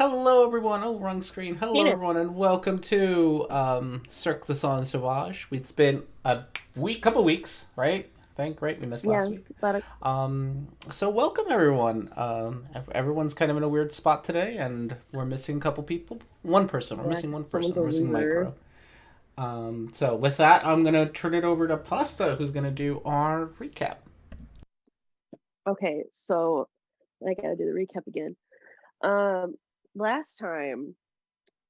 Hello, everyone. Oh, wrong screen. Hello, Penis. everyone, and welcome to Cirque the Sauvage. It's been a couple weeks, right? I think, right? We missed last Yeah, week. but So welcome, everyone. Everyone's kind of in a weird spot today, and we're missing a couple people. One person. We're yeah, missing one person. someone's a We're missing loser. Micro. So with that, I'm gonna turn it over to Pasta, who's gonna do our recap. Okay, so I gotta do the recap again. Um, Last time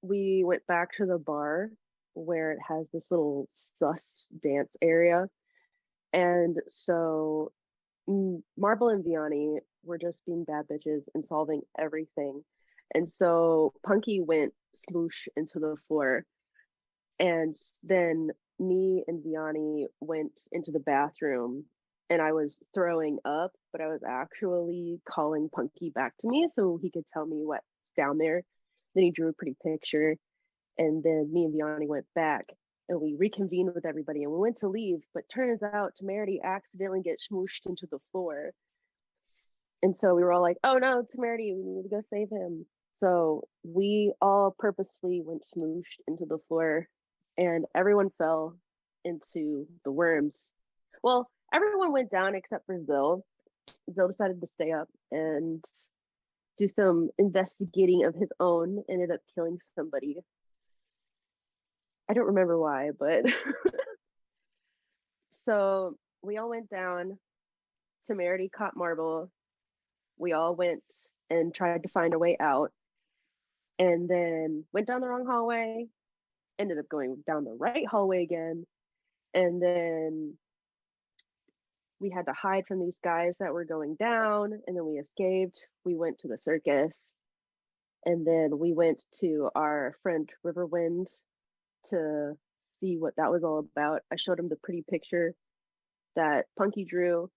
we went back to the bar where it has this little sus dance area, and so Marble and Vianney were just being bad bitches and solving everything, and so Punky went smoosh into the floor, and then me and Vianney went into the bathroom and I was throwing up, but I was actually calling Punky back to me so he could tell me what's down there. Then he drew a pretty picture. And then me and Vianney went back and we reconvened with everybody and we went to leave. But turns out Temerity accidentally gets smooshed into the floor. And so we were all like, oh no, Temerity, we need to go save him. So we all purposefully went smooshed into the floor and everyone fell into the worms. Well, everyone went down except for Zill. Zill decided to stay up and do some investigating of his own, ended up killing somebody. I don't remember why, but so we all went down. Temerity caught Marble. We all went and tried to find a way out and then went down the wrong hallway, ended up going down the right hallway again, and then we had to hide from these guys that were going down, and then we escaped. We went to the circus, and then we went to our friend Riverwind to see what that was all about. I showed him the pretty picture that Punky drew.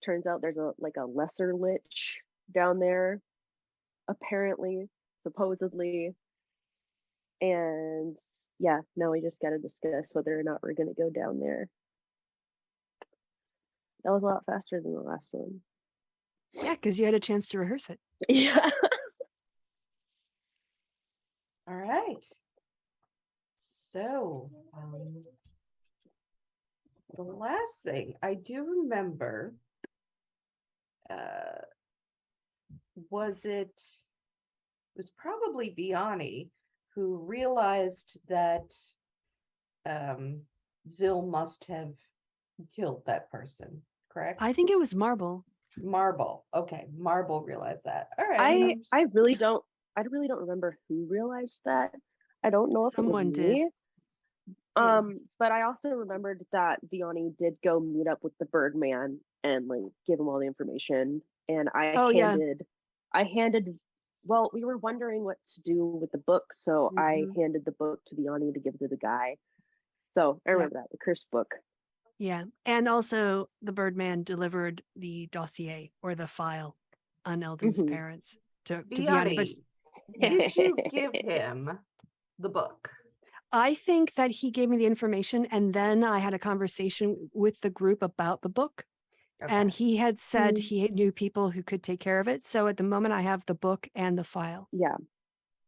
Turns out there's a lesser lich down there, apparently, supposedly. And yeah, now we just gotta discuss whether or not we're gonna go down there. That was a lot faster than the last one. Yeah, because you had a chance to rehearse it. Yeah. All right. So, the last thing I do remember uh, was probably Vianney who realized that Zill must have killed that person, correct? I think it was Marble. Marble. Okay, Marble realized that. All right. I really don't remember who realized that. I don't know if it was Someone did. me. But I also remembered that Vianney did go meet up with the Birdman and like give him all the information. And Oh, yeah. I handed well, we were wondering what to do with the book, so I Mhm. handed the book to Vianney to give to the guy. So I remember that, the cursed book. Yeah. And also the Birdman delivered the dossier or the file on Eldon's Mhm. parents to Vianney. But Vianney, did you give him the book? I think that he gave me the information and then I had a conversation with the group about the book. And Okay. he had said Mhm. he knew people who could take care of it. So at the moment I have the book and the file. Yeah.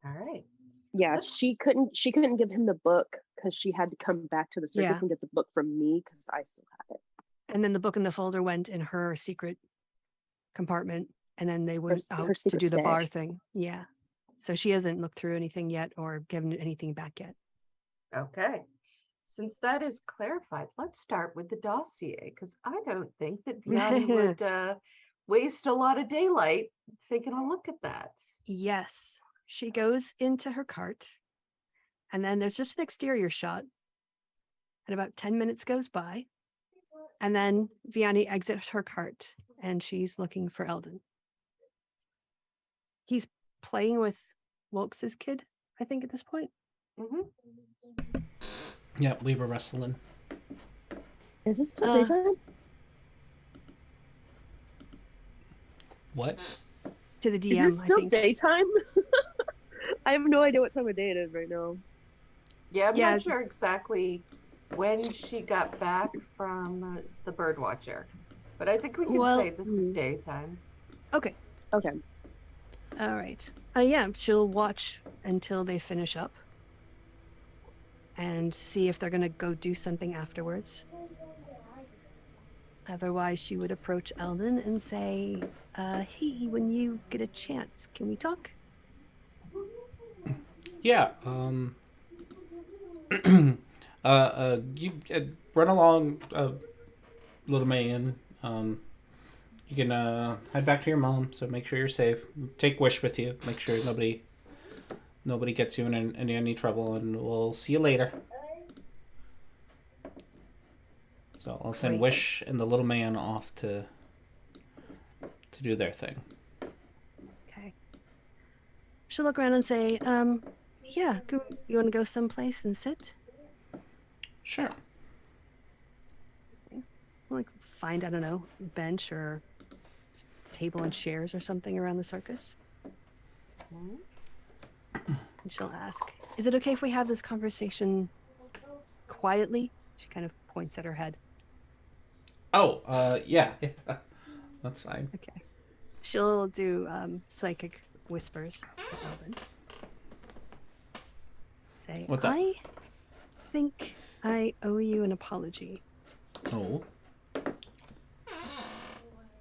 All right. Yeah, Let's- she couldn't give him the book because she had to come back to the circus Yeah. and get the book from me because I still have it. And then the book and the folder went in her secret compartment. And then they went her out to secret do the bar stash. thing. Yeah. So she hasn't looked through anything yet or given anything back yet. Okay. Since that is clarified, let's start with the dossier because I don't think that Vianney would waste a lot of daylight taking a look at that. Yes. She goes into her cart. And then there's just an exterior shot. And about 10 minutes goes by. And then Vianney exits her cart and she's looking for Eldon. He's playing with Wilkes's kid, I think, at this point. Mm-hmm. Yep, we were wrestling. Is it still daytime? What? To the Is DM, it still I think. daytime? I have no idea what time of day it is right now. Yeah, I'm Yeah. not sure exactly when she got back from the birdwatcher, but I think we can Well, say this is daytime. Okay. Okay. All right. Yeah, she'll watch until they finish up and see if they're going to go do something afterwards. Otherwise, she would approach Eldon and say, hey, when you get a chance, can we talk? Yeah. You run along, little man. You can head back to your mom. So make sure you're safe. Take Wish with you. Make sure nobody gets you in any trouble, and we'll see you later. So I'll send Great. Wish and the little man off to do their thing. Okay. She'll look around and say, yeah, you want to go someplace and sit? Sure. Like find, I don't know, bench or table and chairs or something around the circus. And she'll ask, is it okay if we have this conversation quietly? She kind of points at her head. Oh, yeah. That's fine. Okay. She'll do psychic whispers to Elvin. Say, What's up? I think I owe you an apology. Oh.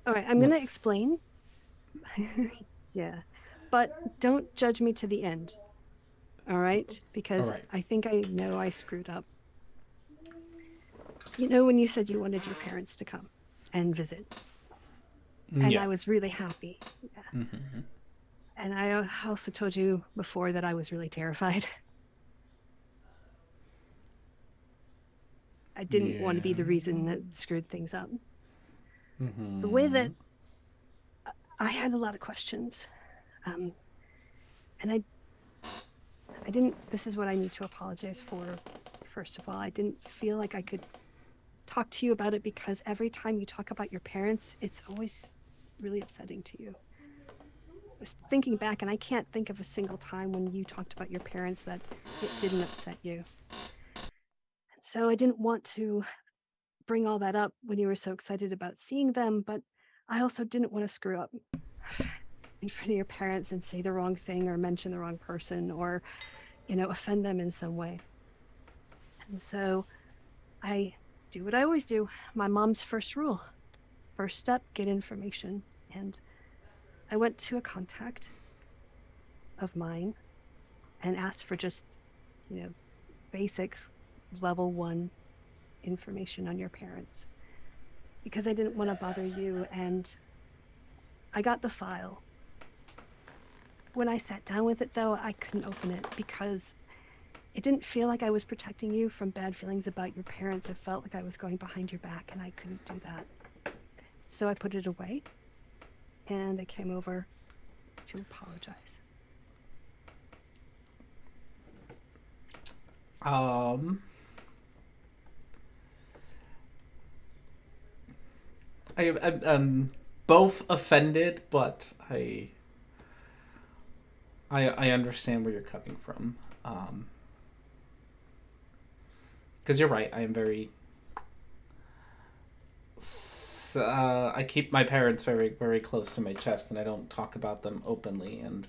All right, I'm going to explain. Yeah. But don't judge me to the end. All right? Because All right. I think I know I screwed up. You know when you said you wanted your parents to come and visit? And Yeah. I was really happy. Yeah. Mm-hmm. And I also told you before that I was really terrified. I didn't want to be the reason that screwed things up. Mm-hmm. The way that I had a lot of questions. And I didn't, this is what I need to apologize for. First of all, I didn't feel like I could talk to you about it because every time you talk about your parents, it's always really upsetting to you. I was thinking back, and I can't think of a single time when you talked about your parents that it didn't upset you. And so I didn't want to bring all that up when you were so excited about seeing them, but I also didn't want to screw up in front of your parents and say the wrong thing or mention the wrong person or, offend them in some way. And so I do what I always do. My mom's first rule. First step, get information. And I went to a contact of mine and asked for just, basic level 1 information on your parents because I didn't want to bother you. And I got the file. When I sat down with it, though, I couldn't open it because it didn't feel like I was protecting you from bad feelings about your parents. It felt like I was going behind your back, and I couldn't do that. So I put it away, and I came over to apologize. I'm both offended, but I understand where you're coming from. Because you're right, I am very. I keep my parents very, very close to my chest, and I don't talk about them openly. And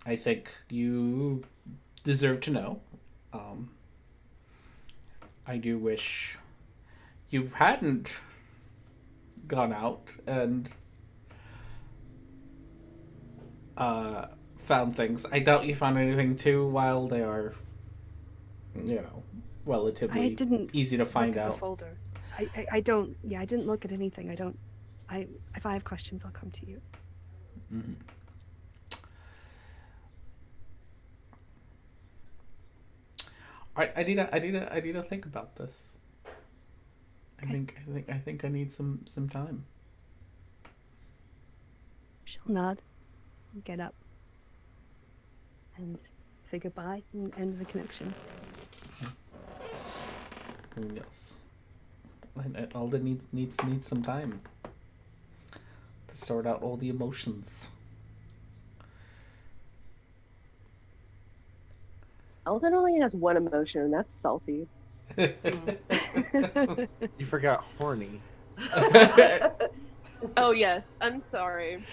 I think you deserve to know. I do wish you hadn't gone out and found things. I doubt you found anything too while they are, relatively I didn't easy to find look at out. the folder. I don't. Yeah, I didn't look at anything. If I have questions, I'll come to you. Mm-hmm. I need to think about this. Okay. I think I need some time. She'll nod, get up, and say goodbye and end the connection. Yes. And Alden needs some time to sort out all the emotions. Eldon only has one emotion, and that's salty. You forgot horny. Oh yes, I'm sorry.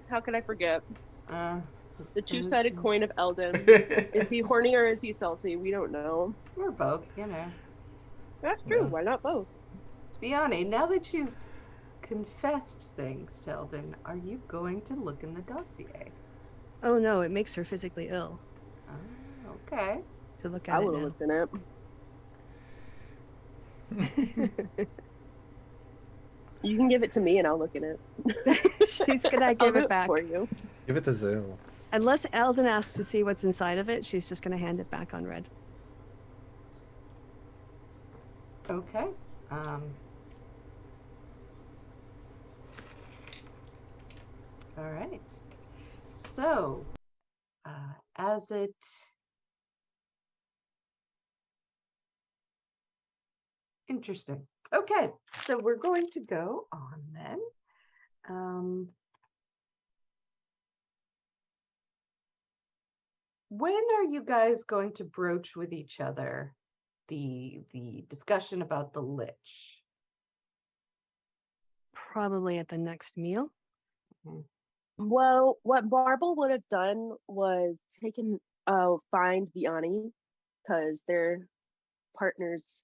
How could I forget? Uh, The two-sided coin of Eldon. Is he horny or is he salty? We don't know. we're both, you know. That's true. Yeah. Why not both? Vianney, now that you've confessed things, Sheldon, are you going to look in the dossier? Oh no, it makes her physically ill Oh, okay. to look I at it would have now. looked in it. You can give it to me and I'll look in it. She's gonna I'll give do it it back. for you. Give it to Zill. Unless Eldon asks to see what's inside of it, she's just gonna hand it back on red. Okay. Um, all right. So, as it interesting. Okay, so we're going to go on then. When are you guys going to broach with each other the discussion about the Lich? Probably at the next meal. Well, what Marble would have done was find Vianney because they're partners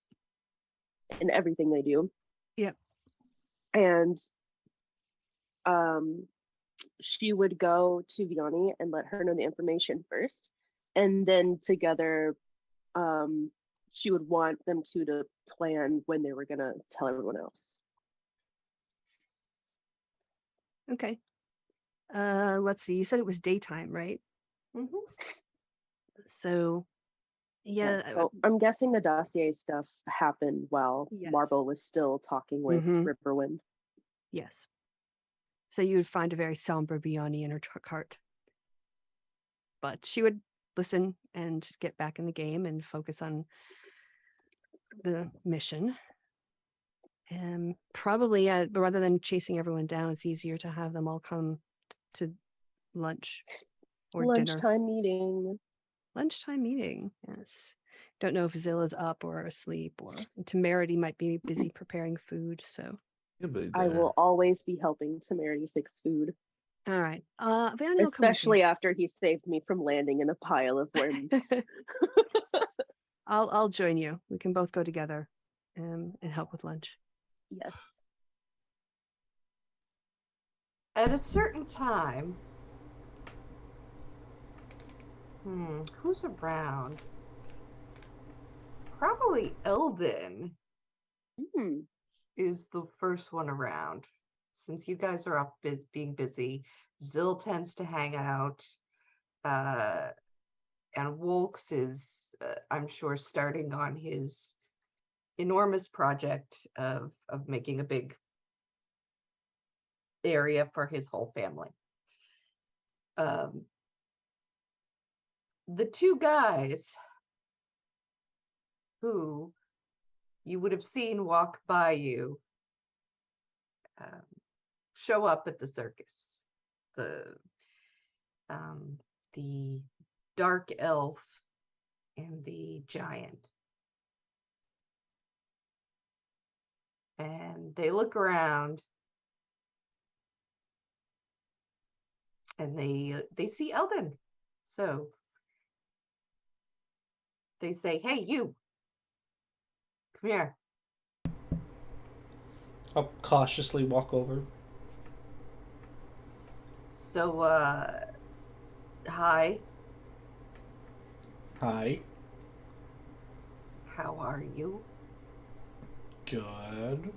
in everything they do. Yep. And she would go to Vianney and let her know the information first. And then together, she would want them to plan when they were gonna tell everyone else. Okay. Let's see. You said it was daytime, right? Mhm. So, yeah. So I'm guessing the dossier stuff happened while Yes. Marble was still talking with Mhm. Riverwind. Yes. So you would find a very somber Vianney in her cart. But she would listen and get back in the game and focus on the mission. And probably, rather than chasing everyone down, it's easier to have them all come to lunch or dinner. Lunchtime meeting. Lunchtime meeting, yes. Don't know if Zilla's up or asleep, or Temerity might be busy preparing food, so. Yeah, but, I will always be helping Temerity fix food. All right. Vianney will come with you. Especially after he saved me from landing in a pile of worms. I'll join you. We can both go together and help with lunch. Yes. At a certain time, who's around? Probably Eldon is the first one around. Since you guys are up being busy, Zill tends to hang out. And Wolks is, I'm sure, starting on his enormous project of making a big area for his whole family. The two guys who you would have seen walk by you show up at the circus. The dark elf and the giant. And they look around and they see Eldon. So they say, "Hey, you, come here." I'll cautiously walk over. So, hi, Hi. how are you? Good.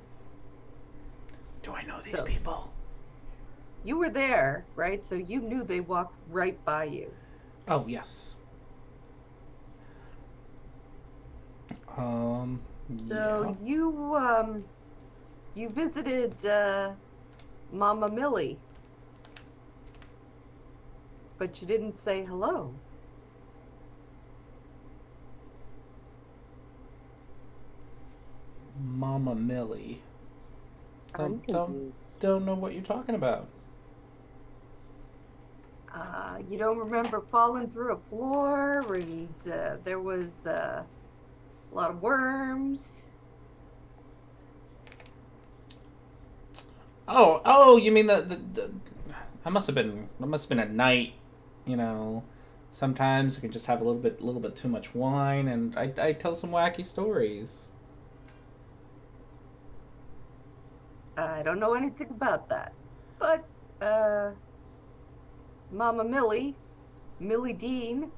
Do I know these So- people? You were there, right? So you knew they walked right by you. Oh, yes. So you visited Mama Millie, but you didn't say hello. Mama Millie. I'm confused. Don't know what you're talking about. You don't remember falling through a floor and there was a lot of worms. Oh, you mean the I must have been a night, you know. Sometimes I can just have a little bit too much wine, and I tell some wacky stories. I don't know anything about that. But uh Mama Millie Dean,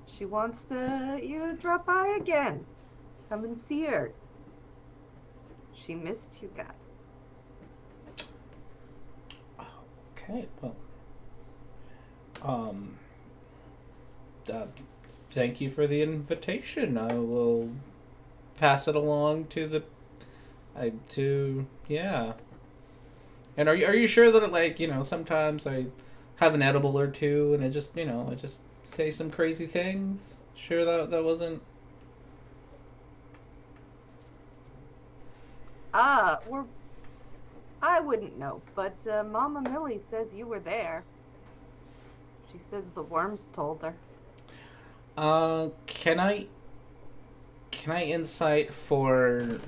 she wants to drop by again. Come and see her. She missed you guys. Okay, well, um, uh, thank you for the invitation. I will pass it along to yeah. And are you sure that sometimes I have an edible or two and I just say some crazy things? Sure that wasn't. I wouldn't know, but Mama Millie says you were there. She says the worms told her. Can I insight for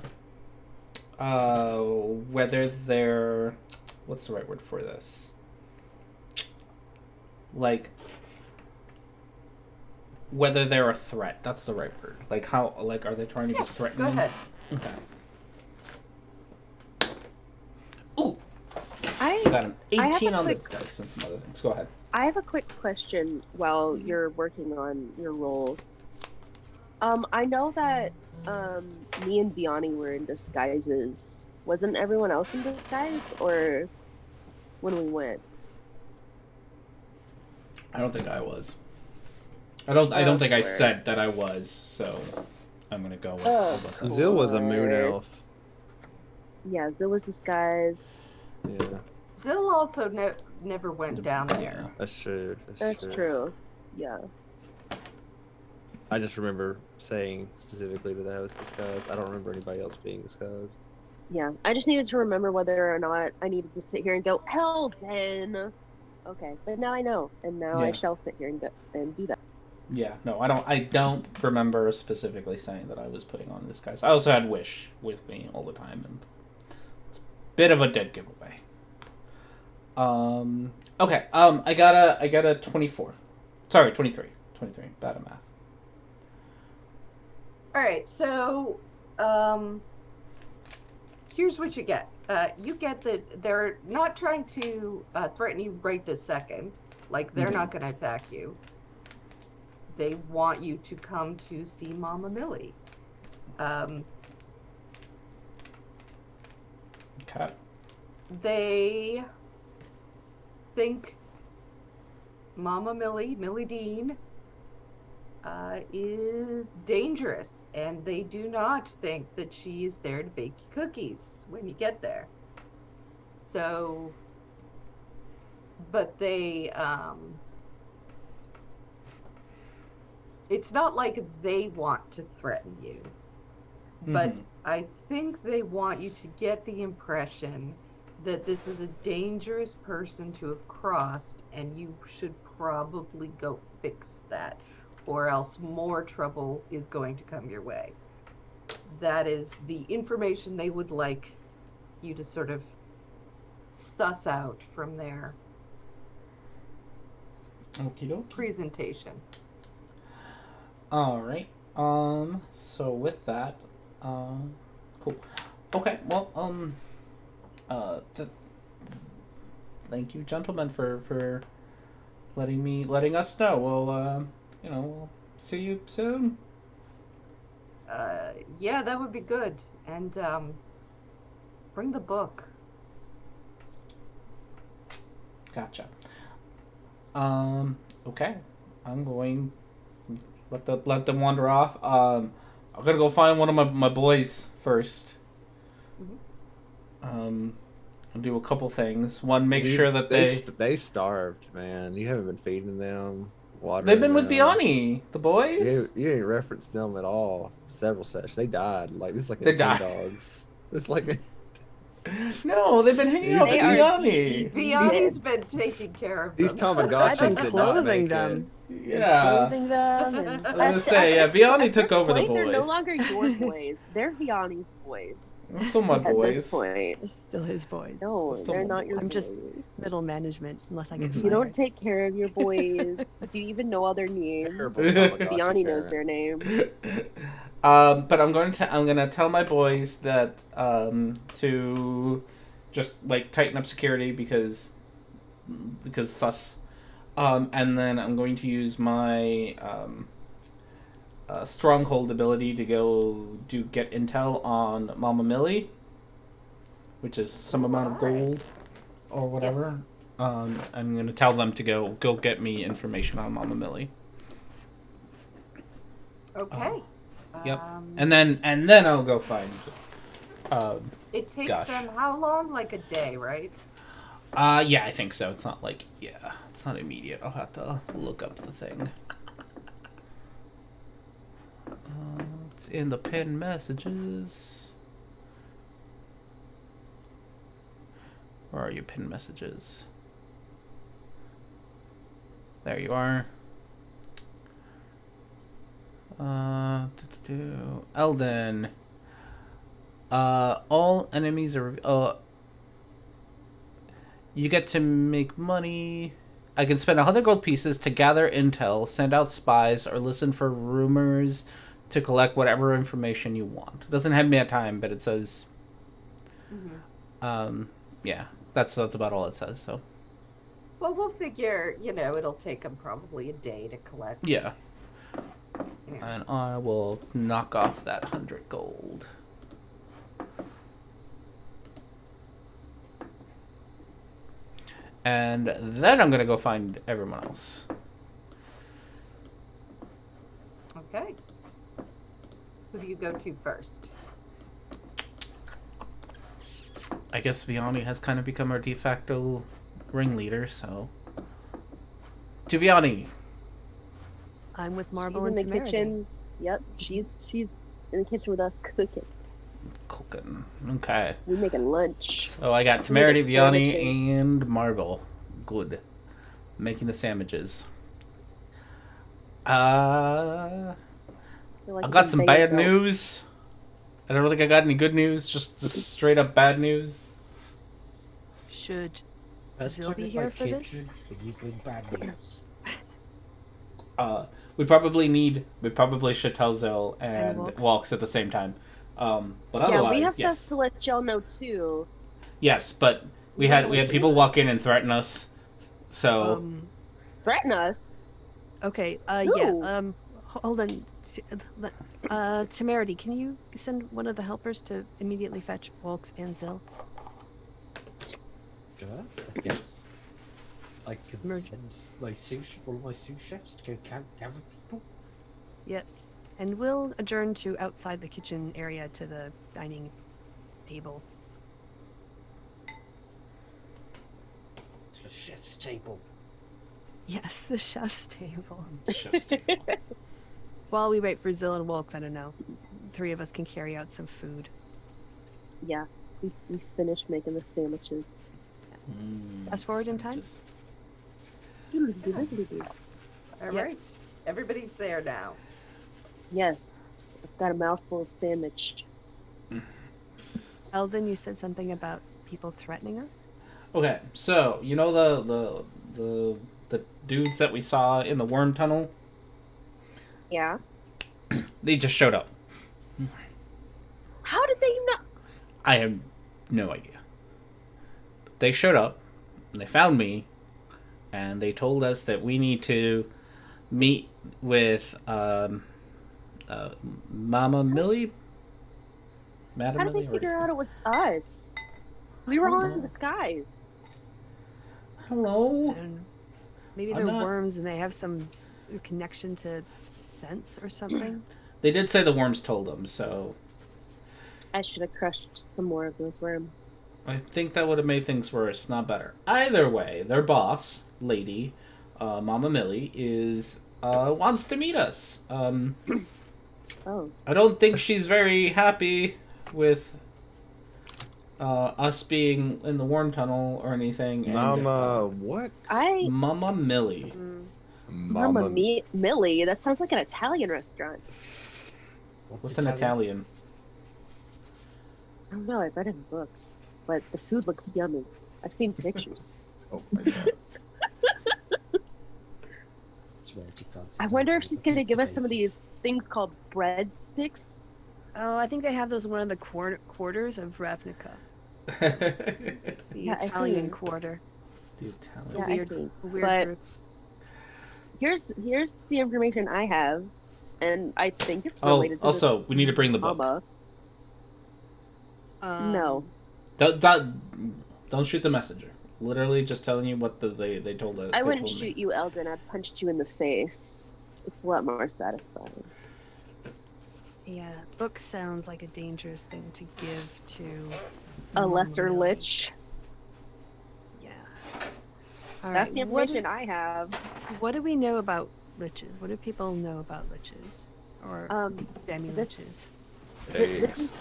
whether they're, what's the right word for this? Like, whether they're a threat. That's the right word. Like how, like, are they trying to Yes, be threatening? go ahead. Okay. Ooh, I got an I have 18 a on the quick dice and some other things. Go ahead. I have a quick question while you're working on your role. I know that me and Vianney were in disguises. Wasn't everyone else in disguise, or when we went? I don't think I was. I don't think I course. said that I was, so I'm gonna go with Of what's up. Zill was a moon course. elf. Yeah, Zill was disguised. Yeah, Zill also never went down there. that's true. That's true. Yeah. I just remember saying specifically that I was disguised. I don't remember anybody else being disguised. Yeah. I just needed to remember whether or not I needed to sit here and go, Helden! Okay, but now I know, and now I Yeah. shall sit here and do that. Yeah, no, I don't remember specifically saying that I was putting on this disguise. I also had Wish with me all the time, and it's a bit of a dead giveaway. Okay, I got a 24. Sorry, 23. 23, bad at math. All right, so here's what you get. You get that they're not trying to threaten you right this second. Like, they're not going to attack you. They want you to come to see Mama Millie. Okay. They think Mama Millie Dean, is dangerous, and they do not think that she is there to bake you cookies when you get there. So, but they, it's not like they want to threaten you, but I think they want you to get the impression that this is a dangerous person to have crossed, and you should probably go fix that, or else more trouble is going to come your way. That is the information they would like you to sort of suss out from their Okie dokie. presentation. All right. So with that, cool. Okay. Well, thank you, gentlemen, for letting us know. We'll, we'll see you soon. Yeah, that would be good. And bring the book. Gotcha. Okay. I'm going let them wander off. I'm gonna go find one of my boys first. And do a couple things. One, make Dude, sure that they starved, man. You haven't been feeding them water. they've been with Biani, the boys. You ain't referenced them at all. Several sessions. They died. Like, it's like They in 10 died. dogs. It's like No, they've been hanging out They with are Yanni. Vianney's been taking care of These them. I've Tamagotchis been did not clothing make them. Yeah. Clothing them and I was At gonna th- say, at yeah, this- Vianney at took this over the point, They're no boys. longer your boys. They're Vianney's boys. They're still my At this boys. point, they're still his boys. no, Still they're my not your I'm boys. just middle management unless I get Mhm. fired. You don't take care of your boys. Do you even know all their names? Terrible Tamagotchi Vianney knows parent. their name. But I'm gonna tell my boys that to just like tighten up security because sus. And then I'm going to use my stronghold ability to go get intel on Mama Millie, which is some amount of gold or whatever. Yes. I'm gonna tell them to go get me information on Mama Millie. Okay. Yep. And then I'll go find. It takes gosh. them how long? Like a day, right? Yeah, I think so. It's not like it's not immediate. I'll have to look up the thing. It's in the pinned messages. Where are your pinned messages? There you are. Eldon. All enemies are. You get to make money. I can spend 100 gold pieces to gather intel, send out spies, or listen for rumors to collect whatever information you want. It doesn't have me at time, but it says. Yeah, that's about all it says. So. Well, we'll figure, it'll take them probably a day to collect. Yeah. Yeah. And I will knock off that 100 gold. And then I'm gonna go find everyone else. Okay. Who do you go to first? I guess Vianney has kind of become our de facto ringleader, so. To Vianney! I'm with She's Marble in and the Temerity. kitchen. Yep, she's in the kitchen with us cooking. Cooking. Okay. We're making lunch. So I got Temerity, Making Vianney, sandwiches. and Marble. Good. Making the sandwiches. They're like I got some conveyor bad belts. news. I don't think I got any good news, just straight up bad news. Should Let's Zil talk be about here for this? kitchen and you bring bad news. We probably should tell Zil and Walks. Walks at the same time. But Yeah, otherwise, we have yes. stuff to let y'all know too. Yes, but we had people walk in and threaten us. So Threaten us. Okay. Who? Yeah. Hold on. Temerity, can you send one of the helpers to immediately fetch Walks and Zil? Sure, I guess. I can Merge. send one of my sous chefs to go gather people. Yes. And we'll adjourn to outside the kitchen area to the dining table. To the chef's table. Yes, the chef's table. Chef's table. While we wait for Zil and Walks, I don't know. 3 of us can carry out some food. Yeah, we finished making the sandwiches. Fast forward in time? All Yep. right. Everybody's there now. Yes, I've got a mouthful of sandwich. Eldon, you said something about people threatening us? Okay, so you know the dudes that we saw in the worm tunnel? Yeah. They just showed up. How did they know? I have no idea. They showed up, and they found me, and they told us that we need to meet with Mama Millie. Madam How did they Millie, figure out it was us? We were all in disguise. Hello. And maybe I'm they're not- worms and they have some connection to sense or something. They did say the worms told them, so I should have crushed some more of those worms. I think that would have made things worse, not better. Either way, their boss, lady, Mama Millie, is wants to meet us. Oh, I don't think she's very happy with us being in the worm tunnel or anything. And Mama, what? Mama Millie. Mama Millie. That sounds like an Italian restaurant. What's an Italian? I don't know. I read it in books, but the food looks yummy. I've seen pictures. Oh my god. I wonder if she's going to give us some of these things called breadsticks. Oh, I think they have those in one of the quarters of Ravnica. The The Italian think. quarter. Italian. A Yeah, I weird, think. a weird But group. here's the information I have, and I think it's Oh, related to also, we need to bring the book. Mama. No. Don't shoot the messenger. Literally just telling you what they told us. I wouldn't shoot you, Eldon. I'd punch you in the face. It's a lot more satisfying. Yeah, book sounds like a dangerous thing to give to A lesser Millie. lich. Yeah. All That's right, the information I have. What do we know about liches? What do people know about liches or This- liches?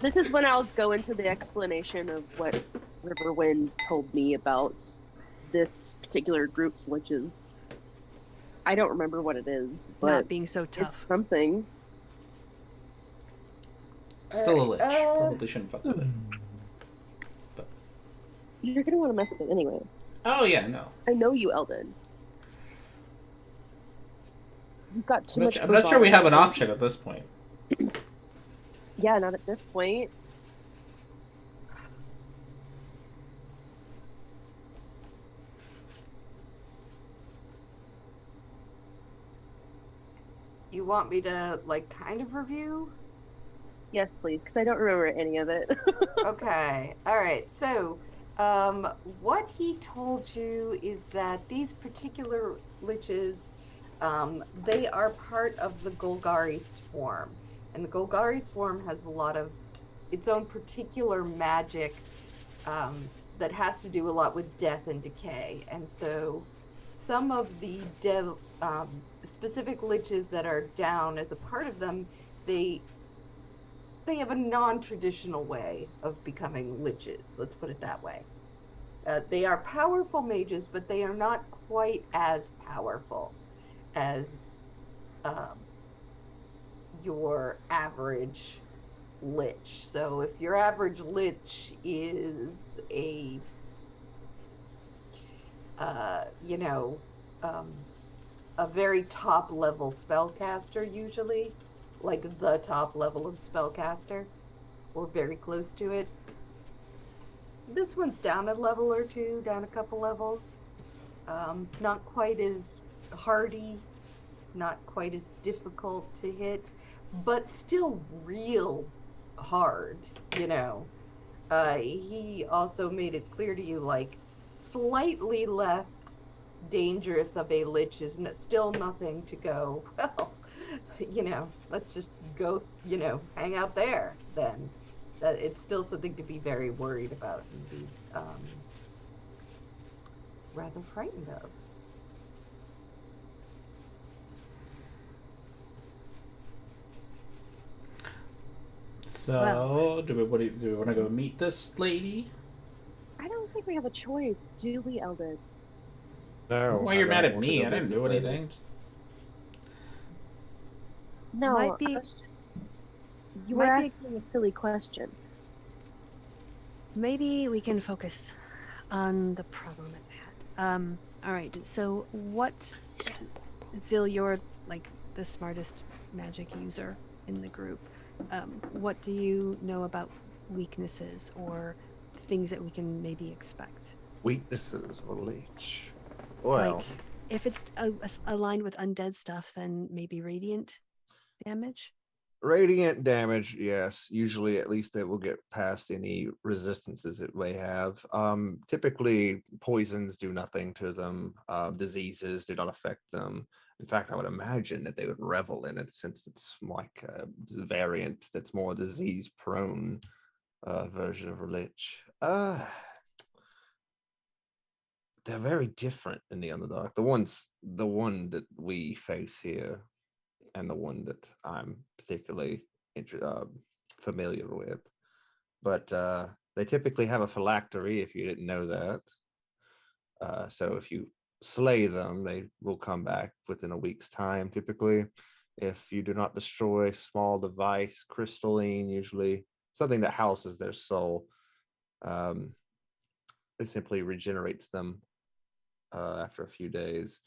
This is when I'll go into the explanation of what Riverwind told me about this particular group's liches. I don't remember what it is, but Not being so it's tough. something. Still a lich. Probably shouldn't fuck with it. You're gonna want to mess with it anyway. Oh yeah, no. I know you, Eldon. You've got too much. I'm not sure we have an option at this point. Yeah, not at this point. You want me to, like, kind of review? Yes, please, because I don't remember any of it. Okay. All right. So, what he told you is that these particular liches, they are part of the Golgari swarm, and the Golgari swarm has a lot of its own particular magic that has to do a lot with death and decay, and so some of the specific liches that are down as a part of them, they have a non-traditional way of becoming liches. Let's put it that way. They are powerful mages, but they are not quite as powerful as your average lich. So if your average lich is a a very top level spellcaster, usually, like the top level of spellcaster, or very close to it. This one's down a level or two, down a couple levels. Not quite as hardy, not quite as difficult to hit, but still real hard, you know. He also made it clear to you, like, slightly less dangerous of a lich is still nothing to go, well, you know, let's just go, you know, hang out there then. That it's still something to be very worried about and be rather frightened of. So, do we want to go meet this lady? I don't think we have a choice, do we, Eldon? No. Why I you're don't mad at want to me? go I didn't meet do this lady. anything. No, Might be- I was just... You were might be- asking a silly question. Maybe we can focus on the problem at hand. All right. So, what, Zil? You're like the smartest magic user in the group. What do you know about weaknesses or things that we can maybe expect? Weaknesses of a lich. Well, Like, if it's aligned with undead stuff, then maybe radiant damage. radiant damage, yes. Usually, at least it will get past any resistances it may have. Typically, poisons do nothing to them. Diseases do not affect them. In fact, I would imagine that they would revel in it, since it's like a variant that's more disease-prone version of a lich. They're very different in the Underdark. The one that we face here, and the one that I'm particularly familiar with. But They typically have a phylactery, if you didn't know that. So if you slay them, they will come back within a week's time, typically. If you do not destroy a small device, crystalline, usually something that houses their soul, it simply regenerates them after a few days.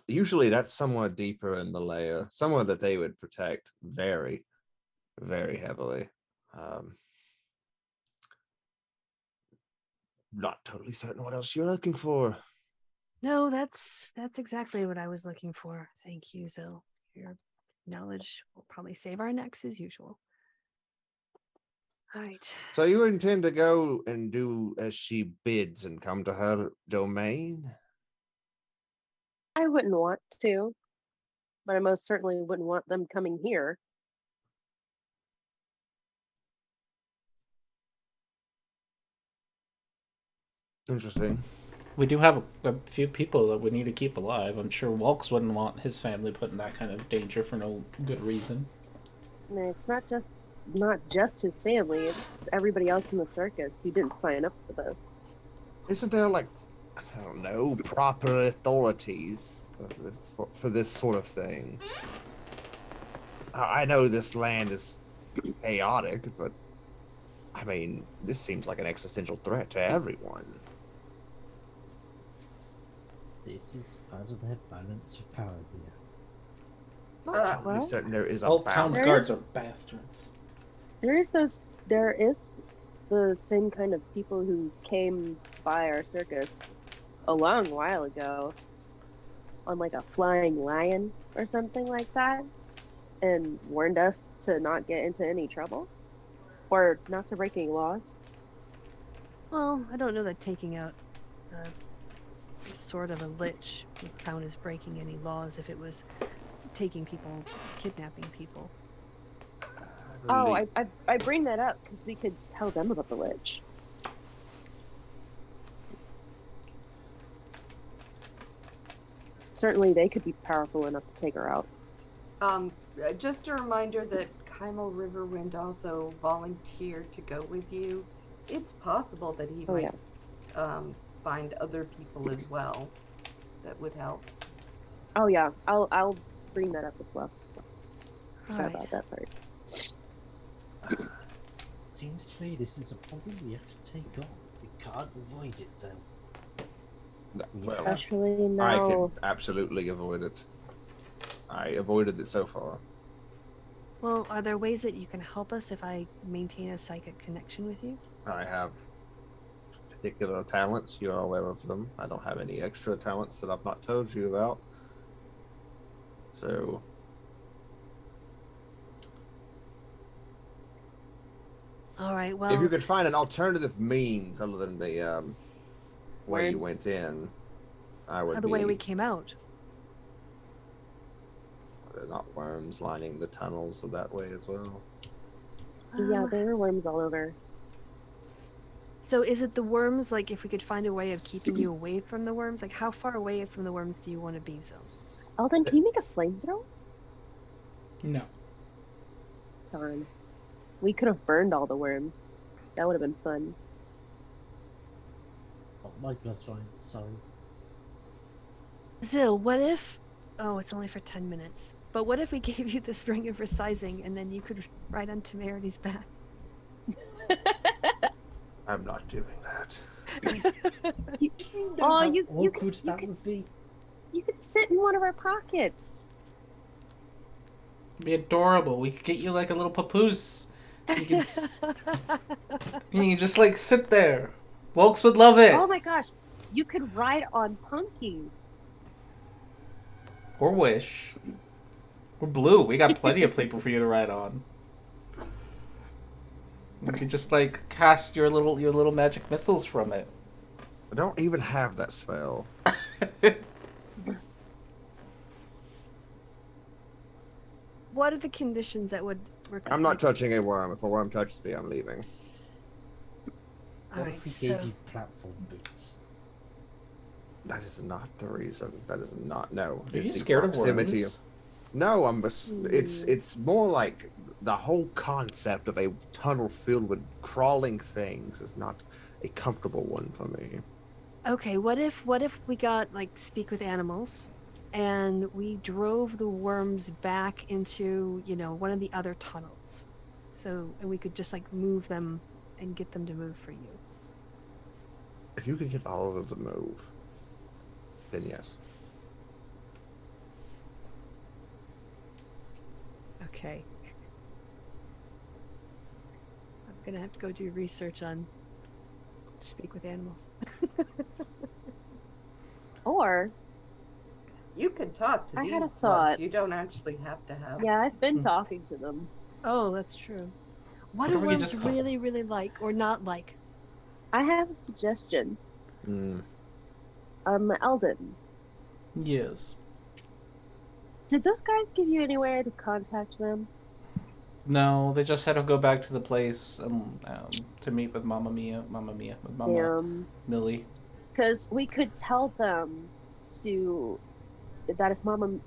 Usually that's somewhat deeper in the layer, somewhere that they would protect very, very heavily. Not totally certain what else you're looking for. No, that's exactly what I was looking for. Thank you, Zil. Your knowledge will probably save our necks as usual. All right. So you intend to go and do as she bids and come to her domain? I wouldn't want to, but I most certainly wouldn't want them coming here. Interesting. We do have a few people that we need to keep alive. I'm sure Walks wouldn't want his family put in that kind of danger for no good reason. I mean, it's not just his family; it's everybody else in the circus who didn't sign up for this. Isn't there, like, I don't know, proper authorities for this sort of thing? I know this land is chaotic, but I mean, this seems like an existential threat to everyone. This is part of their balance of power here. Not totally well, certain there is a All town's balance. guards are bastards. There is the same kind of people who came by our circus a long while ago on like a flying lion or something like that, and warned us to not get into any trouble or not to break any laws. Well, I don't know that taking out sort of a lich would count as breaking any laws if it was taking people, kidnapping people. Oh, I bring that up because we could tell them about the Lich. Certainly, they could be powerful enough to take her out. Just a reminder that Kymel Riverwind also volunteered to go with you. It's possible that he might find other people as well that would help. Oh yeah, I'll bring that up as well. All Sorry right. about that part. Seems to me this is a problem we have to take on. We can't avoid it, so. Well, Actually, I no. can absolutely avoid it. I avoided it so far. Well, are there ways that you can help us if I maintain a psychic connection with you? I have particular talents. You're aware of them. I don't have any extra talents that I've not told you about. So, All right. Well, if you could find an alternative means other than the way you Worms. went in, I would the be. way we came out. They're not worms lining the tunnels so that way as well. Yeah, there were worms all over. So is it the worms? Like, if we could find a way of keeping you away from the worms, like how far away from the worms do you want to be, Zil? Eldon, can you make a flamethrower? No. Darn. We could have burned all the worms. That would have been fun. Oh, my blood's running. Sorry. Zil, what if? Oh, it's only for 10 minutes. But what if we gave you this ring of resizing and then you could ride on Temerity's back? I'm not doing that. Oh, How you awkward could that would be. you could sit in one of our pockets. It'd be adorable. We could get you like a little papoose. You can, you can just like sit there. Wilkes would love it. Oh my gosh, you could ride on Punky. Or Wish. Or Blue. We got plenty of people for you to ride on. You could just like cast your little magic missiles from it. I don't even have that spell. What are the conditions that would require? I'm not touching a worm. If a worm touches me, I'm leaving. All What right, if we so gave you platform boots? That is not the reason. That is not. No. Are you It's the scared of proximity worms? No, it's more like the whole concept of a tunnel filled with crawling things is not a comfortable one for me. Okay, what if we got like speak with animals and we drove the worms back into, one of the other tunnels. So, and we could just like move them and get them to move for you. If you could get all of them to move, then yes. Okay. I'm gonna have to go do research on speak with animals. Or You can talk to I these had a ones. thought. You don't actually have to have. yeah, I've been talking to them. Oh, that's true. What What do if we worms just call- really, really like or not like? I have a suggestion. Mm. Eldon, Yes. did those guys give you any way to contact them? No, they just said I'll go back to the place to meet with Mama Millie. Because we could tell them that if Mama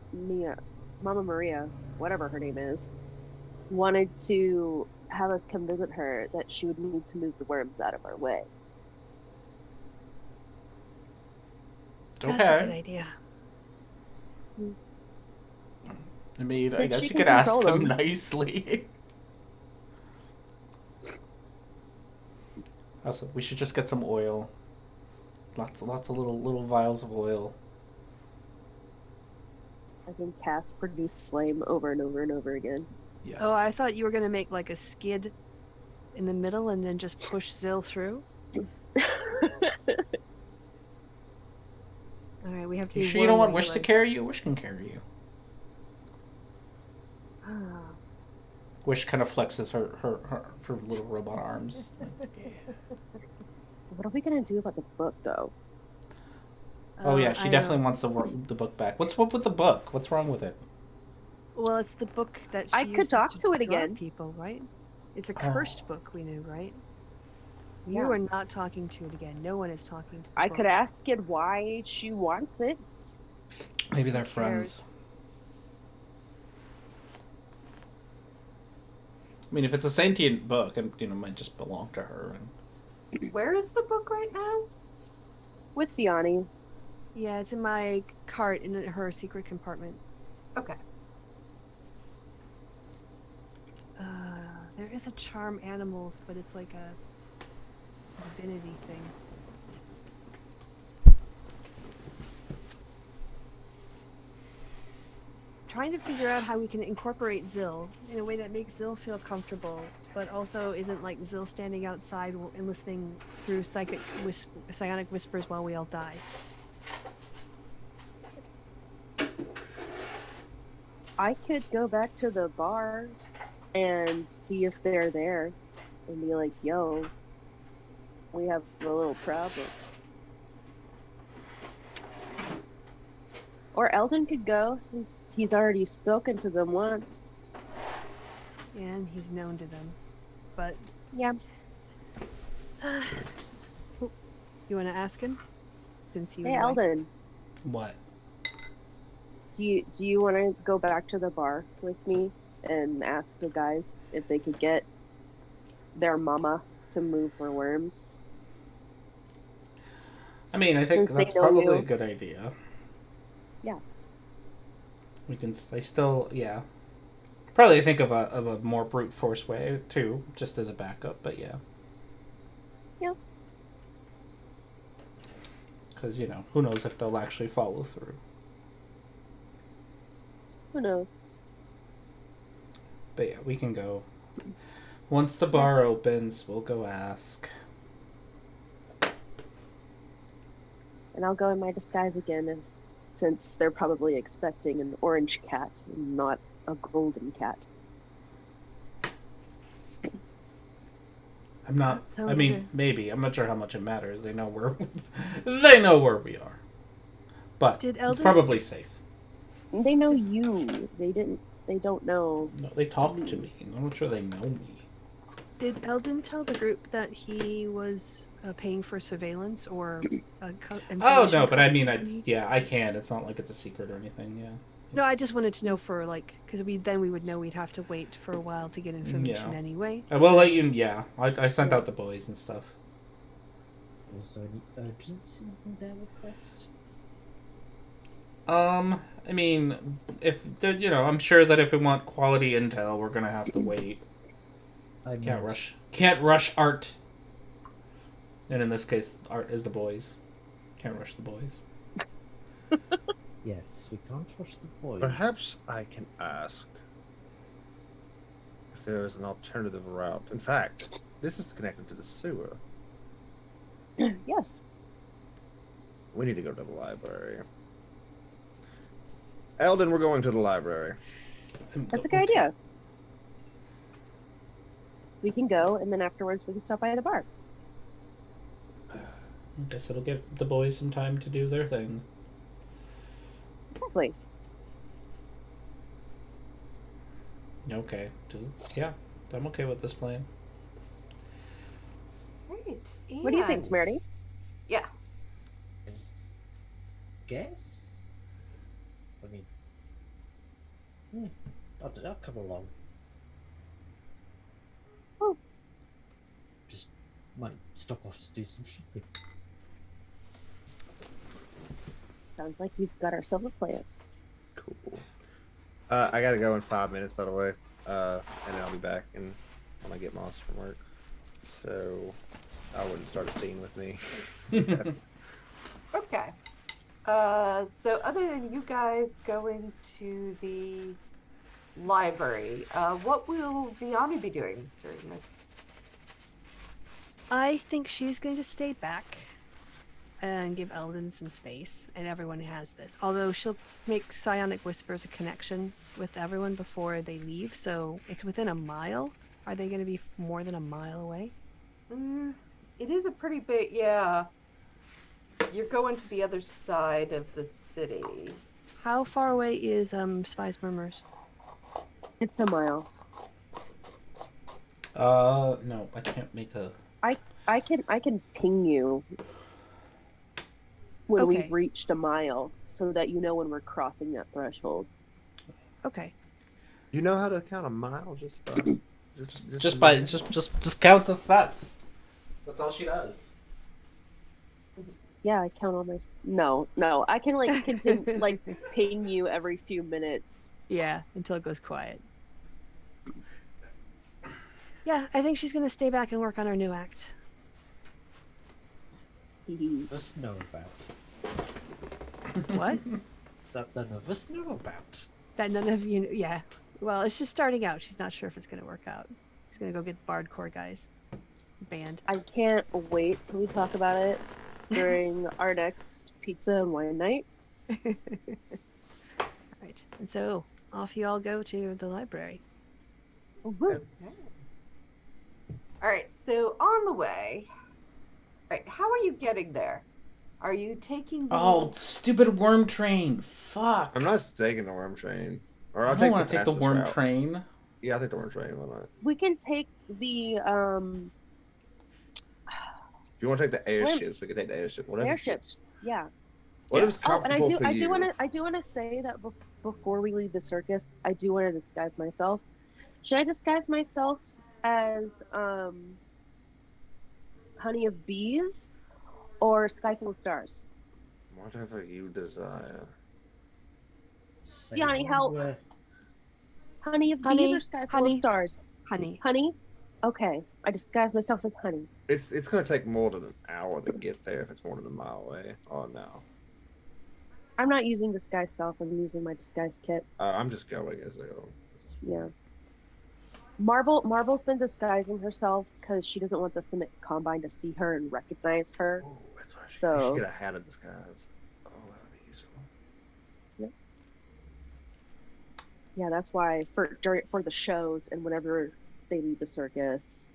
Maria, whatever her name is, wanted to have us come visit her, that she would need to move the worms out of our way. That's a good Okay. idea. I mean, I Then guess she you can could ask control them them. nicely. Also, we should just get some oil. Lots of little vials of oil. I can cast produce flame over and over and over again. Yes. Oh, I thought you were gonna make like a skid in the middle and then just push Zill through. All right, we have to. You be sure you don't want worm Wish to regulars. carry you? Wish can carry you. Wish kind of flexes her little robot arms. Like, yeah. What are we gonna do about the book, though? Oh yeah, she I definitely know. wants the book back. What's up with the book? What's wrong with it? Well, it's the book that she I could uses talk to it draw again. People, right? It's a Oh. cursed book, we knew, right? Yeah. You are not talking to it again. No one is talking to the I book. could ask it why she wants it. Maybe they're Who friends. cares? I mean, if it's a sentient book, it might just belong to her. And Where is the book right now? With Fiani. Yeah, it's in my cart in her secret compartment. Okay. There is a charm animals, but it's like a divinity thing. Trying to figure out how we can incorporate Zill in a way that makes Zill feel comfortable, but also isn't like Zill standing outside and listening through psionic whispers while we all die. I could go back to the bar and see if they're there and be like, yo, we have a little problem. Or Eldon could go, since he's already spoken to them once. And he's known to them. But Yeah. you want to ask him? Since he Hey, was like- Eldon, what? do you want to go back to the bar with me and ask the guys if they could get their mama to move for worms? I mean, I think Since they that's know probably you. a good idea. Yeah. We can. I still, yeah. Probably think of a more brute force way too, just as a backup. But yeah. Yeah. Because who knows if they'll actually follow through. Who knows? But yeah, we can go. Once the bar opens, we'll go ask. And I'll go in my disguise again, since they're probably expecting an orange cat and not a golden cat. I'm not. That sounds I mean, good. maybe. I'm not sure how much it matters. They know where. They know where we are. But Did it's Eldon- probably safe. They know you. They don't know. No, they talk to me. I'm not sure they know me. Did Eldon tell the group that he was paying for surveillance or Oh information no, but I mean, company? I can. It's not like it's a secret or anything. Yeah. No, I just wanted to know for like, because we would know we'd have to wait for a while to get information Yeah. anyway. I will so- let you. Yeah, I sent out the boys and stuff. Is there any urgency in their request? I mean, if I'm sure that if we want quality intel, we're gonna have to wait. I Can't meant- rush art. And in this case, art is the boys. Can't rush the boys. Yes, we can't rush the boys. Perhaps I can ask if there is an alternative route. In fact, this is connected to the sewer. Yes. We need to go to the library. Eldon, we're going to the library. That's a good idea. We can go, and then afterwards we can stop by the bar. I guess it'll give the boys some time to do their thing. Exactly. Okay. Yeah, I'm okay with this plan. Right. What do you think, and- Smarty? Yeah. Guess? I mean, I'll come along. Oh. Just might stop off to do some shopping. Sounds like we've got ourselves a plan. Cool. I gotta go in 5 minutes, by the way. And then I'll be back and when I get Moss from work. So I wouldn't start a scene with me. Okay. So other than you guys going to the library, what will Vianney be doing during this? I think she's going to stay back and give Eldon some space, and everyone has this. Although she'll make Psionic Whispers a connection with everyone before they leave, so it's within a mile. Are they going to be more than a mile away? It is a pretty big, yeah. You're going to the other side of the city. How far away is Spies Murmurs? It's a mile. No, I can't make a. I can ping you when Okay. we've reached a mile, so that you know when we're crossing that threshold. Okay. You know how to count a mile just by Just count the steps. That's all she does. Yeah, I count on my. No, I can like continue like ping you every few minutes. Yeah, until it goes quiet. Yeah, I think she's going to stay back and work on her new act. Us know about. What? That none of us know about. That none of you. Yeah. Well, it's just starting out. She's not sure if it's going to work out. She's going to go get the Bardcore guys. Band. I can't wait till we talk about it during our next pizza and wine night. Right. And so off you all go to the library. Woo-hoo. All right, so on the way, right, how are you getting there? Are you taking the... Oh, stupid worm train! Fuck. I'm not taking the worm train. Or I I'll don't want to take the fastest worm route. train. Yeah, I'll take the worm train. Why not? We can take the If you want to take the airships, Glimpse. we can take the airship. Whatever. airships. Yeah. Whatever's Oh, and comfortable for I you. do want to say that before we leave the circus, I do want to disguise myself. Should I disguise myself as Honey of Bees or Sky Full of Stars? Whatever you desire. Yanni, help. Where- Honey of Honey, Bees or Sky Full honey. of Stars? Honey. Honey? Okay. I disguise myself as Honey. It's gonna take more than an hour to get there if it's more than a mile away. Oh no. I'm not using disguise self, I'm using my disguise kit. I'm just going as they go. Yeah. Marble's been disguising herself because she doesn't want the Simic Combine to see her and recognize her. Oh, that's why she So- should get a hat of disguise. Oh, that would be useful. Yeah, that's why for the shows and whenever they leave the circus,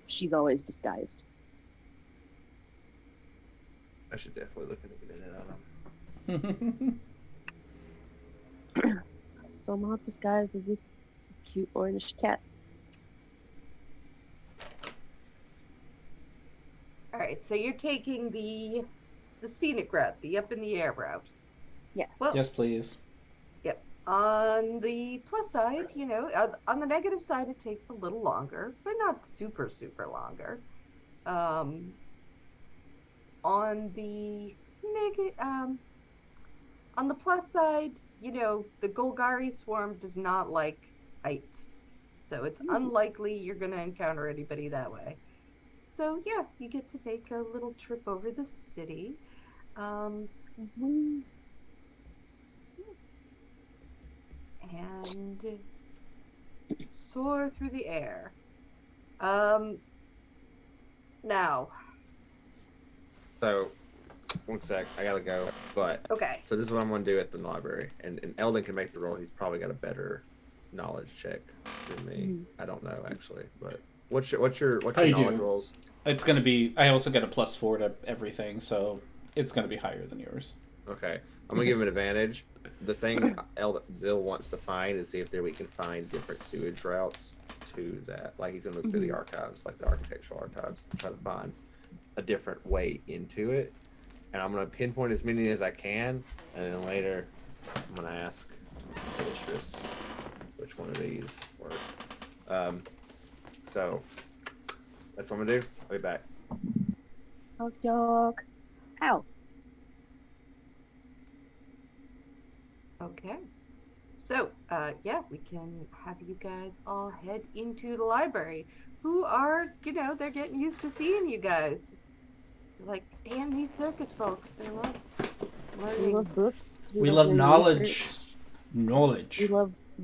she's always disguised. I should definitely look into getting it out of them. So I'm all disguised as this cute orange cat. All right, so you're taking the scenic route, the up in the air route. Yes. Well, Yes, please. On the plus side, on the negative side, it takes a little longer, but not super, super longer. On the on the plus side, the Golgari swarm does not like heights, so it's unlikely you're going to encounter anybody that way. So yeah, you get to make a little trip over the city. And soar through the air. Now. So, one sec, I gotta go. But Okay. So this is what I'm gonna do at the library, and Eldon can make the roll. He's probably got a better knowledge check than me. I don't know actually, but what's your knowledge rolls? It's gonna be. I also get a +4 to everything, so it's gonna be higher than yours. Okay, I'm gonna give him an advantage. The thing Zill wants to find is see if we can find different sewage routes to that. Like he's gonna look through the archives, like the architectural archives, to try to find a different way into it. And I'm gonna pinpoint as many as I can, and then later I'm gonna ask Mistress which one of these work. So that's what I'm gonna do. I'll be back. Dog. Ow. Okay. So, we can have you guys all head into the library. Who are, they're getting used to seeing you guys. They're like, damn, these circus folk. They love learning. We love books. We love doing knowledge. research. Knowledge.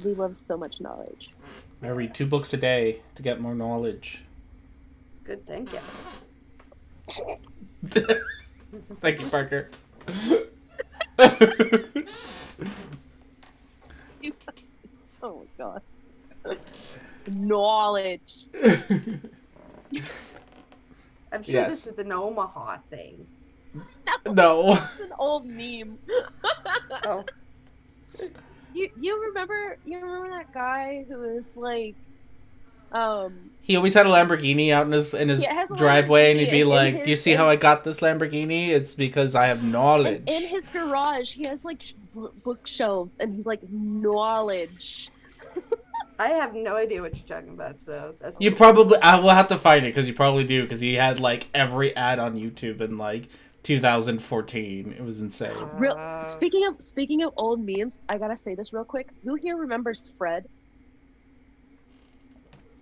We love so much knowledge. I read 2 books a day to get more knowledge. Good, thank you. Thank you, Parker. Oh my god. Knowledge. I'm sure Yes. this is an Omaha thing. No. It's an old meme. Oh, You remember that guy who was like He always had a Lamborghini out in his Yeah, it has a driveway, and he'd be Lamborghini like, in "Do you his- see how I got this Lamborghini? It's because I have knowledge." in his garage he has like bookshelves and he's like knowledge. I have no idea what you're talking about, so that's You probably, I will have to find it because you probably do, because he had like every ad on YouTube in like 2014. It was insane. Speaking of old memes, I gotta say this real quick. Who here remembers Fred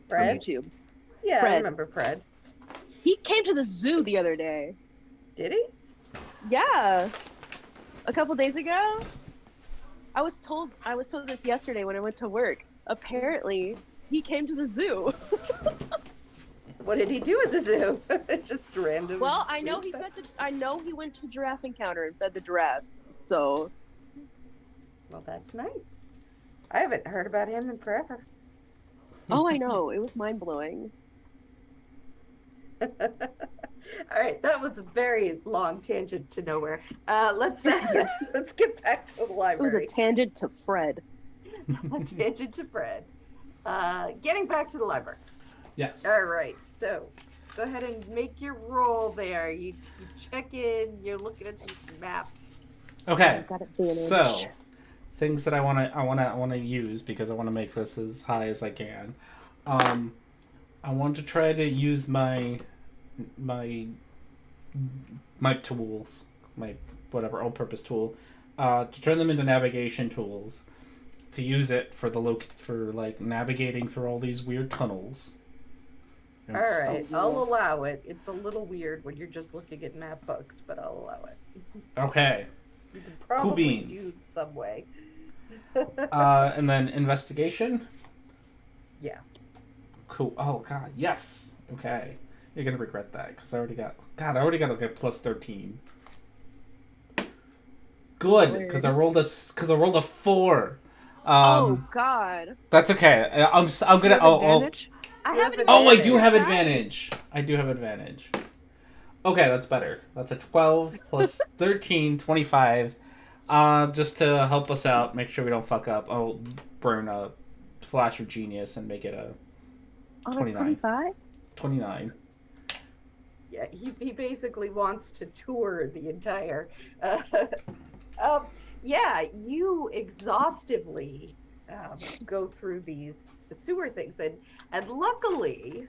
from Fred? YouTube? Yeah, I Fred. remember Fred. He came to the zoo the other day. Did he? Yeah, a couple days ago. I was told this yesterday when I went to work. Apparently, he came to the zoo. What did he do at the zoo? Just random. Well, I zoo know he stuff? I know he went to the giraffe encounter and fed the giraffes. So. Well, that's nice. I haven't heard about him in forever. Oh, I know. It was mind blowing. All right, that was a very long tangent to nowhere. Let's get back to the It was a library. tangent to Fred. A tangent to Fred. Getting back to the library. Yes. All right, so go ahead and make your roll there. You check in. You're looking at these maps. Okay. I've got advantage. So, things that I wanna use because I wanna make this as high as I can. I want to try to use my tools, my whatever all-purpose tool, to turn them into navigation tools. To use it for like navigating through all these weird tunnels. and All right, stuff. I'll allow it. It's a little weird when you're just looking at map books, but I'll allow it. Okay. You can probably beans. do some way. And then investigation. Yeah. Cool. Oh god, yes. Okay. You're gonna regret that because I already got like a plus 13. Good, because I rolled a 4. Oh God. That's okay. I'm You gonna. have Oh, advantage? I You have have an oh, I do advantage. have Guys. advantage. I do have advantage. Okay, that's better. That's a 12 plus 13, 25. Just to help us out, make sure we don't fuck up. I'll burn a flash of genius and make it a Oh, 29. 25? 29. Yeah, he basically wants to tour the entire. yeah, you exhaustively go through these sewer things, and luckily,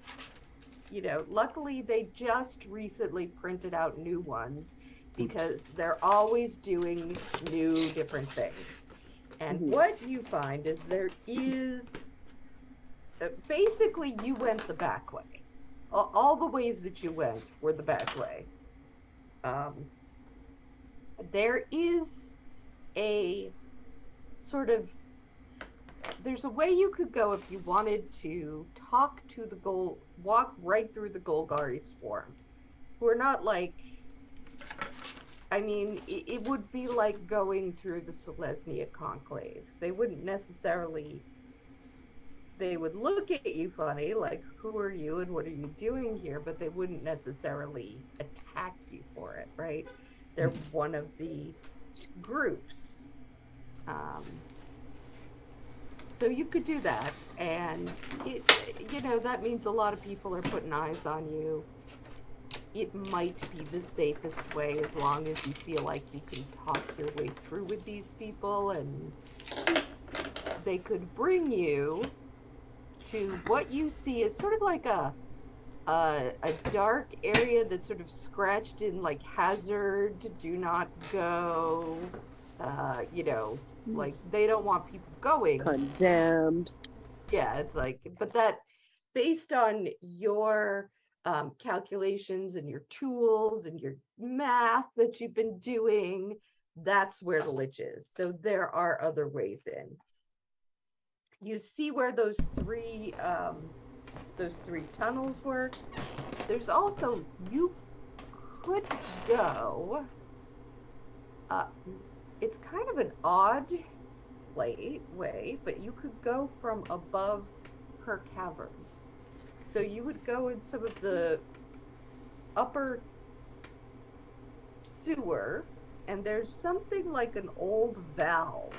luckily they just recently printed out new ones because they're always doing new different things. And what you find is there is basically you went the back way. All the ways that you went were the back way. There is a sort of there's a way you could go if you wanted to talk to walk right through the Golgari swarm, who are not like, I mean, it would be like going through the Selesnya conclave. They wouldn't necessarily, they would look at you funny, like, who are you and what are you doing here? But they wouldn't necessarily attack you for it, right? They're one of the groups. So you could do that, and that means a lot of people are putting eyes on you. It might be the safest way as long as you feel like you can talk your way through with these people, and they could bring you to what you see as sort of like a dark area that's sort of scratched in like hazard, do not go, like they don't want people going. Condemned. Yeah, it's like, but that based on your calculations and your tools and your math that you've been doing, that's where the Lich is. So there are other ways in. You see where those three tunnels were. There's also, you could go, it's kind of an odd way, but you could go from above her cavern. So you would go in some of the upper sewer, and there's something like an old valve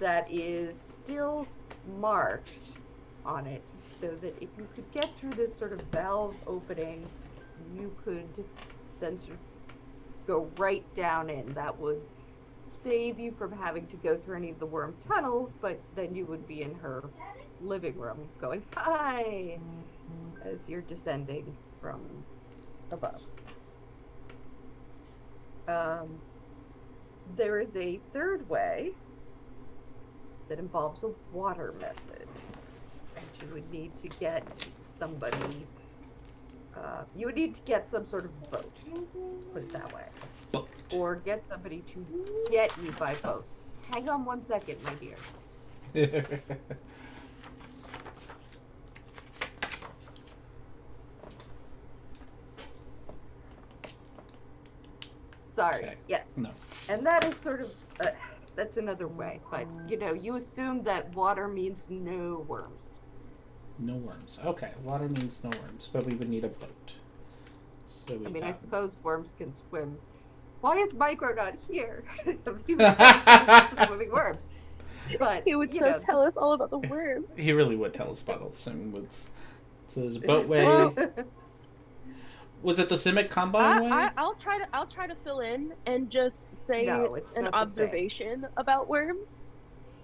that is still marked on it, so that if you could get through this sort of valve opening, you could then sort of go right down in. That would save you from having to go through any of the worm tunnels, but then you would be in her living room going, hi, as you're descending from above. There is a third way that involves a water method, and you would need to get somebody, you would need to get some sort of boat, put it that way. Boat. Or get somebody to get you by boat. Hang on one second, my dear. Sorry. Okay. Yes. No. And that is sort of, that's another way. But, you assume that water means no worms. No worms. Okay, water means no worms, but we would need a boat. So I suppose worms can swim. Why is Micro not here? Swimming worms. But He would tell us all about the worms. He really would tell us about all the swimming woods. So there's a boatway. Was it the Simic Combine way? I'll try to fill in and just say No, it's an not the same. observation about worms.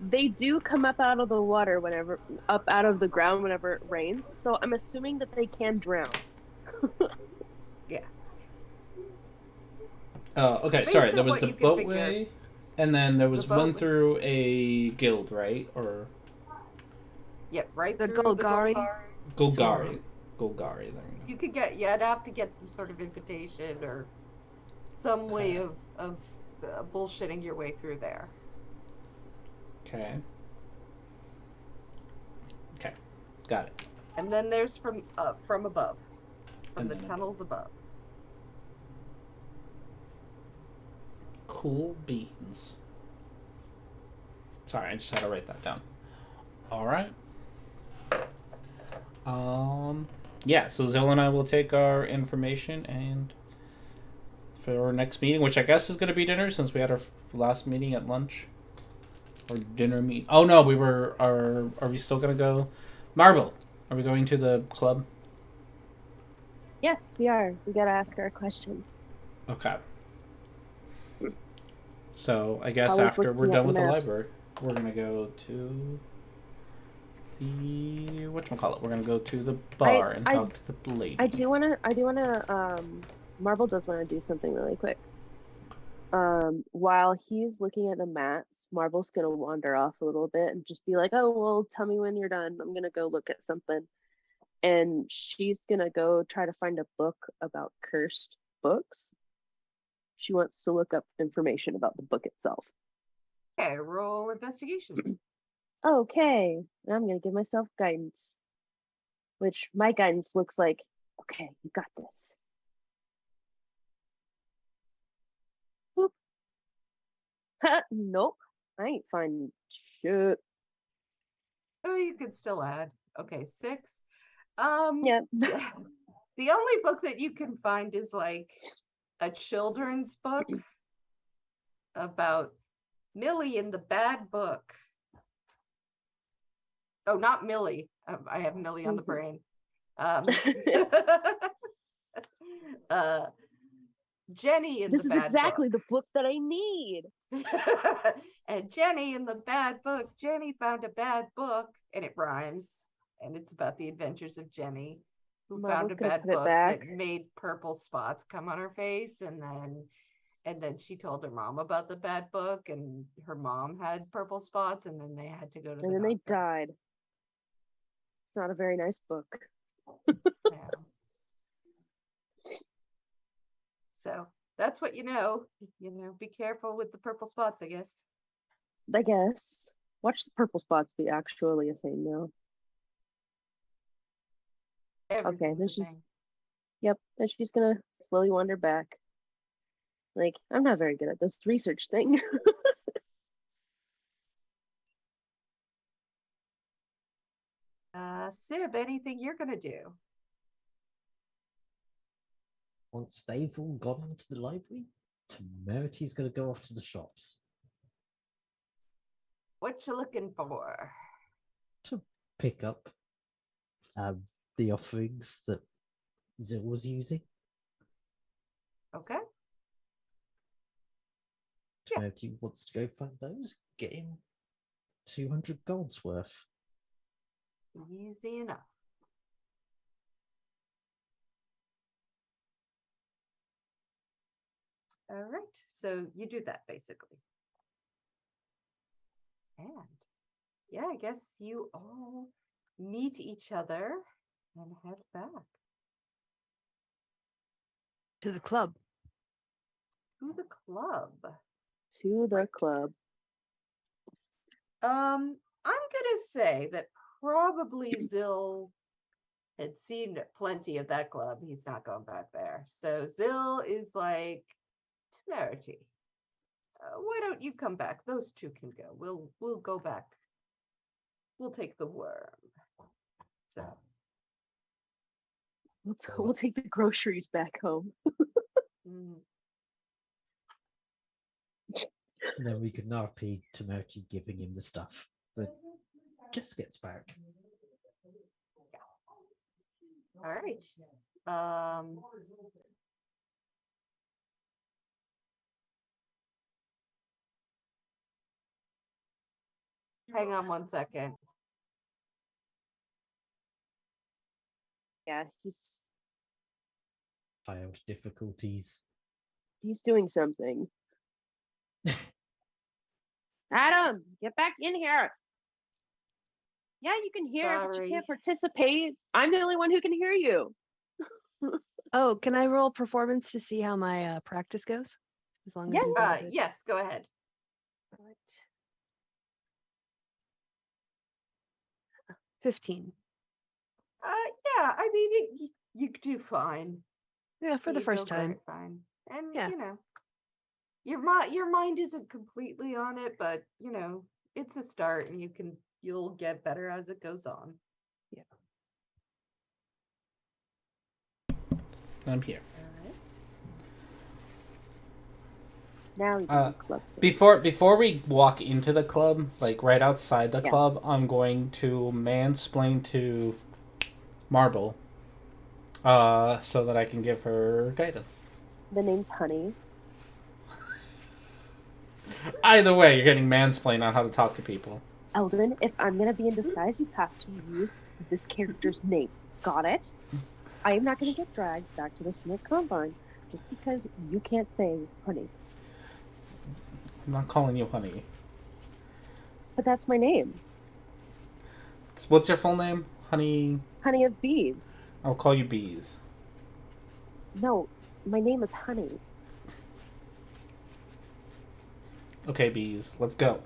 They do come up out of the water up out of the ground whenever it rains. So I'm assuming that they can drown. Yeah. Oh, okay. Based Sorry, on there was what the you can figure- boatway, and then there was The one boatway. through a guild, right? Or Yep, right The through Golgari? Golgari. Golgari. There you You could you'd have to get some sort of invitation or some way of bullshitting your way through there. go. Okay. Okay. Got it. And then there's from above, from And the then tunnels above. Cool beans. Sorry, I just had to write that down. All right. Yeah, so Zell and I will take our information and for our next meeting, which I guess is going to be dinner since we had our last meeting at lunch. Or dinner meet. Oh no, are we still going to go? Marble, are we going to the club? Yes, we are. We gotta ask our question. Okay. So I guess Always after we're looking at done the with the maps. library, we're gonna go to the whatchamacallit. We're gonna go to the bar and I- talk to the lady. I do wanna Marvel does wanna do something really quick. While he's looking at the maps, Marvel's gonna wander off a little bit and just be like, "Oh, well, tell me when you're done. I'm gonna go look at something." And she's gonna go try to find a book about cursed books. She wants to look up information about the book itself. Okay, roll investigation. Okay, and I'm gonna give myself guidance, which my guidance looks like, okay, you got this. Boop. Nope, I ain't finding shit. Oh, you could still add. Okay, 6. Yeah. The only book that you can find is like a children's book about Millie in the Bad Book. Oh, not Millie. I have Millie on the brain. Jenny in This the is Bad exactly Book. the book that I need. And Jenny in the Bad Book. Jenny found a bad book, and it rhymes. And it's about the adventures of Jenny, who Marvel's found a gonna bad put it book back. that made purple spots come on her face, and then she told her mom about the bad book, and her mom had purple spots, and then they had to go to the And then they doctor. died. It's not a very nice book. Yeah. So that's what you know. Be careful with the purple spots, I guess. I guess. Watch the purple spots be actually a thing now. Everything's then a she's- thing. Yep, then she's gonna slowly wander back. Like, I'm not very good at this research thing. Sib, anything you're gonna do? Once they've all gone into the library, Temerity's going to go off to the shops What you looking for? to pick up the offerings that Zil was using. Okay. Yeah. Temerity wants to go find those, get him 200 gold's worth. Easy enough. All right. So you do that basically. And yeah, I guess you all meet each other and head back To the club. to the club. To the club. I'm gonna say that probably Zil had seen plenty of that club. He's not going back there. So Zil is like, Temerity, why don't you come back? Those two can go. We'll go back. We'll take the worm. So We'll take the groceries back home. mm, And then we can RP Temerity giving him the stuff. But Jess gets back. all right. Hang on one second. Yeah, he's Child difficulties. doing something. Adam, get back in here. Yeah, you can hear, but Sorry. you can't participate. I'm the only one who can hear you. Oh, can I roll performance to see how my practice goes? As long as Yeah. you got it. Yes, go ahead. Right. 15. Yeah, I mean, you do fine. Yeah, for the You first go time. very fine. And Yeah. your mind isn't completely on it, but it's a start, and you'll get better as it goes on. I'm here. All right. Now we can do club thing. Before we walk into the club, like right outside the Yeah. club, I'm going to mansplain to Marble, so that I can give her guidance. The name's Honey. Either way, you're getting mansplained on how to talk to people. Eldon, if I'm gonna be in disguise, you have to use this character's name. Got it? I am not gonna get dragged back to the Snake Combine just because you can't say honey. I'm not calling you honey. But that's my name. What's your full name? Honey. Honey of Bees. I'll call you Bees. No, my name is Honey. Okay, Bees. Let's go.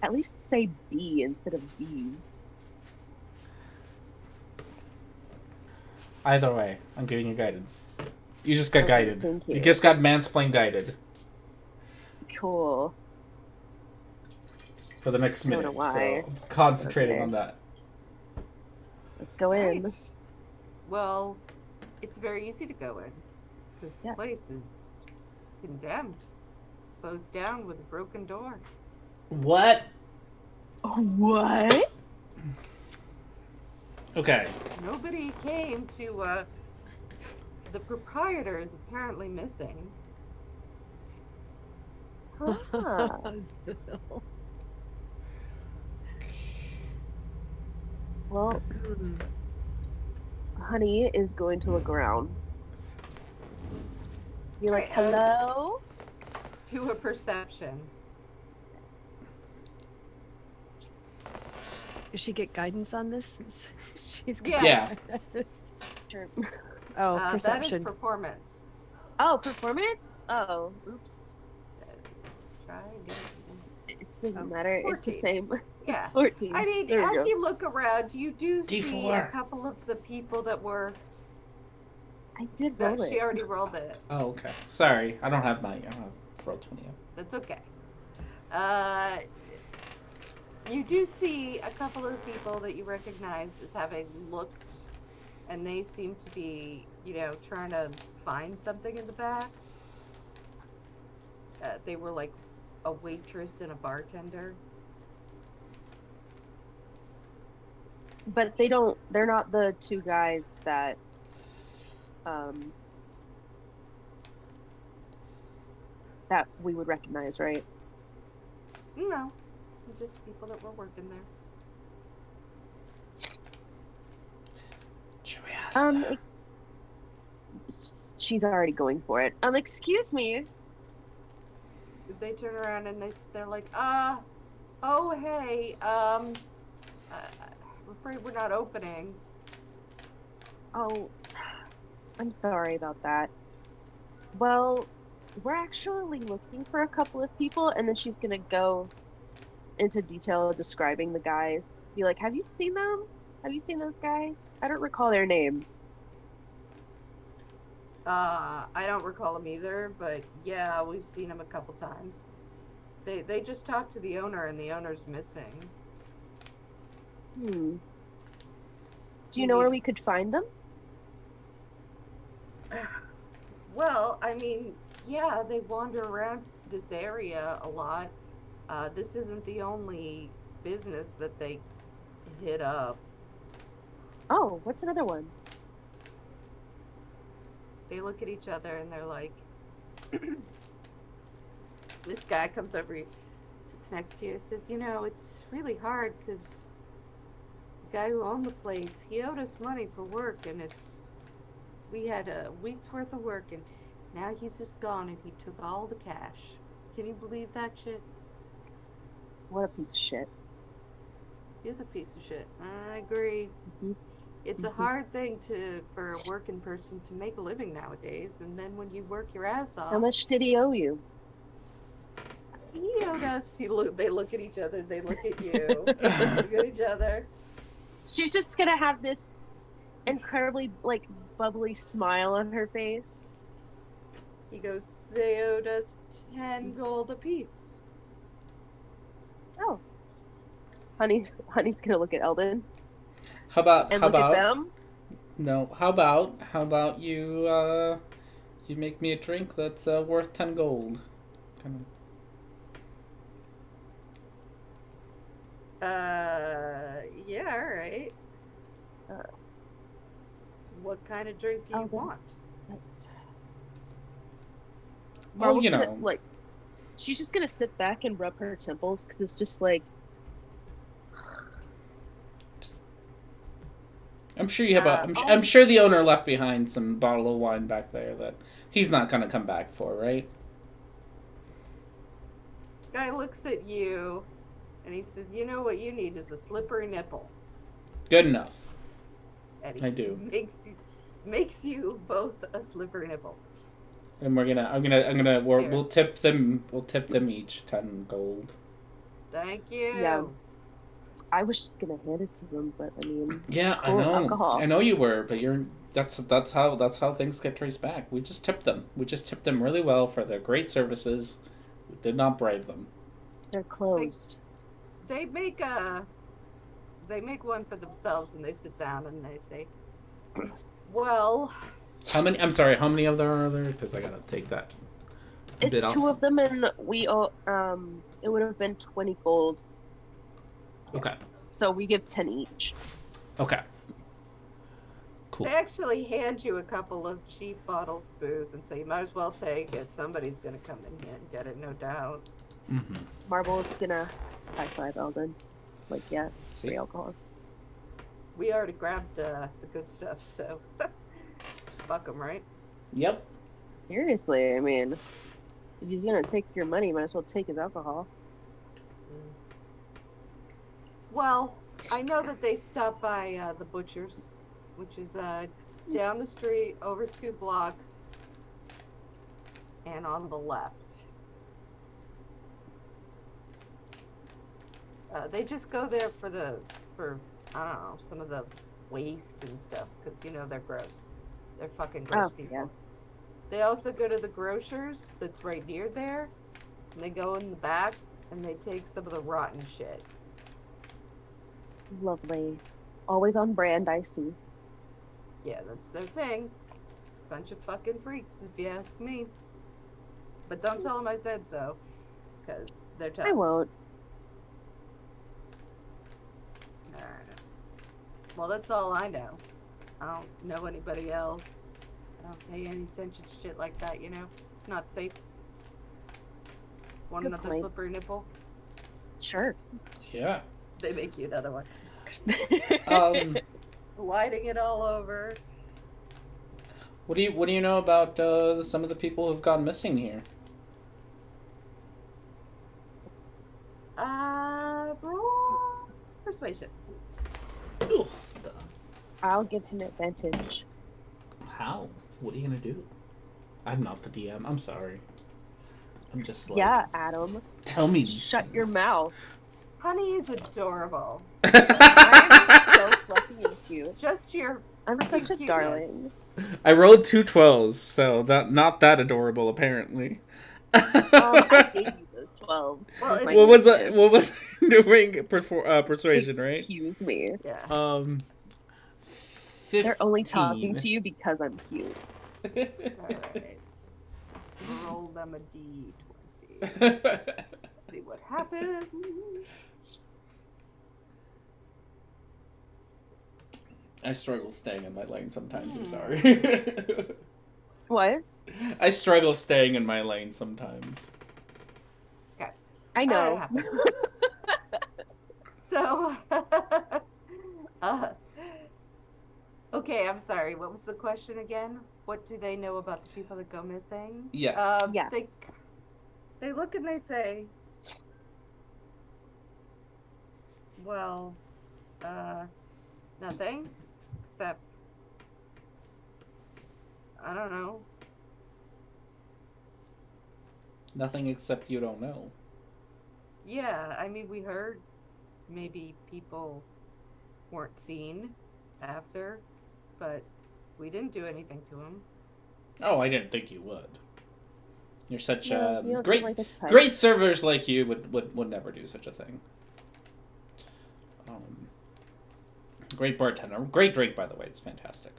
At least say bee instead of bees. Either way, I'm giving you guidance. You just got Okay, guided. thank you. You just got mansplained guided Cool. for the next I don't minute. know why. So concentrating Okay. on that. Let's go in. Right. Well, it's very easy to go in because the Yes. place is condemned, closed down with a broken door. What? What? Okay. Nobody came to. The proprietor is apparently missing. Huh. Well, Honey is going to look around. Be like, Right, hello? To a perception. Does she get guidance on this? Since she's Yeah. Yeah. Sure. Oh, That is perception. performance. Oh, performance? Oh, oops. Try again. It doesn't matter. It's the 14. same. Yeah. 14. I mean, There we as go. you look around, you do see a D4. couple of the people that were. I did No, roll it. she already rolled it. Oh, okay. Sorry, I don't have my roll 20 yet. That's okay. You do see a couple of the people that you recognized as having looked, and they seem to be, trying to find something in the back. They were like a waitress and a bartender. But they're not the two guys that that we would recognize, right? No, just people that were working there. Should we ask them? She's already going for it. Excuse me. They turn around and they're like, oh hey, I'm afraid we're not opening. Oh, I'm sorry about that. Well, we're actually looking for a couple of people, and then she's gonna go into detail describing the guys. Be like, have you seen them? Have you seen those guys? I don't recall their names. I don't recall them either, but yeah, we've seen them a couple times. They just talked to the owner, and the owner's missing. Do you know where we could find them? Well, I mean, yeah, they wander around this area a lot. This isn't the only business that they hit up. Oh, what's another one? They look at each other and they're like, this guy comes over, sits next to you, says, it's really hard because the guy who owned the place, he owed us money for work, and we had a week's worth of work, and now he's just gone, and he took all the cash. Can you believe that shit? What a piece of shit. He is a piece of shit. I agree. Mhm. It's a hard thing for a working person to make a living nowadays, and then when you work your ass off. How much did he owe you? He owed us. They look at each other. They look at you. Look at each other. She's just gonna have this incredibly bubbly smile on her face. He goes, they owed us 10 gold apiece. Oh. Honey's gonna look at Eldon How about and how look at about them. no? How about you you make me a drink that's worth 10 gold. Kind Yeah, alright. What kind of drink do you Eldon. want? Well, Marvel's you gonna, know. she's just gonna sit back and rub her temples because it's just like, I'm sure you have a. Oh. I'm sure the owner left behind some bottle of wine back there that he's not gonna come back for, right? Guy looks at you, and he says, "You know what you need is a slippery nipple." Good enough. And he I do. makes you both a slippery nipple. And we'll tip them. We'll tip them each 10 gold. Thank you. yeah. I was just gonna hand it to them, but I mean, Yeah, cool, I know. alcohol. I know you were, but that's how things get traced back. We just tipped them. We just tipped them really well for their great services. We did not brave them. They're closed. They make one for themselves, and they sit down and they say, "Well, How many? I'm sorry. How many of there are there? Because I gotta take that. It's bit two off. of them, and we it would have been 20 gold, Okay. so we give 10 each. Okay. Cool. they actually hand you a couple of cheap bottles of booze and say you might as well take it. Somebody's gonna come in here and get it, no doubt." Mm-hmm. Marble is gonna high five Eldon, like, yeah, See. free alcohol. We already grabbed the good stuff, so fuck them, right? Yep. Seriously, I mean, if he's gonna take your money, might as well take his alcohol. Well, I know that they stopped by the butcher's, which is down the street, over 2 blocks, and on the left. They just go there for I don't know, some of the waste and stuff, because they're gross. They're fucking gross people. Yeah. They also go to the grocer's that's right near there, and they go in the back and they take some of the rotten shit. Lovely. Always on brand, I see. Yeah, that's their thing. Bunch of fucking freaks, if you ask me. But don't tell them I said so, because they're tough. I won't. Alright. Well, that's all I know. I don't know anybody else. I don't pay any attention to shit like that, It's not safe. Want Good another point. slippery nipple? Sure. Yeah. They make you another one. Um. Lighting it all over. What do you know about some of the people who've gone missing here? Roll persuasion. Ooh, I'll give him advantage. how? What are you gonna do? I'm not the DM. I'm sorry. I'm just like. Yeah, Adam. Tell me. These Shut your things. mouth. Honey is adorable. I'm so fluffy and cute. Just your I'm such a cuteness. darling. I rolled 2 12s, so not that adorable apparently. I gave you those 12s. Well, with my What was gift. what was doing persuasion, right? Excuse me. Yeah. 15. They're only talking to you because I'm cute. Alright. Roll them a d20. See what happens. I struggle staying in my lane sometimes. I'm sorry. What? I struggle staying in my lane sometimes. I That know. happens. So, okay, I'm sorry. What was the question again? What do they know about the people that go missing? Yes. Yeah. They look and they say, well, nothing, except, I don't know. Nothing except you don't know. Yeah, I mean, we heard maybe people weren't seen after, but we didn't do anything to them. Oh, I didn't think you would. You're such No, you don't great. seem like the type. Great servers like you would never do such a thing. Great bartender. Great drink, by the way. It's fantastic.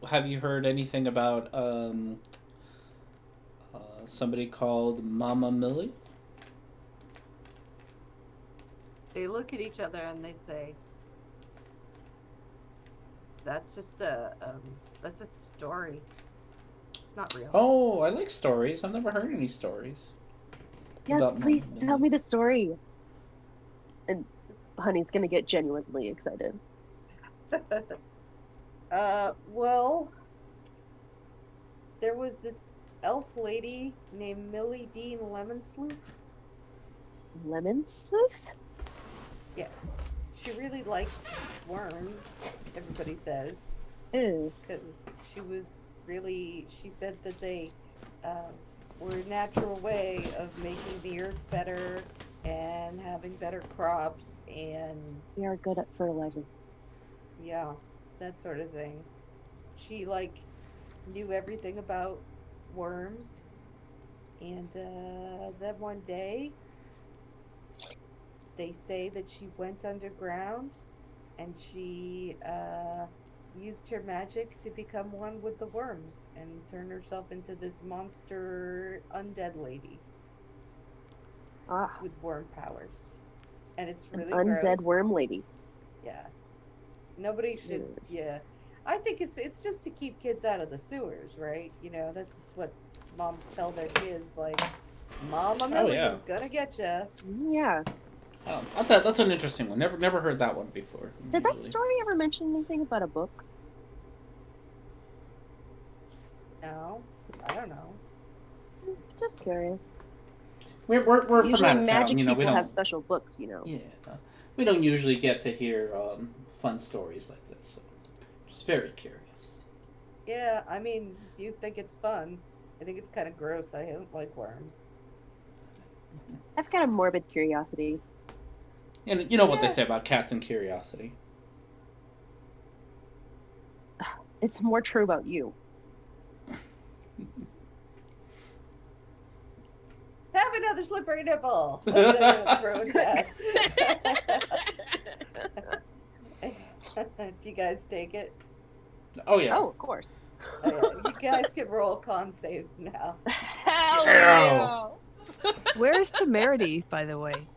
Have you heard anything about somebody called Mama Millie? They look at each other and they say, That's just that's just a story. It's not real. Oh, I like stories. I've never heard any stories. Yes, about please Mom. tell me the story. And Honey's gonna get genuinely excited. Well, there was this elf lady named Millie Dean Lemonsloof. Lemon sleuths? Yeah, she really liked worms, everybody says, Ew. because she said that they were a natural way of making the earth better and having better crops and, We are good at fertilizing. yeah, that sort of thing. She, like, knew everything about worms, and then one day, they say that she went underground and she used her magic to become one with the worms and turn herself into this monster undead lady Ah, with worm powers. And it's an really undead gross. worm lady. Yeah. Nobody should. Weird. Yeah. I think it's just to keep kids out of the sewers, right? You know, that's just what moms tell their kids, like, Mama Millie yeah. is gonna get ya. Yeah. Oh, that's an interesting one. Never heard that one before. Did that usually. story ever mention anything about a book? No, I don't know. Just curious. We're from Usually out of magic town. You know, we people don't. have special books, you know. Yeah, we don't usually get to hear fun stories like this. So, just very curious. Yeah, I mean, you think it's fun. I think it's kind of gross. I don't like worms. I've got a morbid curiosity. And you know what they Yeah. say about cats and curiosity. It's more true about you. Have another slippery nipple. That's what I'm gonna throw it back. Do you guys take it? Oh yeah. Oh, of course. Oh, yeah. You guys can roll con saves now. Hell yeah. Where is Temerity, by the way?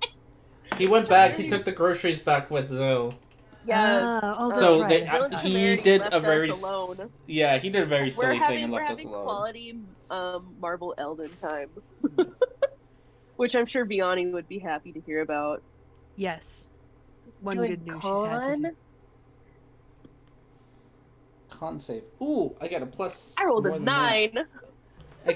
He went back. He took the groceries back with Zoe. Yeah. Oh, that's So right. Village he Temerity did left a very us alone. yeah, he did a very silly thing and We're left us having alone. quality Marble Elden time. Which I'm sure Vianney would be happy to hear about. Yes. One Doing good news she's had today. Con save. Ooh, I got a plus. I rolled more a than that. 9. I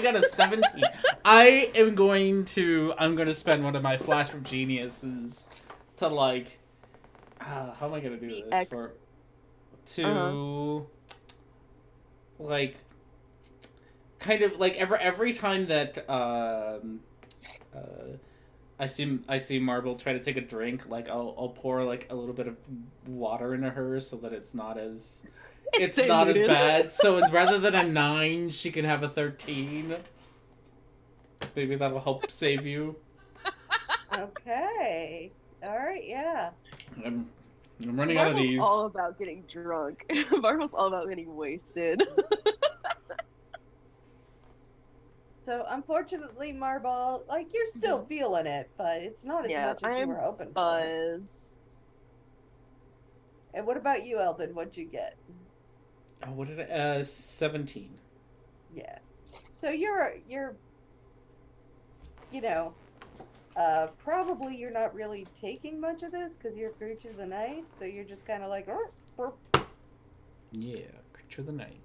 got a 17. I'm going to spend one of my flash of geniuses to like how am I gonna do The this X. for to like kind of like every time that I see Marble try to take a drink, like I'll pour like a little bit of water into her so that it's not as not as bad. So it's rather than a 9, she can have a 13. Maybe that'll help save you. Okay. All right. Yeah. I'm running out of Marvel's these. all about getting drunk. Marvel's all about getting wasted. So unfortunately, Marble, like you're still feeling it, but it's not as much as you were hoping for. Buzzed. And what about you, Eldon? What'd you get? Oh, what did I? 17. Yeah. So you're you know, probably you're not really taking much of this because you're creature of the night, so you're just kind of like, Yeah, creature of the night.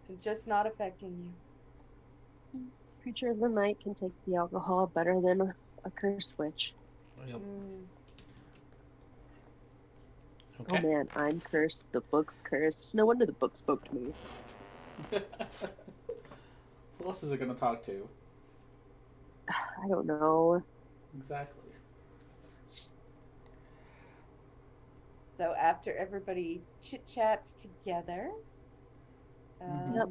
It's just not affecting you. Creature of the night can take the alcohol better than a cursed witch. Yep. Mm. Okay. Oh man, I'm cursed. The book's cursed. No wonder the book spoke to me. Who else is it gonna talk to? I don't know. Exactly. So after everybody chit chats together, Yep.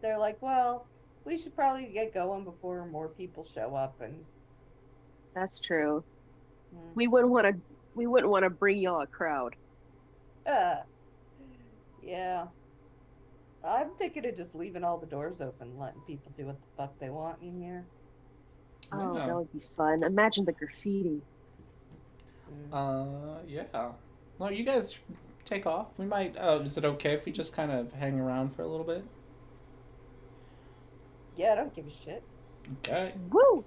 they're like, well, we should probably get going before more people show up. And That's true. We wouldn't want to bring y'all a crowd. yeah, I'm thinking of just leaving all the doors open, letting people do what the fuck they want in here. Oh, Yeah. that would be fun. Imagine the graffiti. Yeah. Well, you guys take off. We might. Is it okay if we just kind of hang around for a little bit? Yeah, I don't give a shit. Okay. Woo!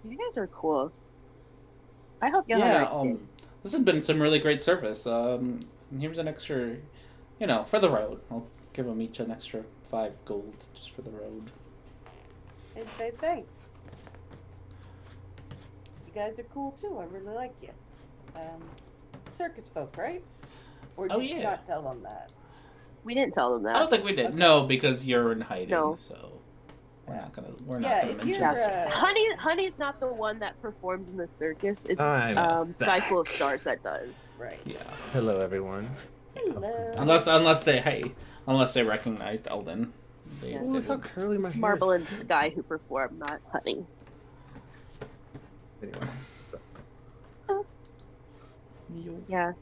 You guys are cool. I hope you have a Yeah. nice day. This has been some really great service. And here's an extra, for the road. I'll give them each an extra 5 gold just for the road. And say thanks. You guys are cool too. I really like you. Circus folk, right? Or did Oh, you yeah. not tell them that? We didn't tell them that. I don't think we did. Okay. No, because you're in hiding. No. So we're not gonna. We're Yeah, not gonna if mention you're, this. Honey's not the one that performs in the circus. It's I'm Sky Full of back. Stars that does. Right. Yeah. Hello, everyone. Hello. Unless they recognized Eldon. They, Yeah. they Ooh, look how would. curly my hair is. Marble and Sky who perform, not Honey. Anyway, so, Yeah.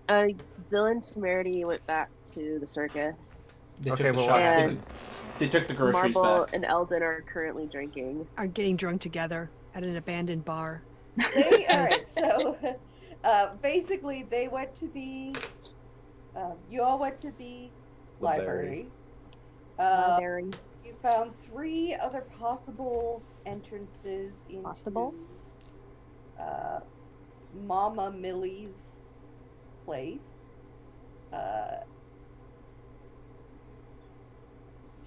Zill and Temerity went back to the circus, They Okay, took the well, shop. and They took the groceries Marble back. and Eldon are currently drinking. Are getting drunk together at an abandoned bar. They, all right. So, basically, they went to the. You all went to the library. Library. You found 3 other possible entrances into Possible? Mama Millie's place.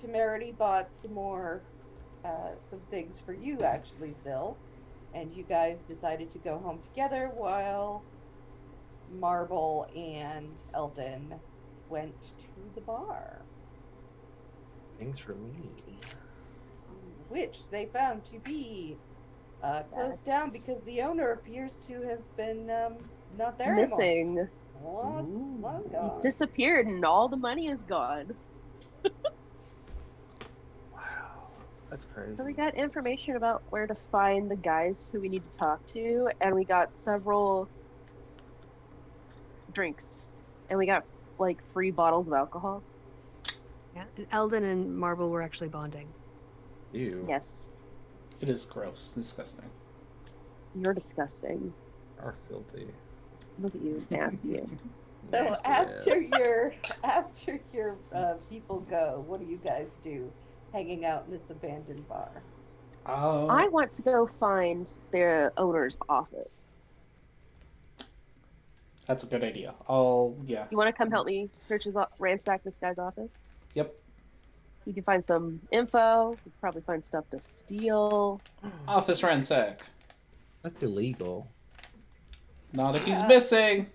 Temerity bought some things for you, actually, Zill. And you guys decided to go home together while Marble and Eldon went to the bar, things for me. which they found to be closed down because the owner appears to have been not there anymore. Missing. Long He gone. disappeared and all the money is gone. Wow, that's crazy. So we got information about where to find the guys who we need to talk to, and we got several drinks. And we got like free bottles of alcohol. Yeah. And Eldon and Marble were actually bonding. You Yes. It is gross, disgusting. You're disgusting. are filthy. Look at you, nasty. So Nasty after ass. your people go, what do you guys do, hanging out in this abandoned bar? I want to go find their owner's office. That's a good idea. Yeah. You want to come help me ransack this guy's office? Yep. You can find some info. You can probably find stuff to steal. Office ransack. That's illegal. Not if he's missing.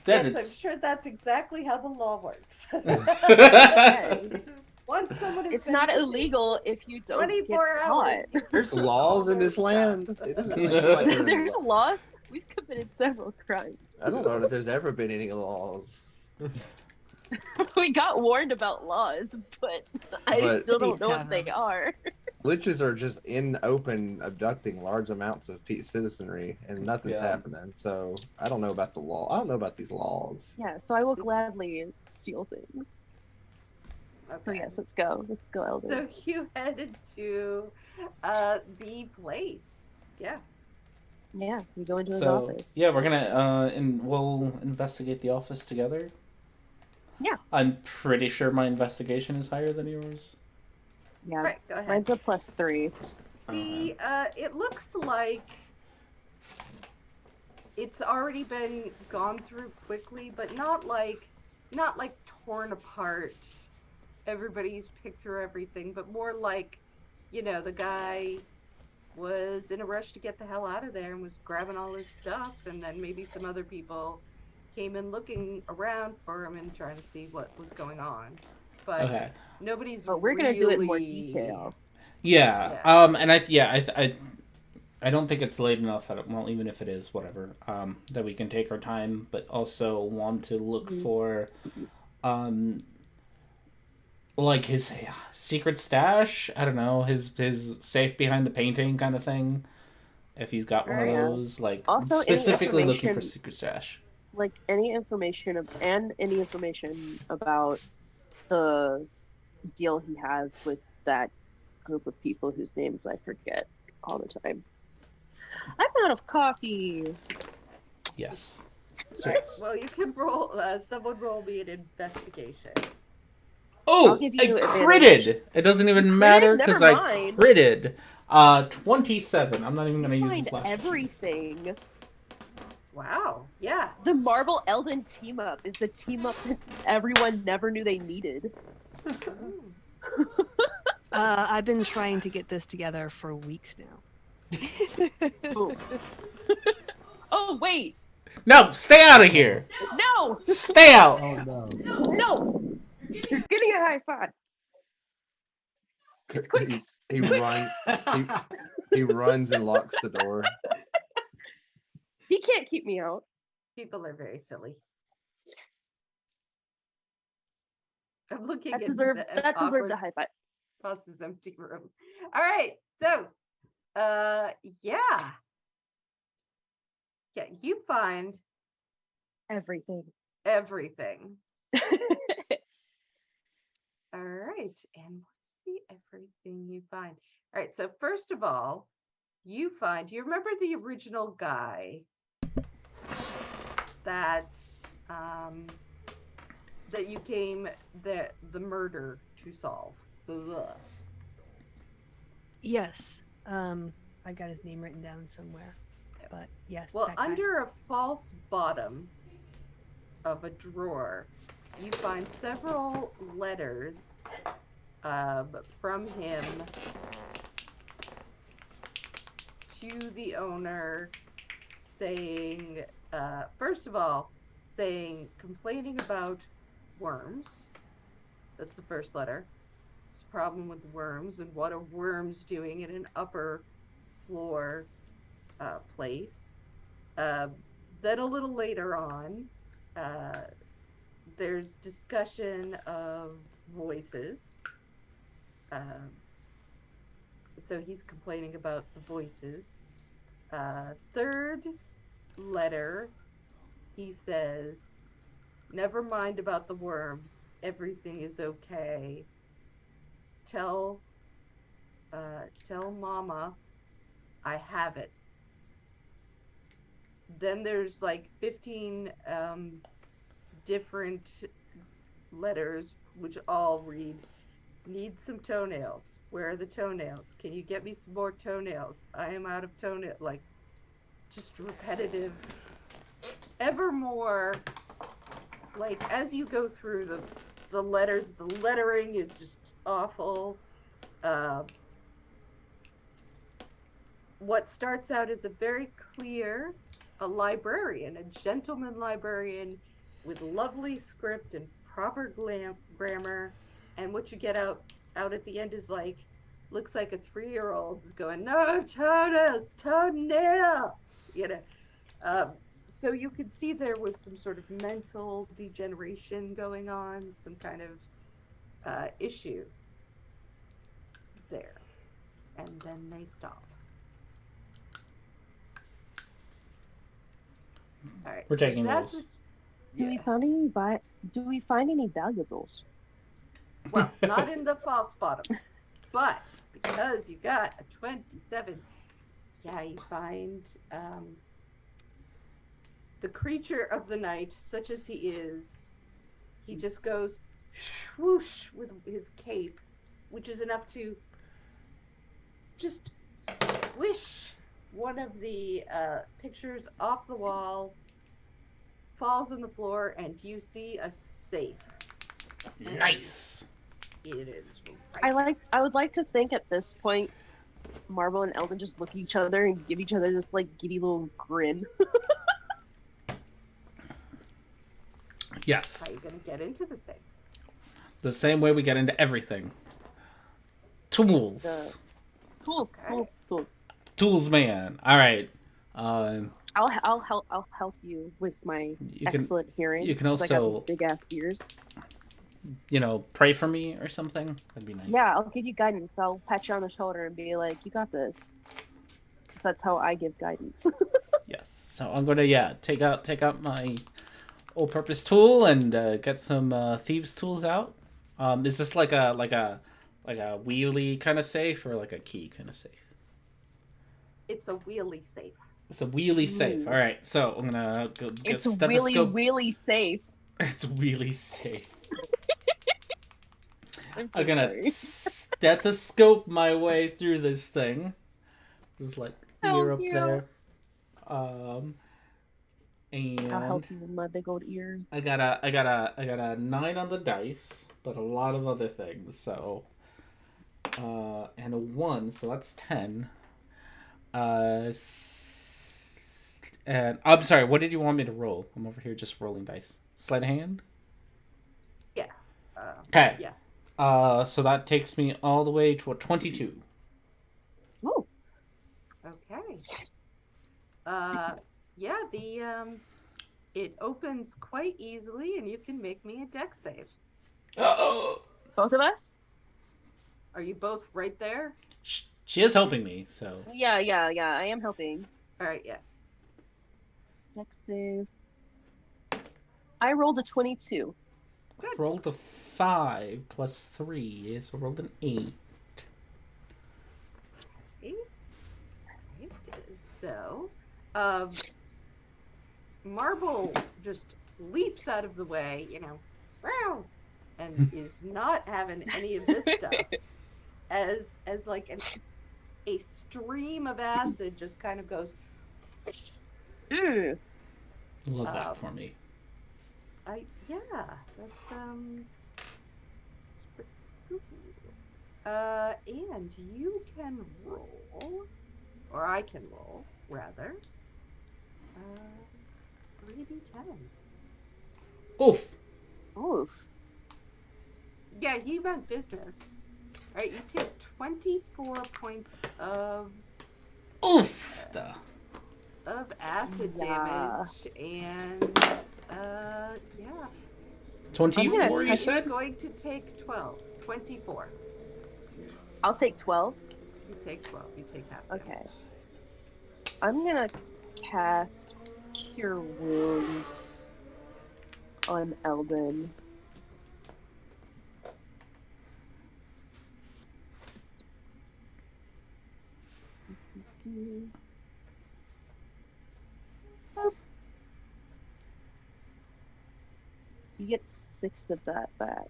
Then Yes, I'm it's. sure that's exactly how the law works. Yes. Once someone has It's been not missing, illegal if you don't get 24 caught. hours. There's laws in this land. It doesn't like there's- There's laws. We've committed several crimes. I don't know that there's ever been any laws. We got warned about laws, but I But- still don't know what they are. Liches are just in open abducting large amounts of citizenry, and nothing's Yeah. happening. So I don't know about the law. I don't know about these laws. Yeah, so I will gladly steal things. So Okay. yes, let's go. Let's go, Elder. So you headed to the place. Yeah. Yeah, we go into his So office. yeah, we're gonna and we'll investigate the office together. Yeah. I'm pretty sure my investigation is higher than yours. Yeah, Right, go ahead. mine's a +3. The it looks like it's already been gone through quickly, but not like torn apart. Everybody's picked through everything, but more like, the guy was in a rush to get the hell out of there and was grabbing all his stuff, and then maybe some other people came in looking around for him and trying to see what was going on. But Okay. nobody's But we're gonna do it in more really- detail. Yeah. Yeah. And I don't think it's late enough that well, even if it is, whatever, that we can take our time, but also want to look for, like his secret stash. I don't know, his safe behind the painting kind of thing. If he's got one of Yeah. those, like Also, any specifically looking for information- secret stash. Like any information about the deal he has with that group of people whose names I forget all the time. I'm out of coffee. Yes. So, Right. Well, you can roll. Someone roll me an investigation. oh, give I you critted. advantage. It doesn't even You critted? matter Never because I mind. critted. 27. I'm not even gonna use Find the flash. everything. Wow. Yeah. The Marble Elden team up is the team up that everyone never knew they needed. Ooh. I've been trying to get this together for weeks now. Boom. Oh wait, No, stay out of here. no, Stay out. Oh no. no! You're getting a high five. It's quick. He runs. He runs and locks the door. He can't keep me out. People are very silly. I'm looking That at deserved the a high five. Boss's empty room. All right. So, yeah. Yeah, you find Everything. everything. All right. And what's the everything you find? All right. So, first of all, you find, do you remember the original guy that that you came the murder to solve? Ugh. Yes. I've got his name written down somewhere. But yes. Well, that guy. under a false bottom of a drawer, you find several letters from him to the owner saying, first of all, complaining about worms. That's the first letter. There's a problem with worms, and what are worms doing in an upper floor place. Then a little later on, there's discussion of voices. So he's complaining about the voices. Third letter, he says, never mind about the worms. Everything is okay. Tell Mama I have it. Then there's like 15 different letters which all read, need some toenails. Where are the toenails? Can you get me some more toenails? I am out of toenail. Like, just repetitive, ever more. Like, as you go through the letters, the lettering is just awful. What starts out as a very clear, a librarian, a gentleman librarian with lovely script and proper grammar, and what you get out at the end is like, looks like a 3-year-old going, no toenails, toenail, you know. So you could see there was some sort of mental degeneration going on, some kind of issue there, and then they stop. All right, We're taking that's those. Do we find any valuables? Well, not in the false bottom, but because you got a 27, yeah, you find the creature of the night, such as he is. He just goes swoosh with his cape, which is enough to just swish one of the pictures off the wall, falls on the floor, and you see a safe. Nice. It is right. I would like to think at this point, Marble and Eldon just look at each other and give each other this like giddy little grin. Yes. How are you going to get into the safe? The same way we get into everything. Tools. Tools, Okay. tools. Tools, man. All right. I'll help you with my You can- excellent hearing. you can 'cause I got also- these big ass ears. Pray for me or something. That'd be nice. Yeah, I'll give you guidance. I'll pat you on the shoulder and be like, "You got this." 'Cause that's how I give guidance. Yes. So I'm gonna take out my all-purpose tool and get some thieves' tools out. Is this like a wheelie kind of safe or like a key kind of safe? It's a wheelie safe. It's a wheelie safe. Ooh. All right, so I'm gonna go get It's stethoscope. really safe. It's really safe. I'm so I'm gonna sorry. stethoscope my way through this thing. Just like ear Help up you. there. I'll And help you with my big old ears. I got a 9 on the dice, but a lot of other things. So, and a 1, so that's 10. And I'm sorry. What did you want me to roll? I'm over here just rolling dice. Sleight of hand. Yeah. Okay. Yeah. So that takes me all the way to a 22. Oh, Okay. Yeah, it opens quite easily, and you can make me a dex save. Oh. both of us? Are you both right there? She is helping me, so Yeah. I am helping. All right, yes. Dex save. I rolled a 22. I rolled a 5 plus 3, so I rolled an 8. Okay. Right. So, Marble just leaps out of the way, wow, and is not having any of this stuff. As like a stream of acid just kind of goes. Mm. Love that for me. Yeah, that's pretty cool. And you can roll, or I can roll rather. 3d10. Oof. Oof. Yeah, you meant business. All right, you take 24 points of Oof. acid Yeah. damage, and yeah. 24, you He's said? going to take 12. 24. I'll take 12. You take 12. You take half. Okay. damage. I'm gonna cast Cure Wounds on Eldon. You get 6 of that back.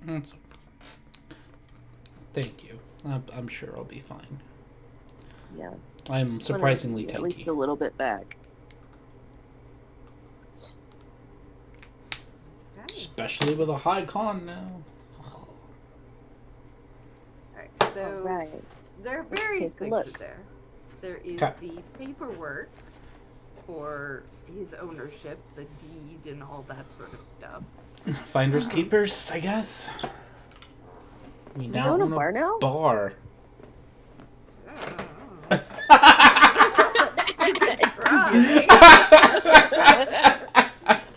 That's okay. Thank you. I'm sure I'll be fine. Yeah. I'm Just wanna surprisingly get at least a tanky. little bit back. Okay. Especially with a high con now. Alright, so Alright. there are Let's various take a things look. there. There is Okay. the paperwork for his ownership, the deed, and all that sort of stuff. Finders keepers, I guess. We Do now we own a own bar now? bar. You can try.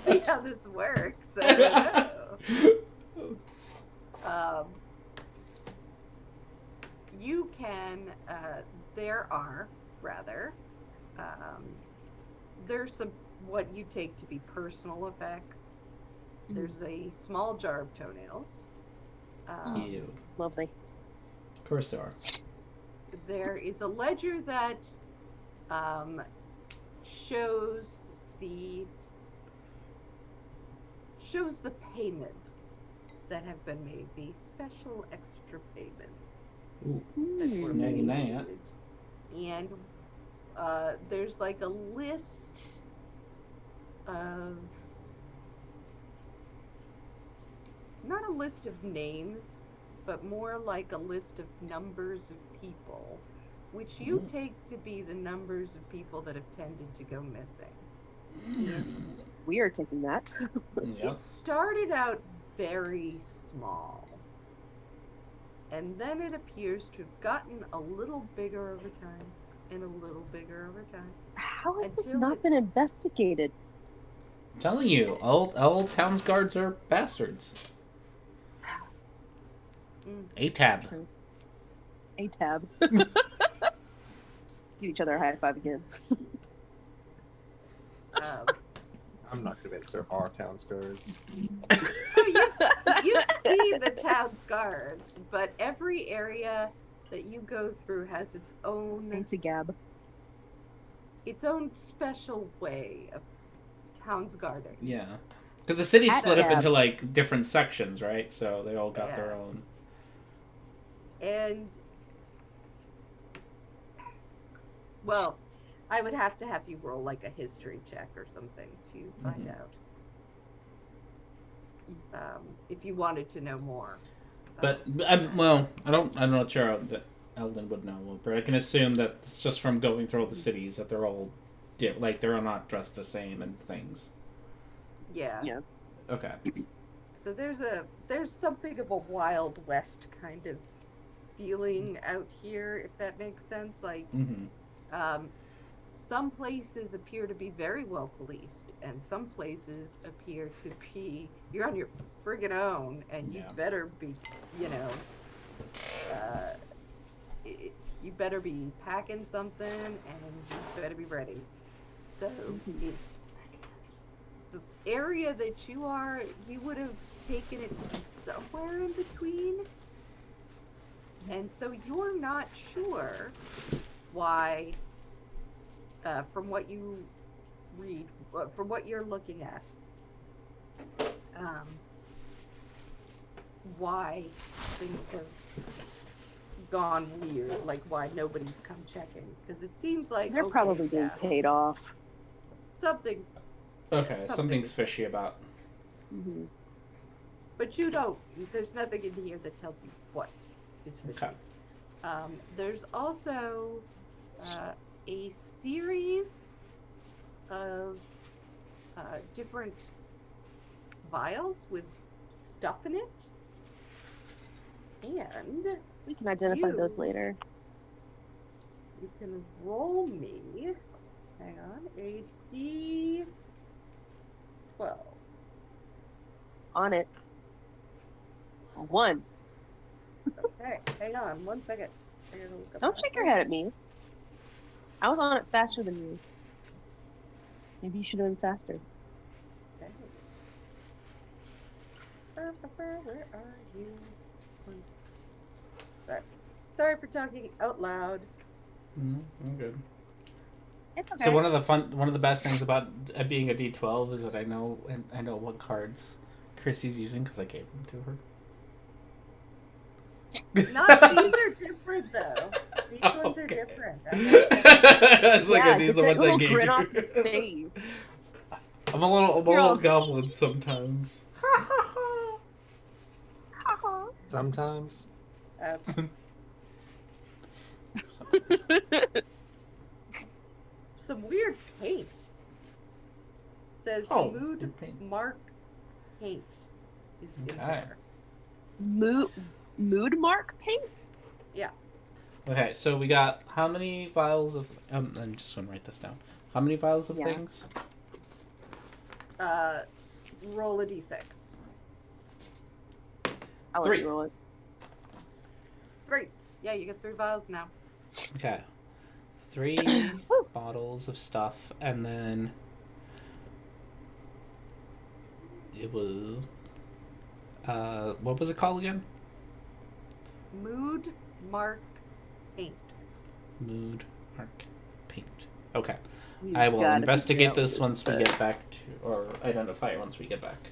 See how this works. I don't know. You can, there's some what you take to be personal effects. There's a small jar of toenails. Ew. Lovely. Of course there are. There is a ledger that shows the payments that have been made, the special extra payments Ooh. that were Snagging made. that. And there's like a list of, not a list of names, but more like a list of numbers of people, which you take to be the numbers of people that have tended to go missing. And We are taking that. Yep. it started out very small, and then it appears to have gotten a little bigger over time, and a little bigger over time. How has this Until not it- been investigated? I'm telling you, all town's guards are bastards. A-tab. True. A-tab. Give each other a high five again. I'm not convinced there are town guards. You see the town's guards, but every area that you go through has its own Thanks, Gab. its own special way of town's guarding. Yeah. Because the city split up Yeah. into like different sections, right? So they all got their Yeah. own. And well, I would have to have you roll like a history check or something to find Mhm. out. If you wanted to know more. But I'm not sure that Eldon would know, but I can assume that it's just from going through all the cities that they're all like they're all not dressed the same and things. Yeah. Yeah. Okay. So there's something of a Wild West kind of feeling out here, if that makes sense. Like, Mm-hmm. some places appear to be very well policed, and some places appear to be you're on your friggin' own, and you Yeah. better be, you know, uh, you better be packing something, and you better be ready. So it's the area that you would have taken it to be somewhere in between. And so you're not sure why, from what you read, from what you're looking at, why things have gone weird, like why nobody's come checking. Because it seems like They're okay, probably being yeah, paid off. something's Okay. something Something's is fishy about. Hmm. But you don't. There's nothing in here that tells you what is fishy. Okay. There's also a series of different vials with stuff in it, and We can identify those You- later. you can roll me. Hang on, a D12. On it. 1. Okay, hang on 1 second. I gotta look up Don't that shake your one. head at me. I was on it faster than you. Maybe you should have been faster. Okay. Where are you? Sorry for talking out loud. I'm good. It's okay. So one of the best things about being a D12 is that I know what cards Chrissy's using because I gave them to her. Not these are different though. These ones are Okay. different. It's like Yeah, these get are the that ones I little gave grin you. off your face. I'm a little You're all- goblin sometimes. Sometimes. Some weird paint. Says Oh, mood paint. mark paint is in Okay. there. Mood mark paint? Yeah. Okay, so we got how many vials of? I'm just gonna write this down. How many vials of Yeah. things? Roll a d6. I'll let 3. you roll it. 3. Yeah, you get 3 vials now. Okay. 3 bottles of stuff, and then it was. What was it called again? Mood mark paint. Mood mark paint. Okay. You I will gotta investigate figure out this what once it we get says. back to, or identify it once we get back.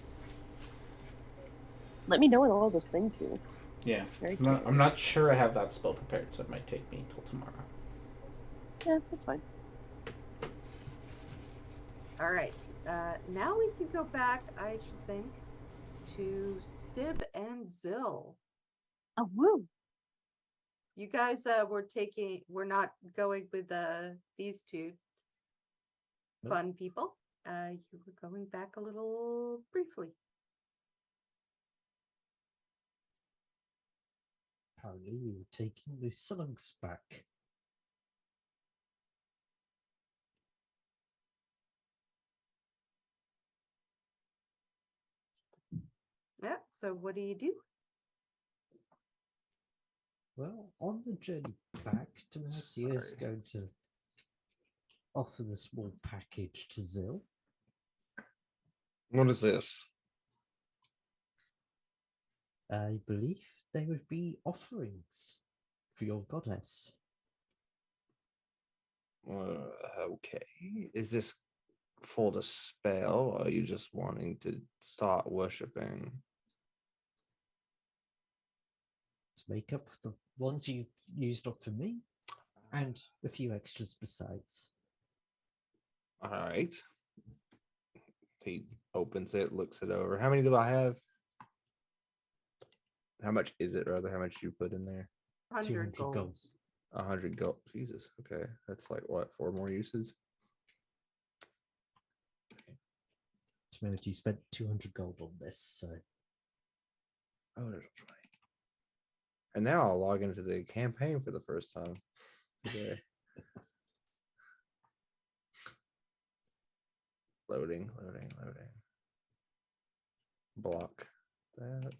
Let me know what all those things do. Yeah. Very I'm not sure I have that spell prepared, so it might take me till tomorrow. Yeah, that's fine. All right. Now we can go back, I should think, to Sib and Zill. Oh, woo. You guys we're not going with these two Nope. fun people. You were going back a little briefly. Apparently, we were taking the slugs back. Yeah. So what do you do? Well, on the journey back, Demetia is Sorry. going to offer the small package to Zill. What is this? I believe they would be offerings for your goddess. Okay. Is this for the spell, or are you just wanting to start worshiping? To make up for the ones you used up for me, and a few extras besides. All right. He opens it, looks it over. How many do I have? How much is it, rather? How much you put in there? 100 200 gold. 100 gold. Jesus. Okay. That's like what? 4 more uses? Just remember you spent 200 gold on this, so Oh, that's right. And now I'll log into the campaign for the first time today. Loading. Block that.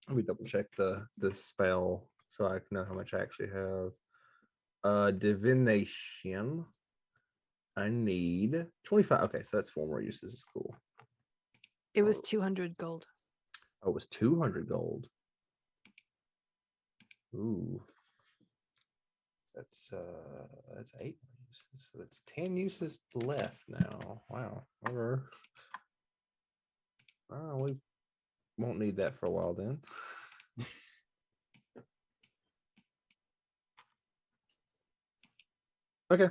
Let me double check the spell so I can know how much I actually have. Divination. I need 25. Okay, so that's 4 more uses. Cool. It was 200 gold. Oh, it was 200 gold. Ooh. That's 8 uses. So that's 10 uses left now. Wow. Okay. Oh, we won't need that for a while then. Okay.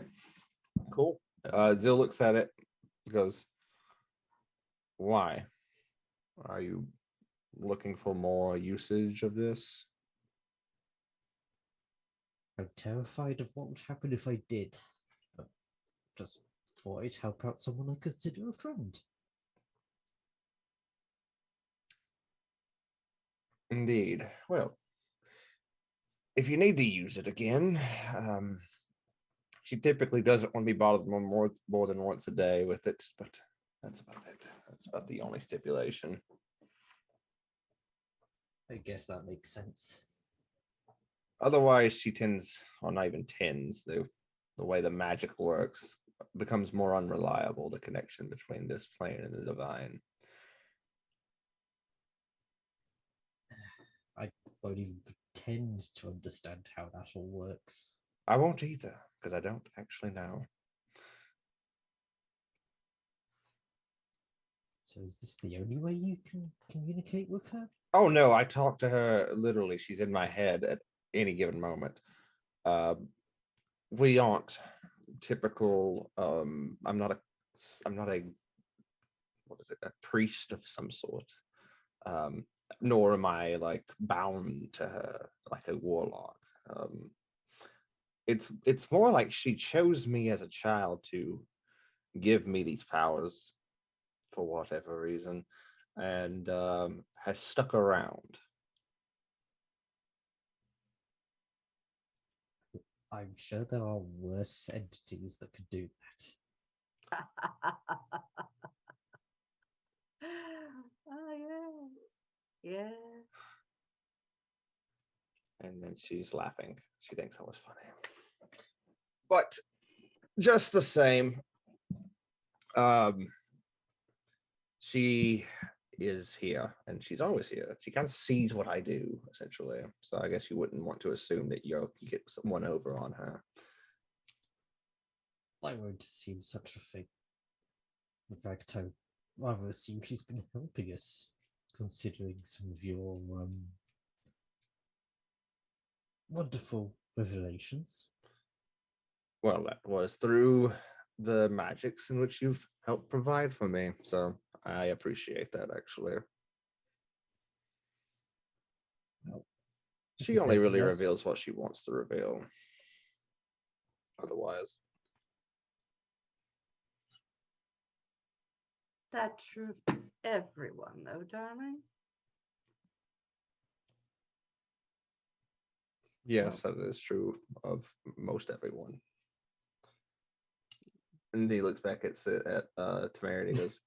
Cool. Zill looks at it, goes, why? Are you looking for more usage of this? I'm terrified of what would happen if I did. But just thought I'd help out someone I consider a friend. Indeed. Well, if you need to use it again, she typically doesn't want to be bothered more than once a day with it, but that's about it. That's about the only stipulation. I guess that makes sense. Otherwise, she tends, or not even tends, the way the magic works becomes more unreliable, the connection between this plane and the divine. I won't even pretend to understand how that all works. I won't either, because I don't actually know. So is this the only way you can communicate with her? Oh no, I talk to her literally. She's in my head at any given moment. We aren't typical. I'm not a what is it? A priest of some sort. Nor am I like bound to her like a warlock. It's more like she chose me as a child to give me these powers for whatever reason, and has stuck around. I'm sure there are worse entities that could do that. Oh yes. Yeah. And then she's laughing. She thinks that was funny. But just the same, she is here, and she's always here. She kind of sees what I do, essentially. So I guess you wouldn't want to assume that you get someone over on her. I won't assume such a thing. In fact, I rather assume she's been helping us, considering some of your wonderful revelations. Well, that was through the magics in which you've helped provide for me. So I appreciate that, actually. Well, She is only really anything else? reveals what she wants to reveal. Otherwise, That's true of everyone, though, darling. yes, that is true of most everyone. And he looks back at Tamara and he goes,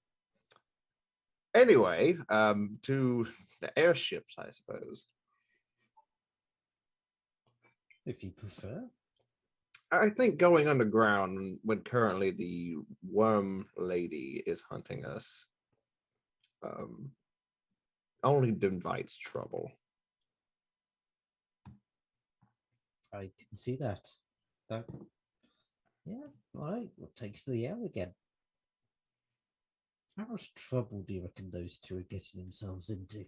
anyway, to the airships, I suppose. If you prefer. I think going underground when currently the worm lady is hunting us only invites trouble. I can see that. That. Yeah. All right. We'll take to the air again. How much trouble do you reckon those two are getting themselves into?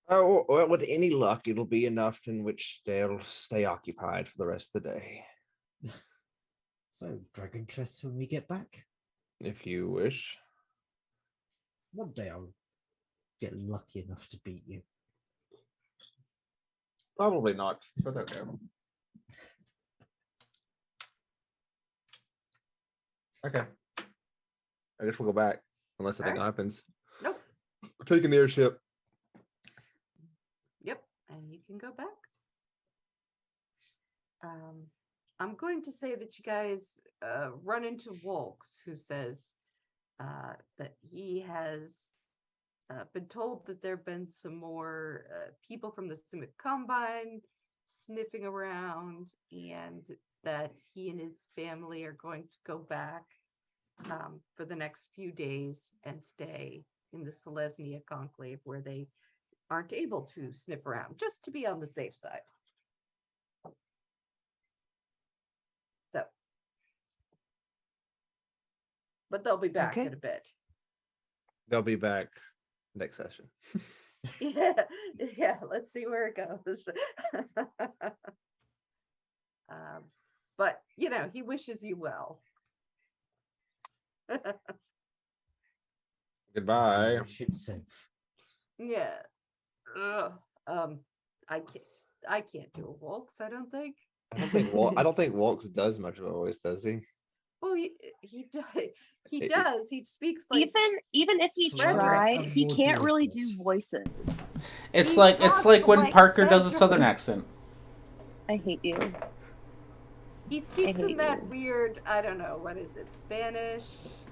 Oh, well, with any luck, it'll be enough in which they'll stay occupied for the rest of the day, So, dragon chests when we get back. if you wish. One day I'll get lucky enough to beat you. Probably not, but okay. Okay. I guess we'll go back, unless something Alright. happens. Nope. We're taking the airship. Yep, and you can go back. I'm going to say that you guys run into Wolks, who says that he has been told that there have been some more people from the Summit Combine sniffing around, and that he and his family are going to go back for the next few days and stay in the Selesnya Conclave, where they aren't able to sniff around, just to be on the safe side. So, but they'll be back Okay. in a bit. They'll be back next session. Yeah, yeah. Let's see where it goes. But you know, he wishes you well. Goodbye. Ship safe. Yeah. Ugh. I can't do a Wolks, I don't think. I don't think Walks does much of a voice, does he? Well, he does. He It- does. He speaks like Even if he Slower tried, and he more can't really do deliberate. voices. It's He like talks when like Parker does a Frederick. southern accent. I hate you. he speaks in hate that you. weird, I don't know, what is it? Spanish,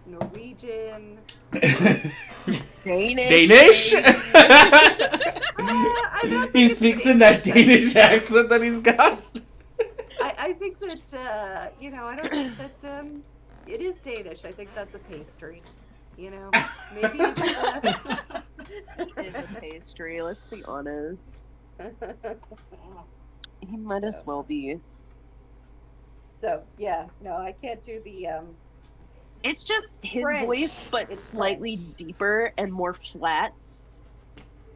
Norwegian. Danish? I don't He think it's speaks in that Danish. Danish accent that he's got. I think that I don't think that it is Danish. I think that's a pastry. You know, maybe it's It's a pastry, let's be honest. He might as well be. So yeah, no, I can't do the It's just his French. voice, but It's slightly French. deeper and more flat.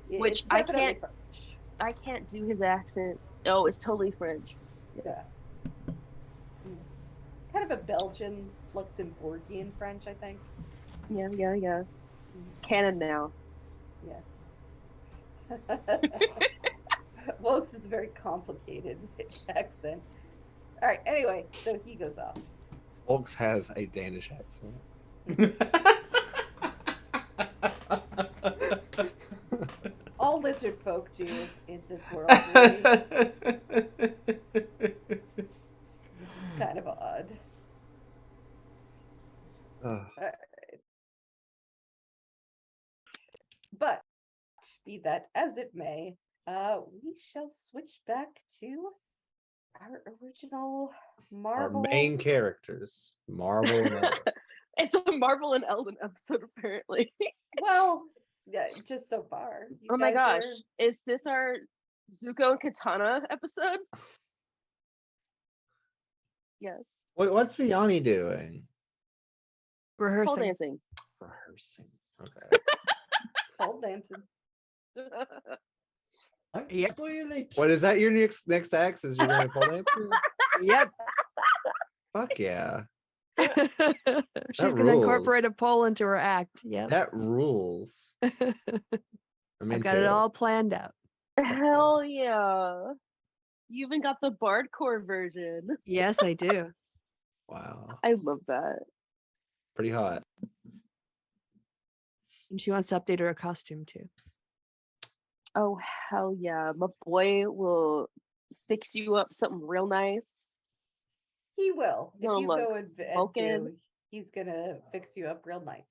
Which it's I definitely can't- French. I can't do his accent. Oh, it's totally French. Yeah. Kind of a Belgian, Luxembourgian French, I think. Yeah. It's canon now. Yeah. Wilkes is a very complicated accent. All right. Anyway, so he goes off. Walks has a Danish accent. All lizard folk do in this world. Really. It's kind of odd. Ugh. But be that as it may, we shall switch back to our original Our Marvel. main characters, Marvel and Ellen. It's a Marvel and Elden episode, apparently. Well, yeah, just so far. You Oh my guys gosh. Is this our Zuko and Katana episode? Yes. Wait, what's Vianney doing? Pole Rehearsing. dancing. Rehearsing. Okay. Are pole dancing. Don't Yep. spoil it. What is that? Your next act is you're going to pole dancing? Yep. Fuck yeah, She's going to incorporate rules. a pole into her act. Yep. that rules. I'm I've got into it all planned out. Hell yeah. You even got the Bardcore version. Yes, I do. Wow, I love that. pretty hot. And she wants to update her costume too. Oh, hell yeah. My boy will fix you up something real nice. He will. If Gonna you look go and do, smoking. he's gonna fix you up real nice.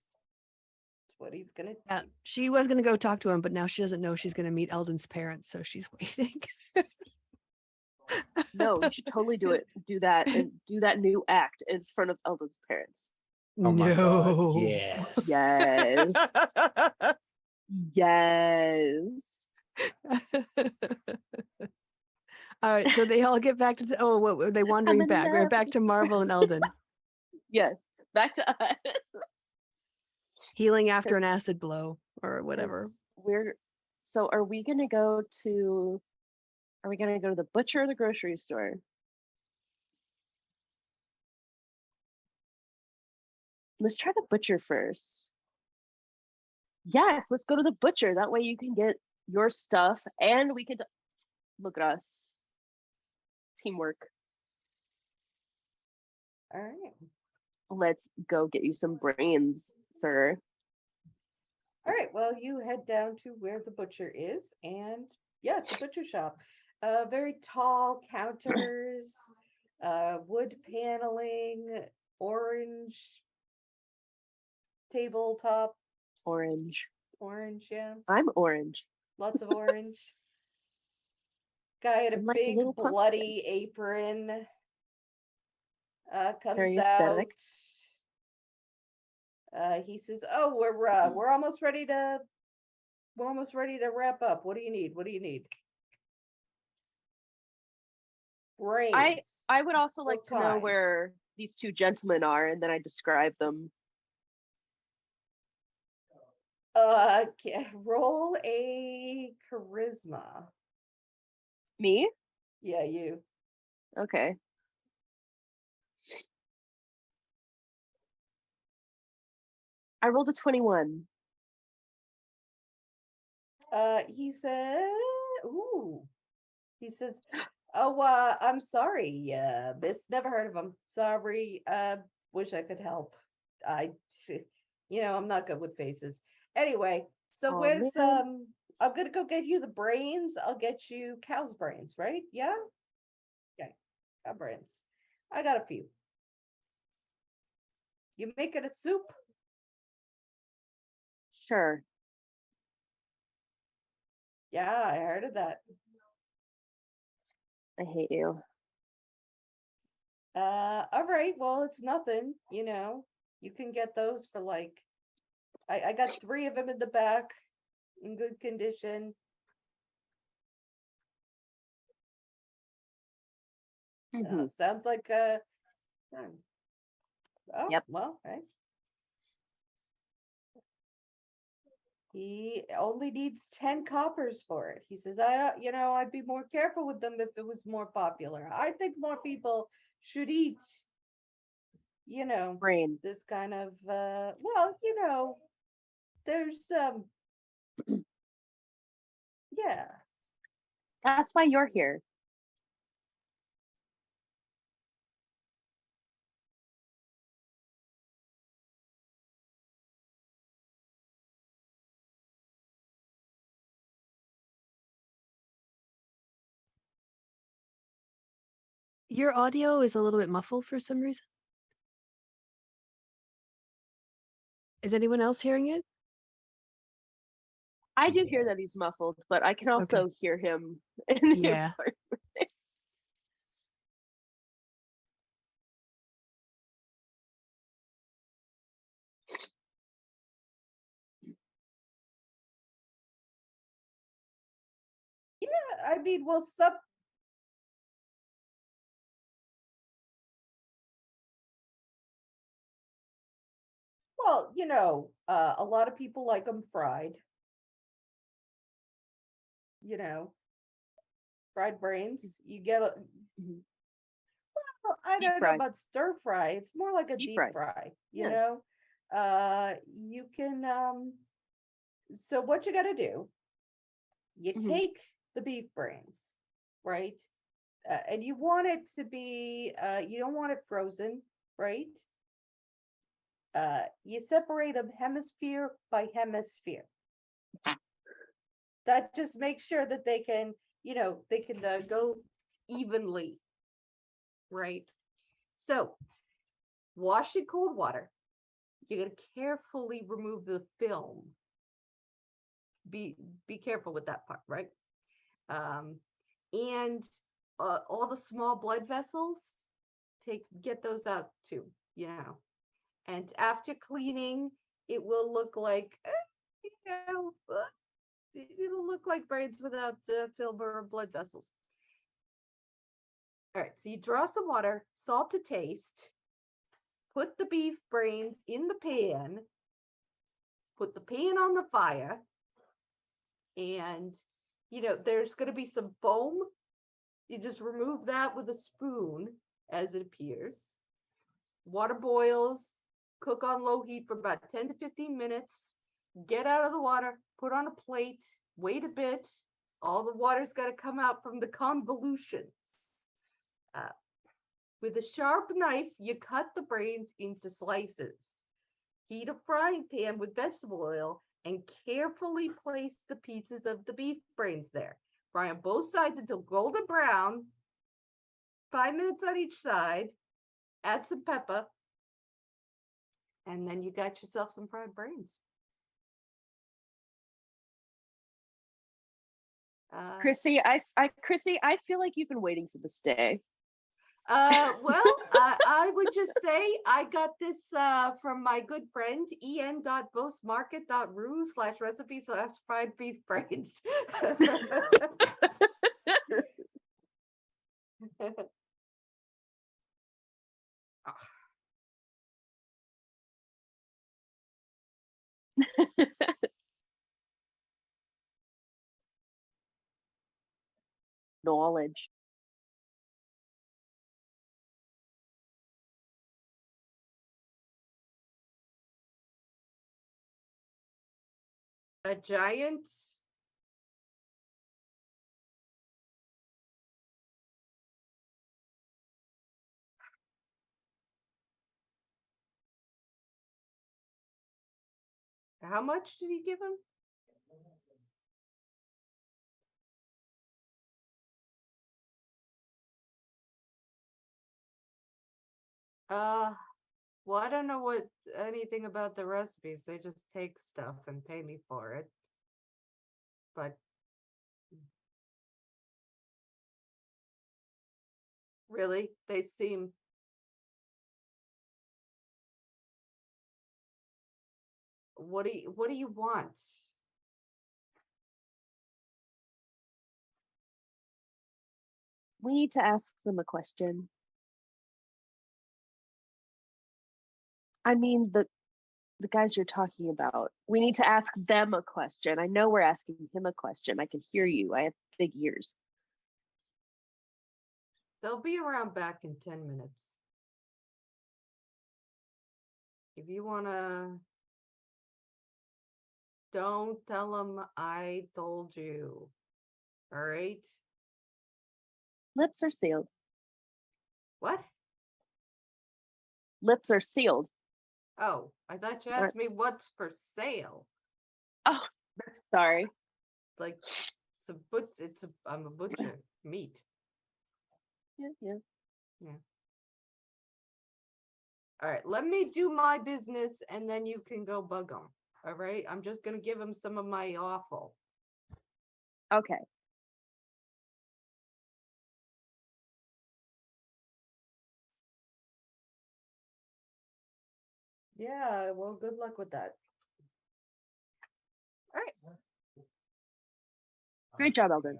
That's what he's gonna Yeah, do. she was going to go talk to him, but now she doesn't know she's going to meet Eldon's parents, so she's waiting. No, you should totally do it. Do that and do that new act in front of Eldon's parents. Oh my god, No. yes. Yes. Yes. All right, so they all get back to what were they wandering Coming back? We're up. back to Marvel and Eldon. Yes, back to us. Healing after an acid blow or whatever. 'Cause so are we gonna go to the butcher or the grocery store? Let's try the butcher first. Yes, let's go to the butcher. That way you can get your stuff and we could look at us. Teamwork. All right. Let's go get you some brains, sir. All right. Well, you head down to where the butcher is, and yeah, it's a butcher shop. Very tall counters, wood paneling, orange tabletop, Orange. yeah, I'm orange. lots of orange. Guy in a I'm like a big little pumpkin. bloody apron comes Very out. aesthetic. He says, "Oh, we're almost ready to wrap up. What do you need? What do you need?" Brains. I would also like What to know kind? where these two gentlemen are, and then I describe them. Roll a charisma. Me? Yeah, you. Okay. I rolled a 21. He said, "Ooh." He says, "Oh, I'm sorry. Miss, never heard of him. Sorry. Wish I could help. I'm not good with faces. Anyway, so Oh, where's man. I'm gonna go get you the brains. I'll get you cow's brains, right? Yeah. Okay, cow brains. I got a few. You making a soup? Sure. Yeah, I heard of that. I hate you. All right. Well, it's nothing. You can get those for like. I got 3 of them in the back, in good condition. Mhm. Sounds like oh, Yep. well, right. He only needs 10 coppers for it. He says, I'd be more careful with them if it was more popular. I think more people should eat, Brain. this kind of, there's, yeah. That's why you're here. Your audio is a little bit muffled for some reason. Is anyone else hearing it? I do hear that he's Yes. muffled, but I can Okay. also hear him in the Yeah. apartment. Yeah, I mean, well, a lot of people like them fried. Fried brains. You get a, Mhm. well, I Deep don't know fry. about stir fry. It's more like a Deep deep fry. fry, Yeah. You can so what you got to do, you Mhm. take the beef brains, right? And you want it to be you don't want it frozen, right? You separate them hemisphere by hemisphere. That just makes sure that they can, go evenly, right? So wash in cold water. You're gonna carefully remove the film. Be careful with that part, right? And all the small blood vessels, get those out too. And after cleaning, it will look like, it'll look like brains without film or blood vessels. All right, so you draw some water, salt to taste, put the beef brains in the pan, put the pan on the fire, and there's going to be some foam. You just remove that with a spoon as it appears. Water boils, cook on low heat for about 10 to 15 minutes. Get out of the water, put on a plate, wait a bit. All the water's got to come out from the convolutions. With a sharp knife, you cut the brains into slices. Heat a frying pan with vegetable oil and carefully place the pieces of the beef brains there. Fry on both sides until golden brown. 5 minutes on each side. Add some pepper. And then you got yourself some fried brains. Chrissy, I feel like you've been waiting for this day. Well, I would just say I got this from my good friend en.bostmarket.ru/recipe/fried beef brains. Knowledge. A giant. How much did he give him? Well, I don't know anything about the recipes. They just take stuff and pay me for it. But really, they seem. What do you want? We need to ask them a question. I mean, the guys you're talking about. We need to ask them a question. I know we're asking him a question. I can hear you. I have big ears. They'll be around back in 10 minutes. If you wanna, don't tell them I told you. All right? Lips are sealed. What? Lips are sealed. Oh, I thought you asked me what's for sale. Oh, sorry. Like I'm a butcher. Meat. Yeah. All right, let me do my business and then you can go bug them. All right, I'm just gonna give them some of my offal. Okay. Yeah, well, good luck with that. All right. Great job, Eldon.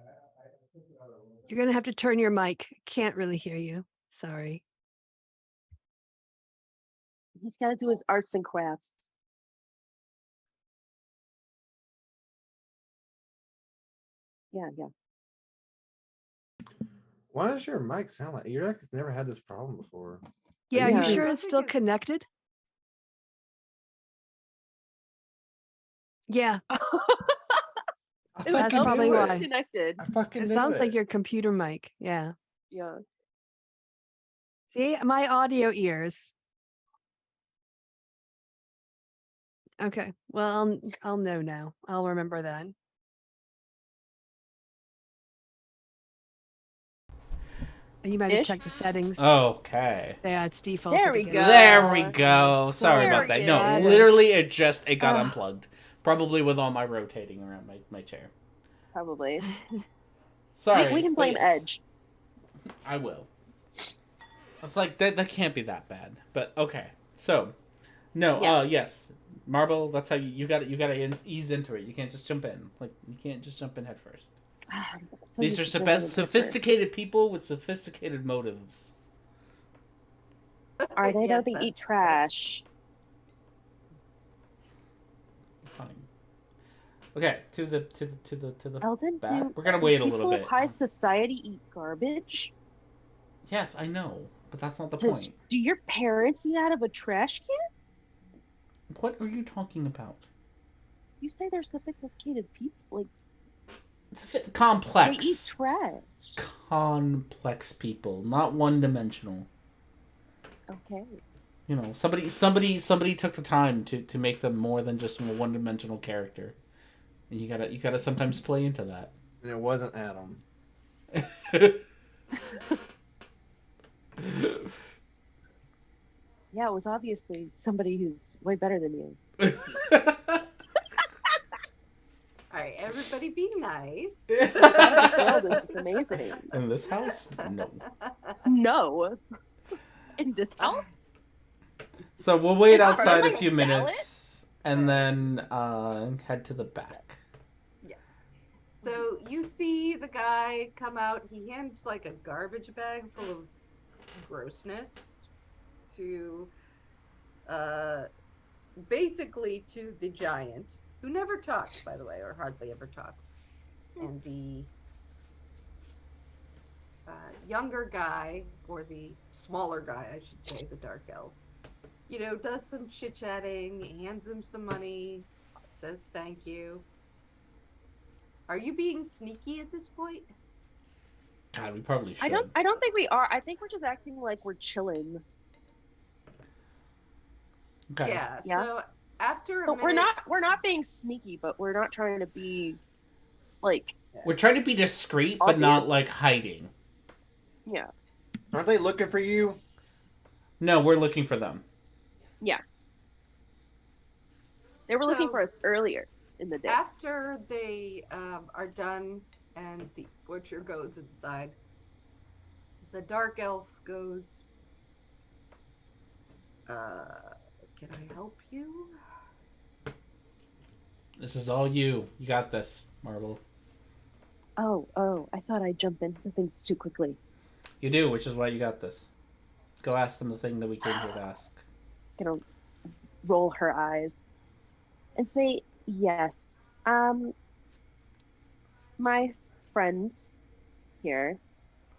You're going to have to turn your mic. Can't really hear you. Sorry. He's got to do his arts and crafts. Yeah. Why does your mic sound like you're like never had this problem before? Yeah, are Yeah. you sure I it's think still it's- connected? Yeah, I It was That's fucking probably knew it. why. connected. I fucking it knew sounds like it. your computer mic. Yeah. Yeah. See, my audio ears. Okay. Well, I'll know now. I'll remember that. And you might have Ish? checked the settings. Okay. Yeah, it's defaulted There we again. go. There we go. Yes. Sorry There about we that. go. No, Got it. literally, it got Ugh. unplugged. Probably with all my rotating around my chair. Probably. Sorry. We can but blame yes, Edge. I will. It's like that can't be that bad. But okay. So, no. Yeah. Yes. Marble. That's how you got it. You got to ease into it. You can't just jump in. Like you can't just jump in head first. So These are sophisticated people with sophisticated motives. Are they? Yes, Though they that's eat trash. Fine. Okay, to the Eldon, back. We're gonna wait a little people of bit. high society eat garbage? Yes, I know, but that's not the Do point. your parents eat out of a trash can? What are you talking about? You say they're sophisticated people. Like, It's they eat complex. trash. Complex people, not one-dimensional. Okay. You know, somebody took the time to make them more than just a one-dimensional character. And you gotta sometimes play into that. And it wasn't Adam. Yeah, it was obviously somebody who's way better than you. All right, everybody be nice. This world is amazing. In this house, no. No. In this house? So we'll wait Is it outside a like few salad? minutes and then head to the back. Yeah. So you see the guy come out. He hands like a garbage bag full of grossness to, basically to the giant, who never talks, by the way, or hardly ever talks, and the younger guy, or the smaller guy, I should say, the dark elf, you know, does some chit-chatting, hands him some money, says thank you. Are you being sneaky at this point? God, we probably should. I don't think we are. I think we're just acting like we're chilling. Okay. Yeah. Yeah. So after a So minute, we're not being sneaky, but we're not trying to be like, We're trying to be discreet, but not Obvious? like hiding. yeah. Aren't they looking for you? No, we're looking for them. Yeah. They were looking So- for us earlier in the day. after they are done and the butcher goes inside, the dark elf goes, can I help you? This is all you. You got this, Marble. Oh, I thought I'd jump into things too quickly. You do, which is why you got this. Go ask them the thing that we came here to ask. Gonna roll her eyes and say, yes. My friend here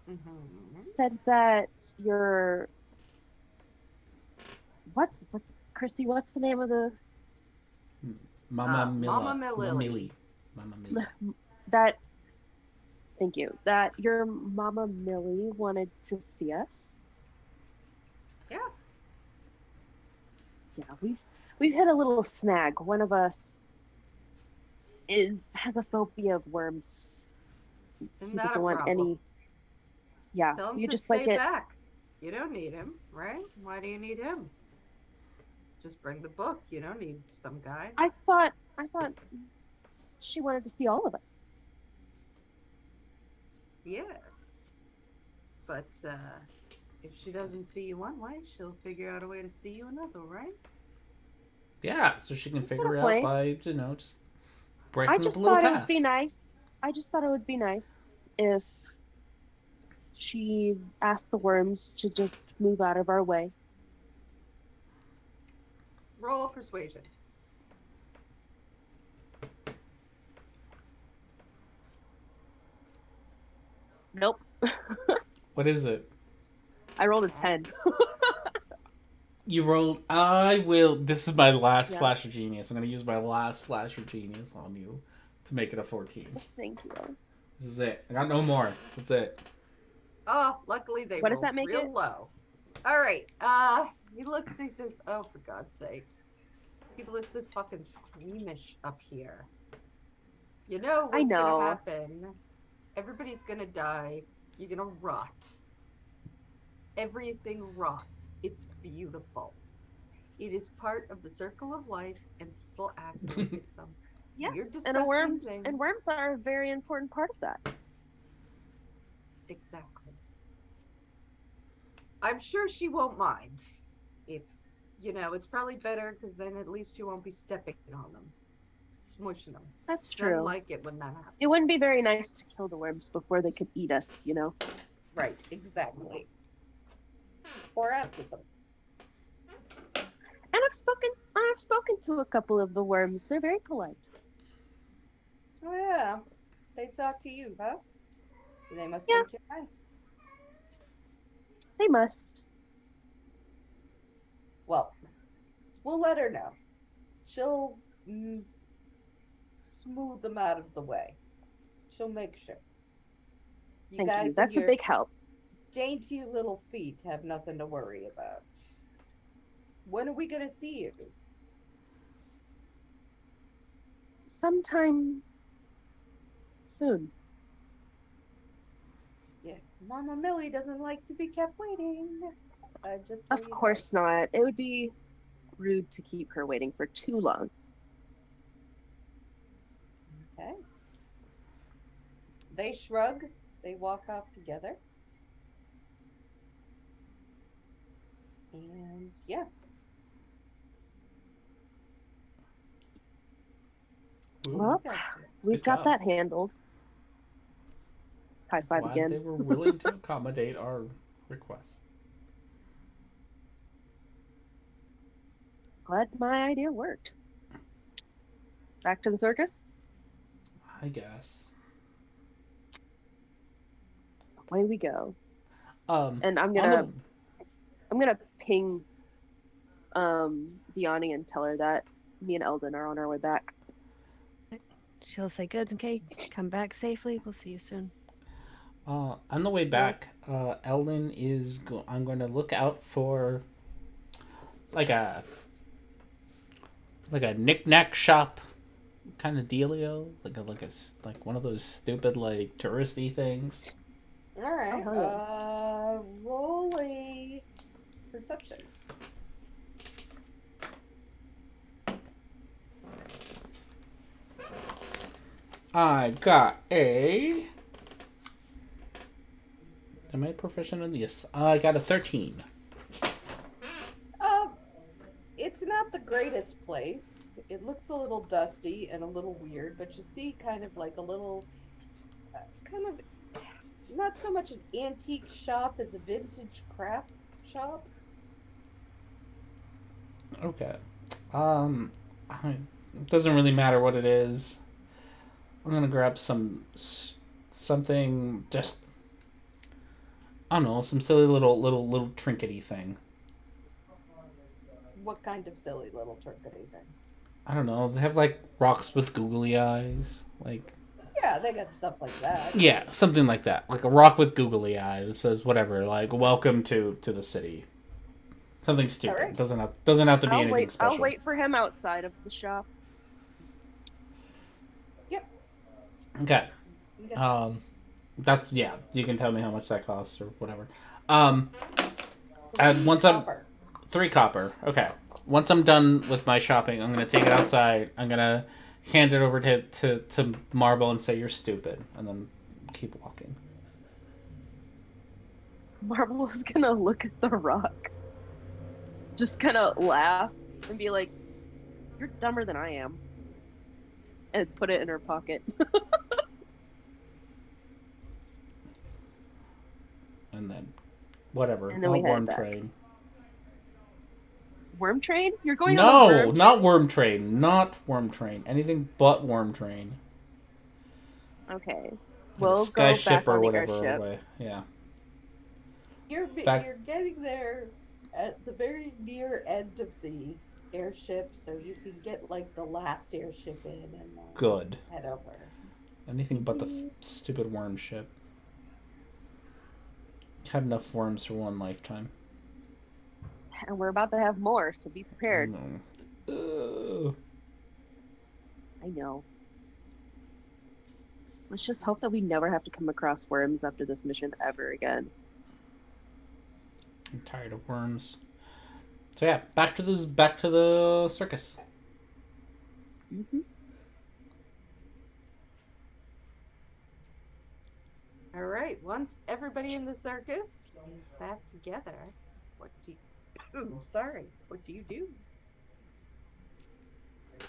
Mm-hmm. said that you're what's Chrissy, what's the name of the Mama Milla. Mama Millie. Mama Millie. that thank you. That your Mama Millie wanted to see us. Yeah. Yeah, we've hit a little snag. One of us has a phobia of worms. Isn't He that a doesn't want problem? any. Yeah, Tell him you to just stay like it. back. You don't need him, right? Why do you need him? Just bring the book. You don't need some guy. I thought she wanted to see all of us. Yeah. But if she doesn't see you one way, she'll figure out a way to see you another, right? Yeah, so she can That's figure a it out point. by, you know, just breaking I up just a little thought it path. would be nice. I just thought it would be nice if she asked the worms to just move out of our way. Roll persuasion. Nope. What is it? I rolled a 10. You rolled. I will. This is my last Yeah. flash of genius. I'm going to use my last flash of genius on you to make it a 14. Thank you. This is it. I got no more. That's it. Oh, luckily they What does rolled that make real it? low. All right. He looks. He says, "Oh, for God's sakes, people are so fucking squeamish up here. You know I what's know. gonna happen? Everybody's gonna die. You're gonna rot. Everything rots. It's beautiful. It is part of the circle of life, and people act like it's some weird, Yes, disgusting thing. and worms are a very important part of that. Exactly. I'm sure she won't mind. If, you know, it's probably better because then at least you won't be stepping on them. smushing them. That's Doesn't true. like it when that happens. It wouldn't be very nice to kill the worms before they could eat us, you know? Right, exactly. Or after them. And I've spoken to a couple of the worms. They're very polite. Oh yeah, they talk to you, huh? They must Yeah. think you're nice. They must. Well, we'll let her know. She'll smooth them out of the way. She'll make sure. You Thank guys you. That's a and your big help. dainty little feet have nothing to worry about. When are we gonna see you? Sometime soon. Yeah, Mama Millie doesn't like to be kept waiting. Just so Of you know. course not. It would be rude to keep her waiting for too long. Okay. They shrug. They walk off together. And yeah. Ooh, Well, Gotcha. we've Good got job. that handled. High five glad again. they were willing to accommodate our request. Glad my idea worked. Back to the circus. I guess. Away we go. Um, And I'm on gonna ping Vianney and tell her that me and Eldon are on our way back. She'll say, good, okay, come back safely. We'll see you soon. on the way back, Eldon is. I'm going to look out for like a knick-knack shop kind of dealio, like one of those stupid like touristy things. All right. Oh, Roll a perception. I got a. Am I proficient in this? I got a 13. It's not the greatest place. It looks a little dusty and a little weird, but you see kind of like a little, kind of, not so much an antique shop as a vintage craft shop. Okay. It doesn't really matter what it is. I'm gonna grab something just. I don't know, some silly little trinkety thing. What kind of silly little trinkety thing? I don't know. They have like rocks with googly eyes, like. Yeah, they got stuff like that. Yeah, something like that. Like a rock with googly eyes that says whatever, like "Welcome to the city." Something stupid. Alright. Doesn't have to be anything special. I'll wait for him outside of the shop. Yep. Okay. You got That's yeah. You can tell me how much that costs or whatever. And once I'm copper. 3 copper. Okay. Once I'm done with my shopping, I'm gonna take it outside. I'm gonna hand it over to Marble and say you're stupid, and then keep walking. Marvel was gonna look at the rock, just kind of laugh and be like, "You're dumber than I am," and put it in her pocket. And then whatever. And then Not we head worm back. train. Worm train? You're going on a No, worm not worm train. Not worm train. Anything but worm train. train? Okay. Like We'll a sky go ship back or on the whatever. airship. Away. Yeah. You're Back- you're getting there at the very near end of the airship, so you can get like the last airship in and Good. head over. Anything but the stupid worm ship. Had enough worms for one lifetime. And we're about to have more, so be prepared. No. I know. Let's just hope that we never have to come across worms after this mission ever again. I'm tired of worms. So yeah, back to the circus. Mm-hmm. All right. Once everybody in the circus is back together, what do you? Ooh, sorry. What do you do?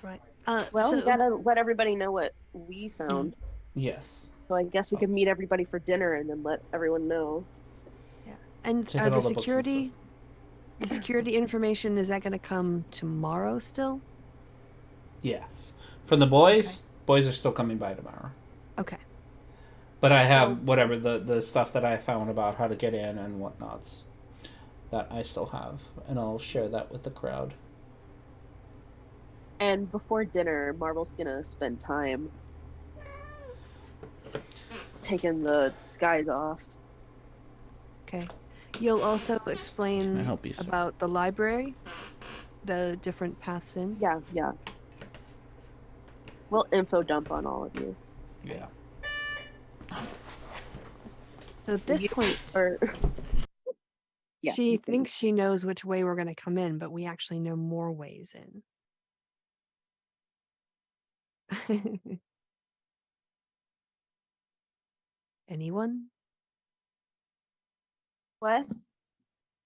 Right. Well, we So gotta let everybody know what we found. Yes. So I guess we could meet everybody for dinner and then let everyone know. and Check out the all the books and security, the security information, is that going to come tomorrow still? Yes. From the boys, boys are still coming by tomorrow. Okay. But I have So- whatever the stuff that I found about how to get in and whatnots that I still have, and I'll share that with the crowd. And before dinner, Marvel's gonna spend time taking the disguise off. Okay. You'll also explain I hope you so. about the library, the different paths in. Yeah, yeah. We'll info dump on all of you. Yeah. So at this You- point, Or yeah, she you can- thinks she knows which way we're going to come in, but we actually know more ways in. Anyone? What?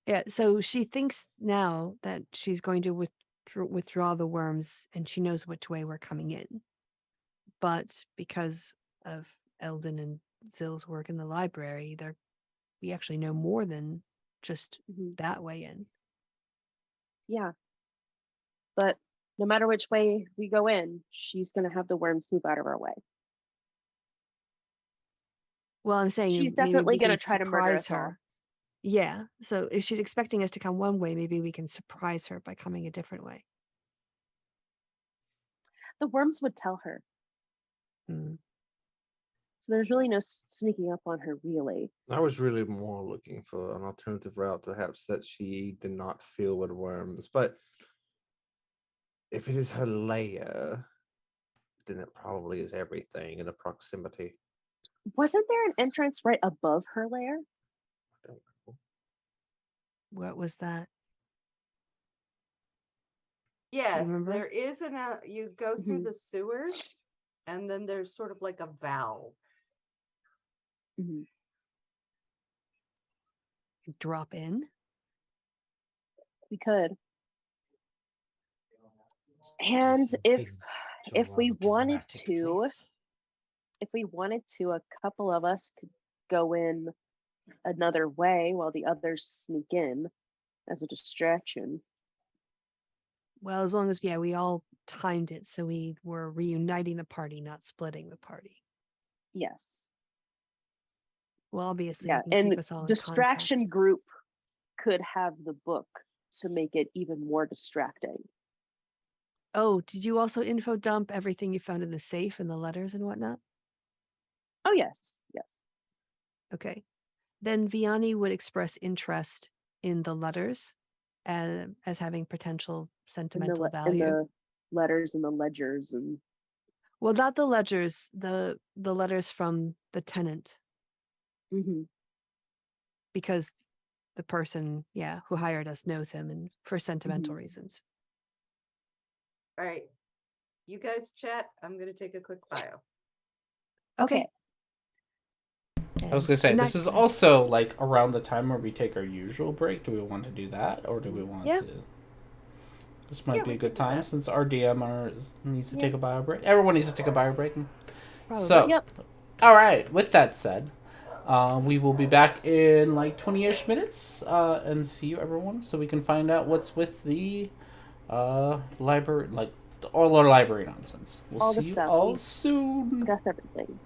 Yeah, so she thinks now that she's going to withdraw the worms and she knows which way we're coming in. But because of Eldon and Zill's work in the library, we actually know more than just Mhm. that way in. Yeah. But no matter which way we go in, she's gonna have the worms move out of our way. Well, I'm saying She's maybe definitely we can gonna try to murder surprise us all. her. Yeah, so if she's expecting us to come one way, maybe we can surprise her by coming a different way. The worms would tell her. Hmm. So there's really no sneaking up on her, really. I was really more looking for an alternative route, perhaps that she did not feel with worms. But if it is her lair, then it probably is everything in the proximity. Wasn't there an entrance right above her lair? I don't know. What was that? Yes, remember? there is you go through Mhm. the sewers, and then there's sort of like a valve. Mhm. Drop in? We could. And Taking if things to a if we rather wanted dramatic to, place. a couple of us could go in another way while the others sneak in as a distraction. Well, as long as, yeah, we all timed it so we were reuniting the party, not splitting the party. Yes. Well, obviously, Yeah. you can And keep us all in distraction contact. group could have the book to make it even more distracting. Oh, did you also info dump everything you found in the safe and the letters and whatnot? Oh yes, yes. Okay. Then Vianney would express interest in the letters as having potential And sentimental and value. the letters and the ledgers and Well, not the ledgers, the letters from the tenant, mhm. because the person, yeah, who hired us knows him and for sentimental Mhm. reasons. All right, you guys chat. I'm gonna take a quick bio. Okay. I was And gonna say in this that is case- also like around the time where we take our usual break. Do we want to do that, or do we want Yeah. to? This might Yeah, be a we good can do time that. since our DM needs to Yeah. take a bio break. Everyone needs to take a bio break. Probably. So, Yep. all right. With that said, we will be back in like 20-ish minutes, and see you everyone, so we can find out what's with the library, like all our library nonsense. We'll All the see you stuff. all We soon. discuss everything.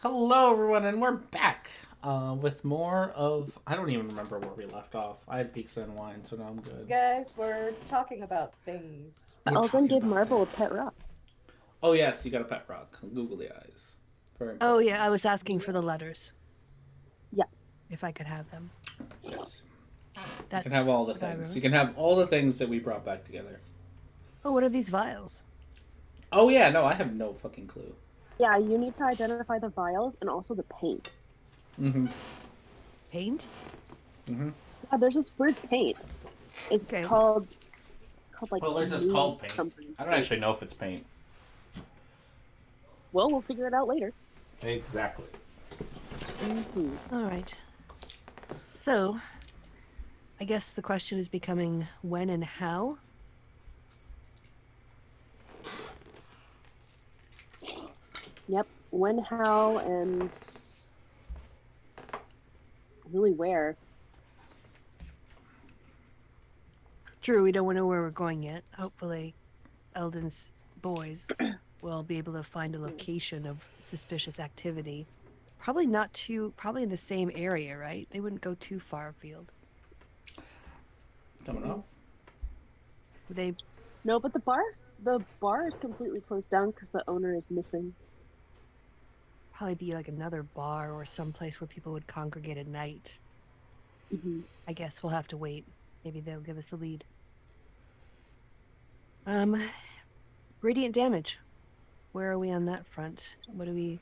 Hello, everyone, and we're back with more of. I don't even remember where we left off. I had pizza and wine, so now I'm good. Guys, we're talking about things. We're Elvin talking gave about Marvel a things. pet rock. Oh yes, you got a pet rock. Googly eyes. Very Oh important. yeah, I was asking for the letters. Yeah. If I could have them. Yes. That's You can have all the what I things. wrote. You can have all the things that we brought back together. Oh, what are these vials? Oh yeah, no, I have no fucking clue. Yeah, you need to identify the vials and also the paint. Mm-hmm. Paint? Mm-hmm. Yeah, there's this weird paint. It's Okay. called like. Well, is this blue called paint? something I don't actually know if it's paint. Well, we'll figure it out later. Exactly. Mm-hmm. All right. So, I guess the question is becoming when and how. Yep. When, how, and really where. True, we don't know where we're going yet. Hopefully, Eldon's boys will be able to find a location of suspicious activity. Probably probably in the same area, right? They wouldn't go too far afield. Don't know. Would they? No, but the bar is completely closed down because the owner is missing. Probably be like another bar or someplace where people would congregate at night. Mm-hmm. I guess we'll have to wait. Maybe they'll give us a lead. Radiant damage. Where are we on that front? What do we?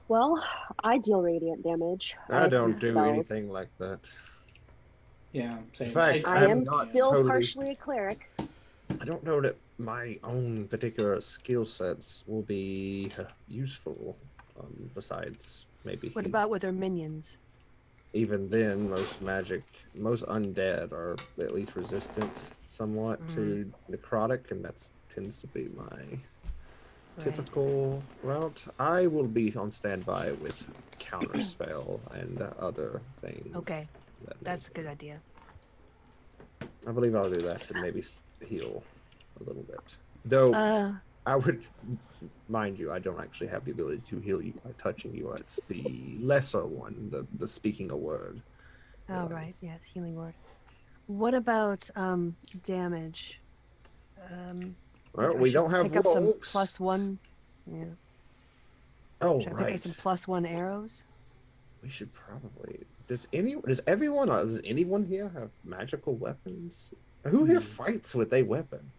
Well, I deal radiant damage. I have don't some do spells. anything like that. Yeah, same. In fact, I am not still totally- partially a cleric. I don't know that my own particular skill sets will be useful. Besides, maybe. What about with our minions? Even then, most undead are at least resistant somewhat to necrotic, and that tends to be my typical route. I will be on standby with counterspell and other things. Okay, that's a good idea. I believe I'll do that to maybe heal a little bit. Though I would, mind you, I don't actually have the ability to heal you by touching you. It's the lesser one, the speaking a word. Oh, right. Yes, healing word. What about damage? Well, I we should don't have pick up some rogues. +1. Yeah. Oh, Should I right. pick up some +1 arrows? We should probably. Does anyone here have magical weapons? Who here fights with a weapon?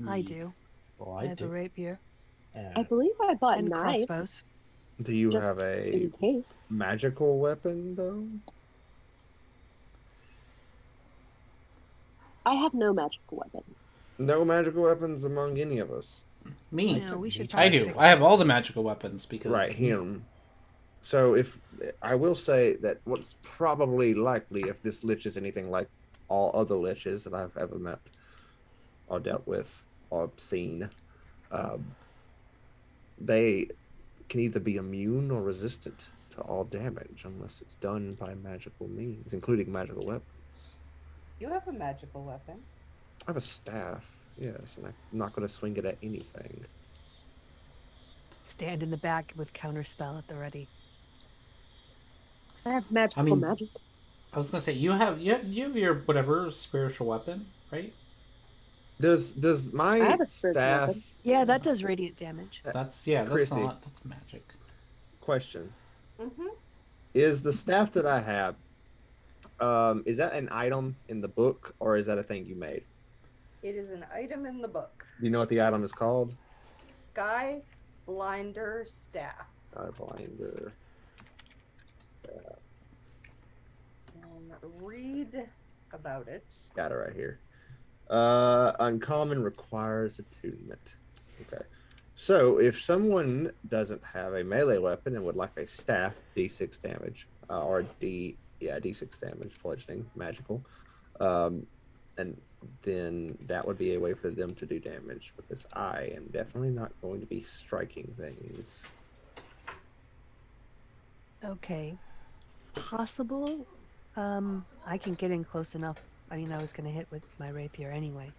I do. Well, I I have a do. rapier I believe I bought and knives. crossbows. Do you Just have a in case. magical weapon though? I have no magical weapons. No magical weapons among any of us. Me. No, we should I probably do. fix I have that. all the magical weapons because Right, him. So if I will say that what's probably likely if this lich is anything like all other liches that I've ever met or dealt with or seen, they can either be immune or resistant to all damage unless it's done by magical means, including magical weapons. You have a magical weapon. I have a staff, yes, and I'm not going to swing it at anything. Stand in the back with counterspell at the ready. I have magical magic. I was gonna say you have your whatever spiritual weapon, right? Does I my have a spiritual staff? weapon. Yeah, that does radiant damage. That's Chrissy. that's magic. Question: Mm-hmm. Is the staff that I have, is that an item in the book or is that a thing you made? It is an item in the book. Do you know what the item is called? Sky Blinder Staff. Sky Blinder. Read about it. Got it right here. Uncommon requires attunement. Okay. So if someone doesn't have a melee weapon and would like a staff, D6 damage, or D6 damage, bludgeoning, magical, and then that would be a way for them to do damage because I am definitely not going to be striking things. Okay. Possible. I can get in close enough. I mean, I was going to hit with my rapier anyway.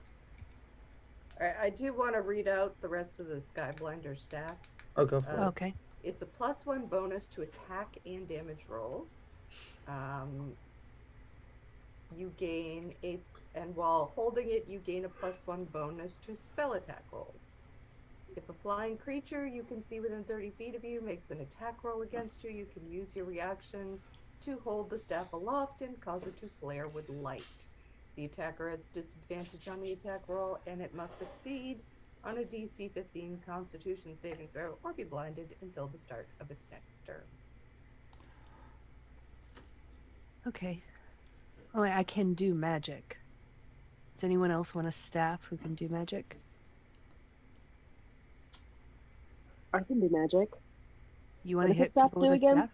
All right, I do want to read out the rest of the Sky Blinder Staff. Oh, go for it. Okay. It's a +1 bonus to attack and damage rolls. You gain and while holding it, you gain a +1 bonus to spell attack rolls. If a flying creature you can see within 30 feet of you makes an attack roll against you, you can use your reaction to hold the staff aloft and cause it to flare with light. The attacker has disadvantage on the attack roll, and it must succeed on a DC 15 Constitution saving throw or be blinded until the start of its next turn. Okay. Oh, I can do magic. Does anyone else want a staff who can do magic? I can do magic. You want to What does hit staff people with do a again? staff?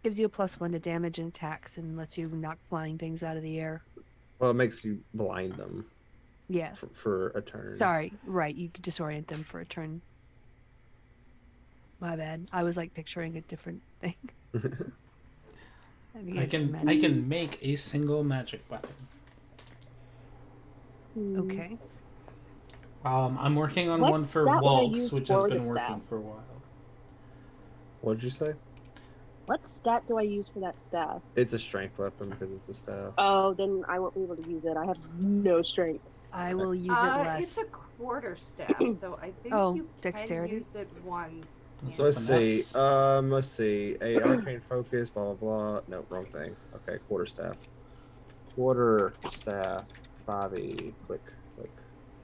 Gives you a +1 to damage and attacks and lets you knock flying things out of the air. Well, it makes you blind them Yeah. for a turn. Sorry. Right. You could disorient them for a turn. My bad. I was like picturing a different thing. I think I it's just can magic. make a single magic weapon. Okay. I'm working on What one for stat would I Walks, use which for has the been working staff? for a while. What did you say? What stat do I use for that staff? It's a strength weapon because it's a staff. Oh, then I won't be able to use it. I have no strength. I will use it less. It's a quarter staff, so I think Oh, you dexterity? can use it one. So let's see. Finesse. Let's see. A arcane focus. Blah blah blah. No, wrong thing. Okay, quarter staff. Quarter staff. 5e. Click. Click.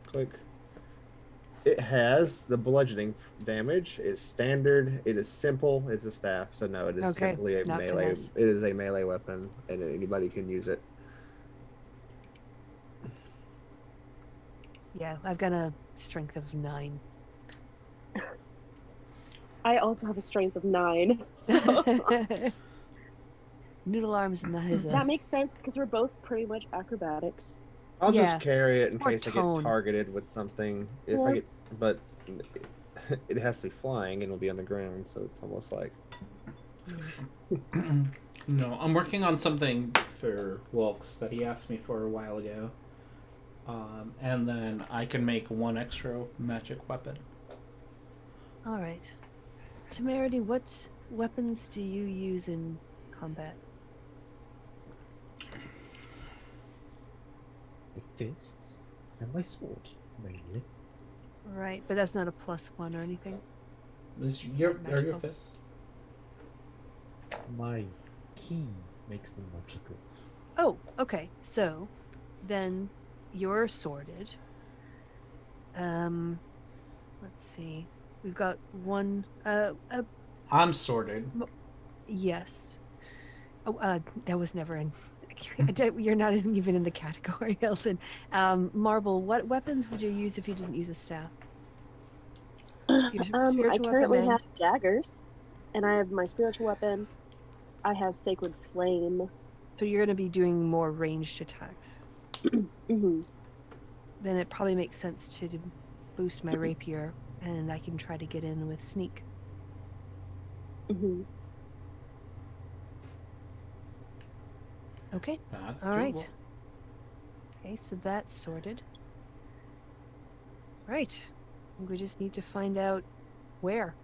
Click. It has the bludgeoning damage. It's standard. It is simple. It's a staff. So no, it is Okay, simply a not melee. finesse. It is a melee weapon, and anybody can use it. Yeah, I've got a strength of 9. I also have a strength of 9. So Noodle arms and that is that makes sense because we're both pretty much acrobatics. I'll Yeah, just carry it it's in more case I tone. get targeted with something. If Yeah. I get, but it has to be flying and it'll be on the ground, so it's almost like No, I'm working on something for Walks that he asked me for a while ago. And then I can make one extra magic weapon. All right. Temerity, what weapons do you use in combat? My fists and my sword, mainly. Right, but that's not a +1 or anything. Is It's your not are your magical. fists? My key makes them magical. Oh, okay. So, then you're sorted. Let's see. We've got one. I'm sorted. Yes. Oh, that was never in. You're not even in the category, Hilton. Marble, what weapons would you use if you didn't use a staff? Your I spiritual currently weapon have daggers, and I have my spiritual weapon. I have sacred flame. so you're going to be doing more ranged attacks. Hmm. Then it probably makes sense to boost my rapier, and I can try to get in with sneak. Hmm. Okay. That's All right. doable. Okay, so that's sorted. Right. I think we just need to find out where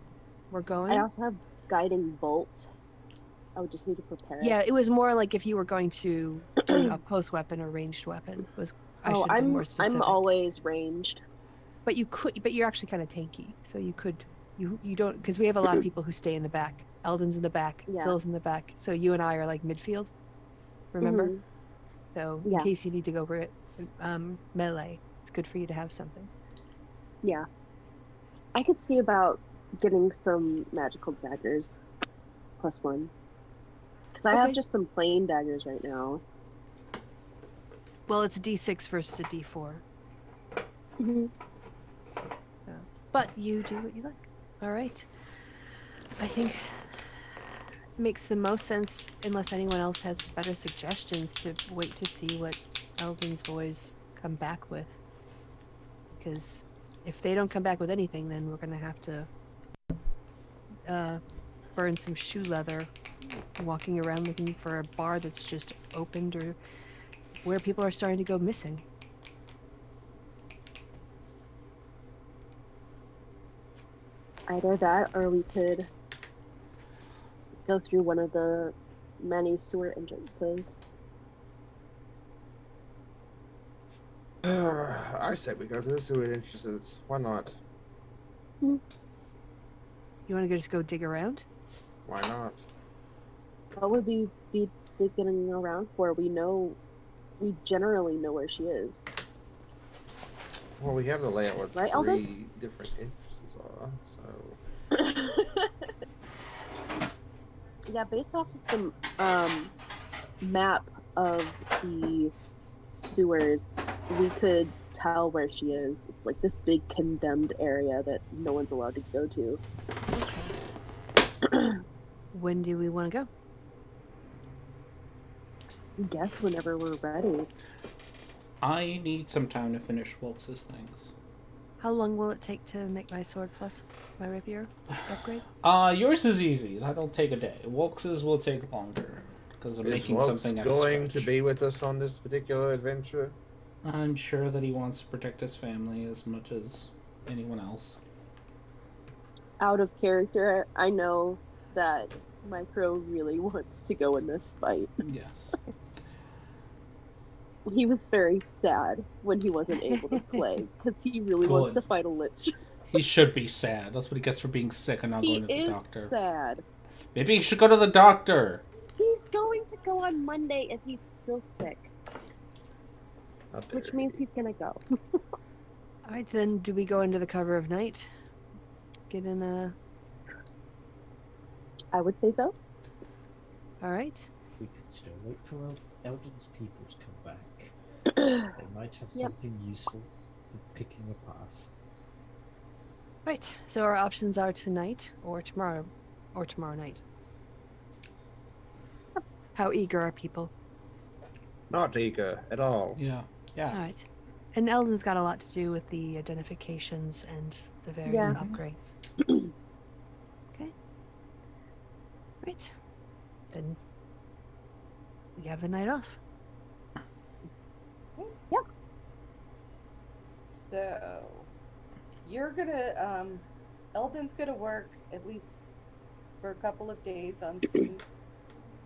we're going. I also have guiding bolt. I would just need to prepare it. Yeah, it was more like if you were going to do an up-close weapon or ranged weapon. I should have been more specific. I'm always ranged. But you're actually kind of tanky, so you don't, because we have a lot of people who stay in the back. Eldon's in the back, Yeah. Zill's in the back, so you and I are like midfield. Remember? Mhm. So Yeah. in case you need to go for it, melee, it's good for you to have something. Yeah. I could see about getting some magical daggers. +1. Because I Okay. have just some plain daggers right now. Well, it's a D6 versus a D4. Hmm. But you do what you like. All right. I think it makes the most sense, unless anyone else has better suggestions, to wait to see what Elvin's boys come back with. Because if they don't come back with anything, then we're going to have to burn some shoe leather walking around looking for a bar that's just opened or where people are starting to go missing. Either that, or we could go through one of the many sewer entrances. I said we go to the sewer entrances. Why not? You want to just go dig around? Why not? What would we be digging around for? We generally know where she is. Well, we have the layout with Right, 3 Alvin? different entrances are, so Yeah, based off of the map of the sewers, we could tell where she is. It's like this big condemned area that no one's allowed to go to. When do we want to go? guess whenever we're ready. I need some time to finish Wilkes's things. How long will it take to make my sword plus my rapier upgrade? Yours is easy. That'll take a day. Wilkes's will take longer because I'm Is making Wilkes something out of going to scratch. be with us on this particular adventure? I'm sure that he wants to protect his family as much as anyone else. Out of character, I know that Micro really wants to go in this fight. Yes. He was very sad when he wasn't able to play because he really wants Good. to fight a lich. He should be sad. That's what he gets for being sick and not He going to the is doctor. sad. Maybe he should go to the doctor. He's going to go on Monday if he's still sick, How dare which means he's gonna go. All right, then do we go under the cover of night? Get in a. I would say so. All right. We could still wait for Eldon's people to come back. They might have Yep. something useful for picking a path. Right. So our options are tonight or tomorrow night. How eager are people? Not eager at all. Yeah. All Yeah. right. And Eldon's got a lot to do with the identifications and the various Yeah. upgrades. Okay. Right. Then we have a night off. So, you're gonna, Eldon's gonna work at least for a couple of days on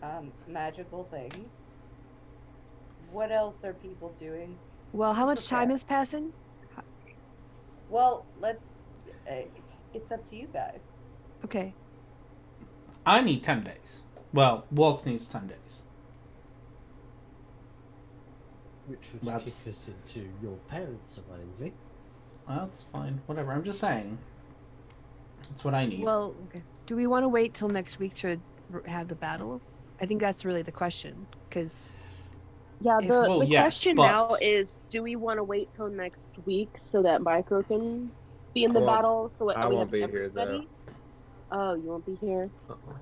some magical things. What else are people doing? Well, how much time Prepare. is passing? Well, it's up to you guys. Okay. I need 10 days. Well, Wilkes needs 10 days. Which would That's- kick us into your parents arriving. That's fine. Whatever. I'm just saying. That's what I need. Well, do we want to wait till next week to have the battle? I think that's really the question. Because Yeah, If- the, Well, the yes, question but- now is, do we want to wait till next week so that Micro can be in the I won't- battle? So I we won't have be here, though. everybody? Oh, you won't be here? Uh-uh.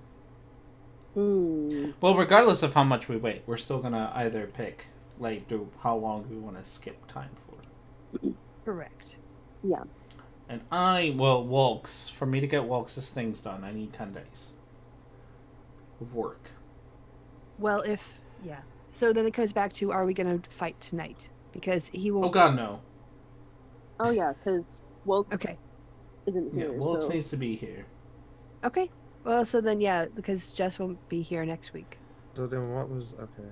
Well, regardless of how much we wait, we're still gonna either pick, like, how long we want to skip time for. correct. Yeah. And Wilkes, for me to get Wilkes' things done, I need 10 days of work. Well, yeah. So then it comes back to, are we going to fight tonight? Because he will. Oh god, no. Oh, yeah, because Wilkes Okay. isn't Yeah, here. Wilkes so... needs to be here. Okay. Well, so then, yeah, because Jess won't be here next week. So then what was okay?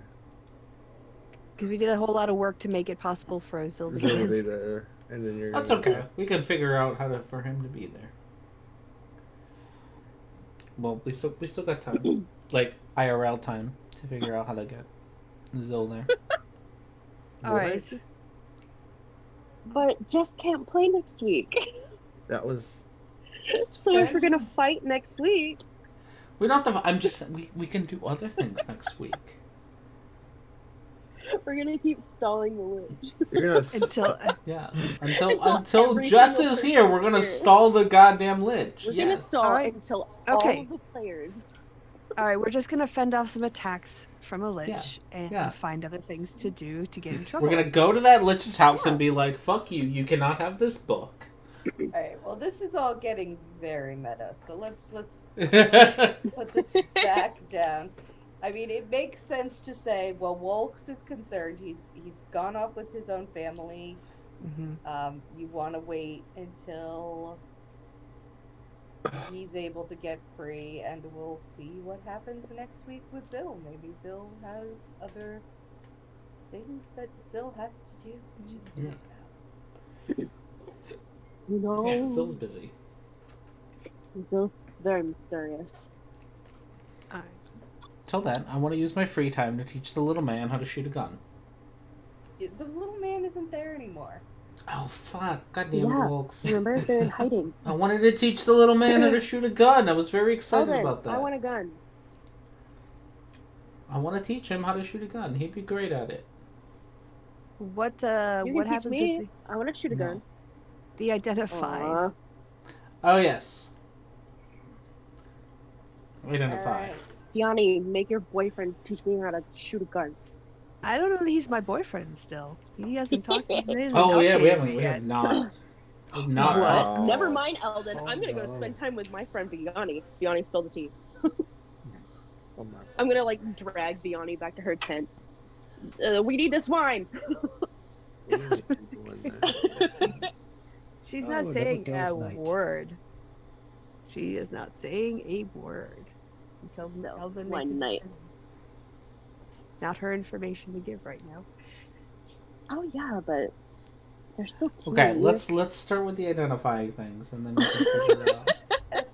Because we did a whole lot of work to make it possible for Zil to He'll get be in. there, and then you're. That's gonna- okay. We can figure out for him to be there. Well, we still got time, like IRL time, to figure out how to get Zil there. All right. But Jess can't play next week. That was. So if Okay. we're going to fight next week, We don't have to. I'm just. We can do other things next week. we're going to keep stalling the Lich. You're gonna. Until. Yeah. Until Until every Jess single is here, we're gonna person is here. stall the goddamn Lich. We're going to Yes. stall Alright. until Okay. all of the players. All right, we're just going to fend off some attacks from a Lich Yeah, and yeah. find other things to do to get in trouble. We're gonna go to that Lich's house and be like, "Fuck you! You cannot have this book." Alright, well this is all getting very meta, so let's yeah. put this back down. I mean, it makes sense to say, well, Wolks is concerned. He's gone off with his own family. Mm-hmm. You want to wait until he's able to get free, and we'll see what happens next week with Zil. Maybe Zil has other things that Zil has to do. Just Yeah. You know, Zil's busy. Zil's very mysterious. All right. Till then, I want to use my free time to teach the little man how to shoot a gun. the little man isn't there anymore. Oh fuck! God damn Yeah. it, Wilkes. Remember, they're in hiding. I wanted to teach the little man how to shoot a gun. I was very excited Eldon, about that. I want a gun. I want to teach him how to shoot a gun. He'd be great at it. What You can what teach happens me. with I want to shoot a No. gun. the identifies? Aw. Oh yes. Identify. Alright. Yanni, make your boyfriend teach me how to shoot a gun. I don't know that he's my boyfriend still. He hasn't talked. He hasn't Oh yeah, we updated me have yet. not What? talked. Never Oh. mind, Eldon. Oh, I'm gonna go no. spend time with my friend Vianney. Vianney, spill the tea. Oh my I'm gonna like drag Vianney back to her tent. We need this wine. God. She's Oh, not another saying girls' a night. word. She is not saying a word until Still, Eldon makes a one night. decision. It's not her information to give right now. Oh yeah, but there's still tea. Okay, let's start with the identifying things, and then we can figure out. Yes.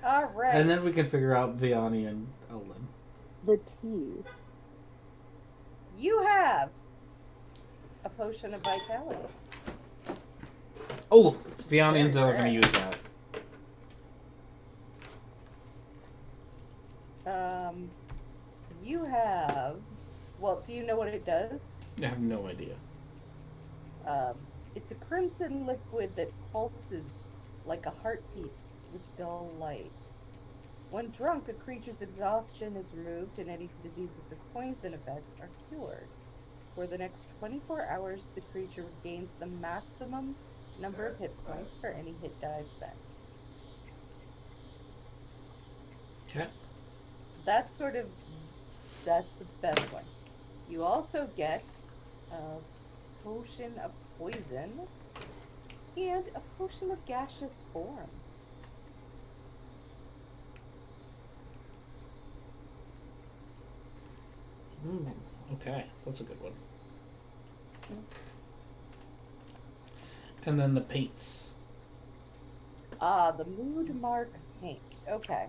All right. And then we can figure out Vianney and Eldon. the tea. You have a potion of vitality. Oh, Vianney and Very Zell are going to rare. use that. You have. Well, do you know what it does? I have no idea. It's a crimson liquid that pulses like a heartbeat with dull light. When drunk, a creature's exhaustion is removed and any diseases or poison effects are cured. For the next 24 hours, the creature regains the maximum number of hit points for any hit die spent. Okay. That's the best one. You also get a potion of poison and a potion of gaseous form. Okay, that's a good one. And then the paints. The mood mark paint. Okay.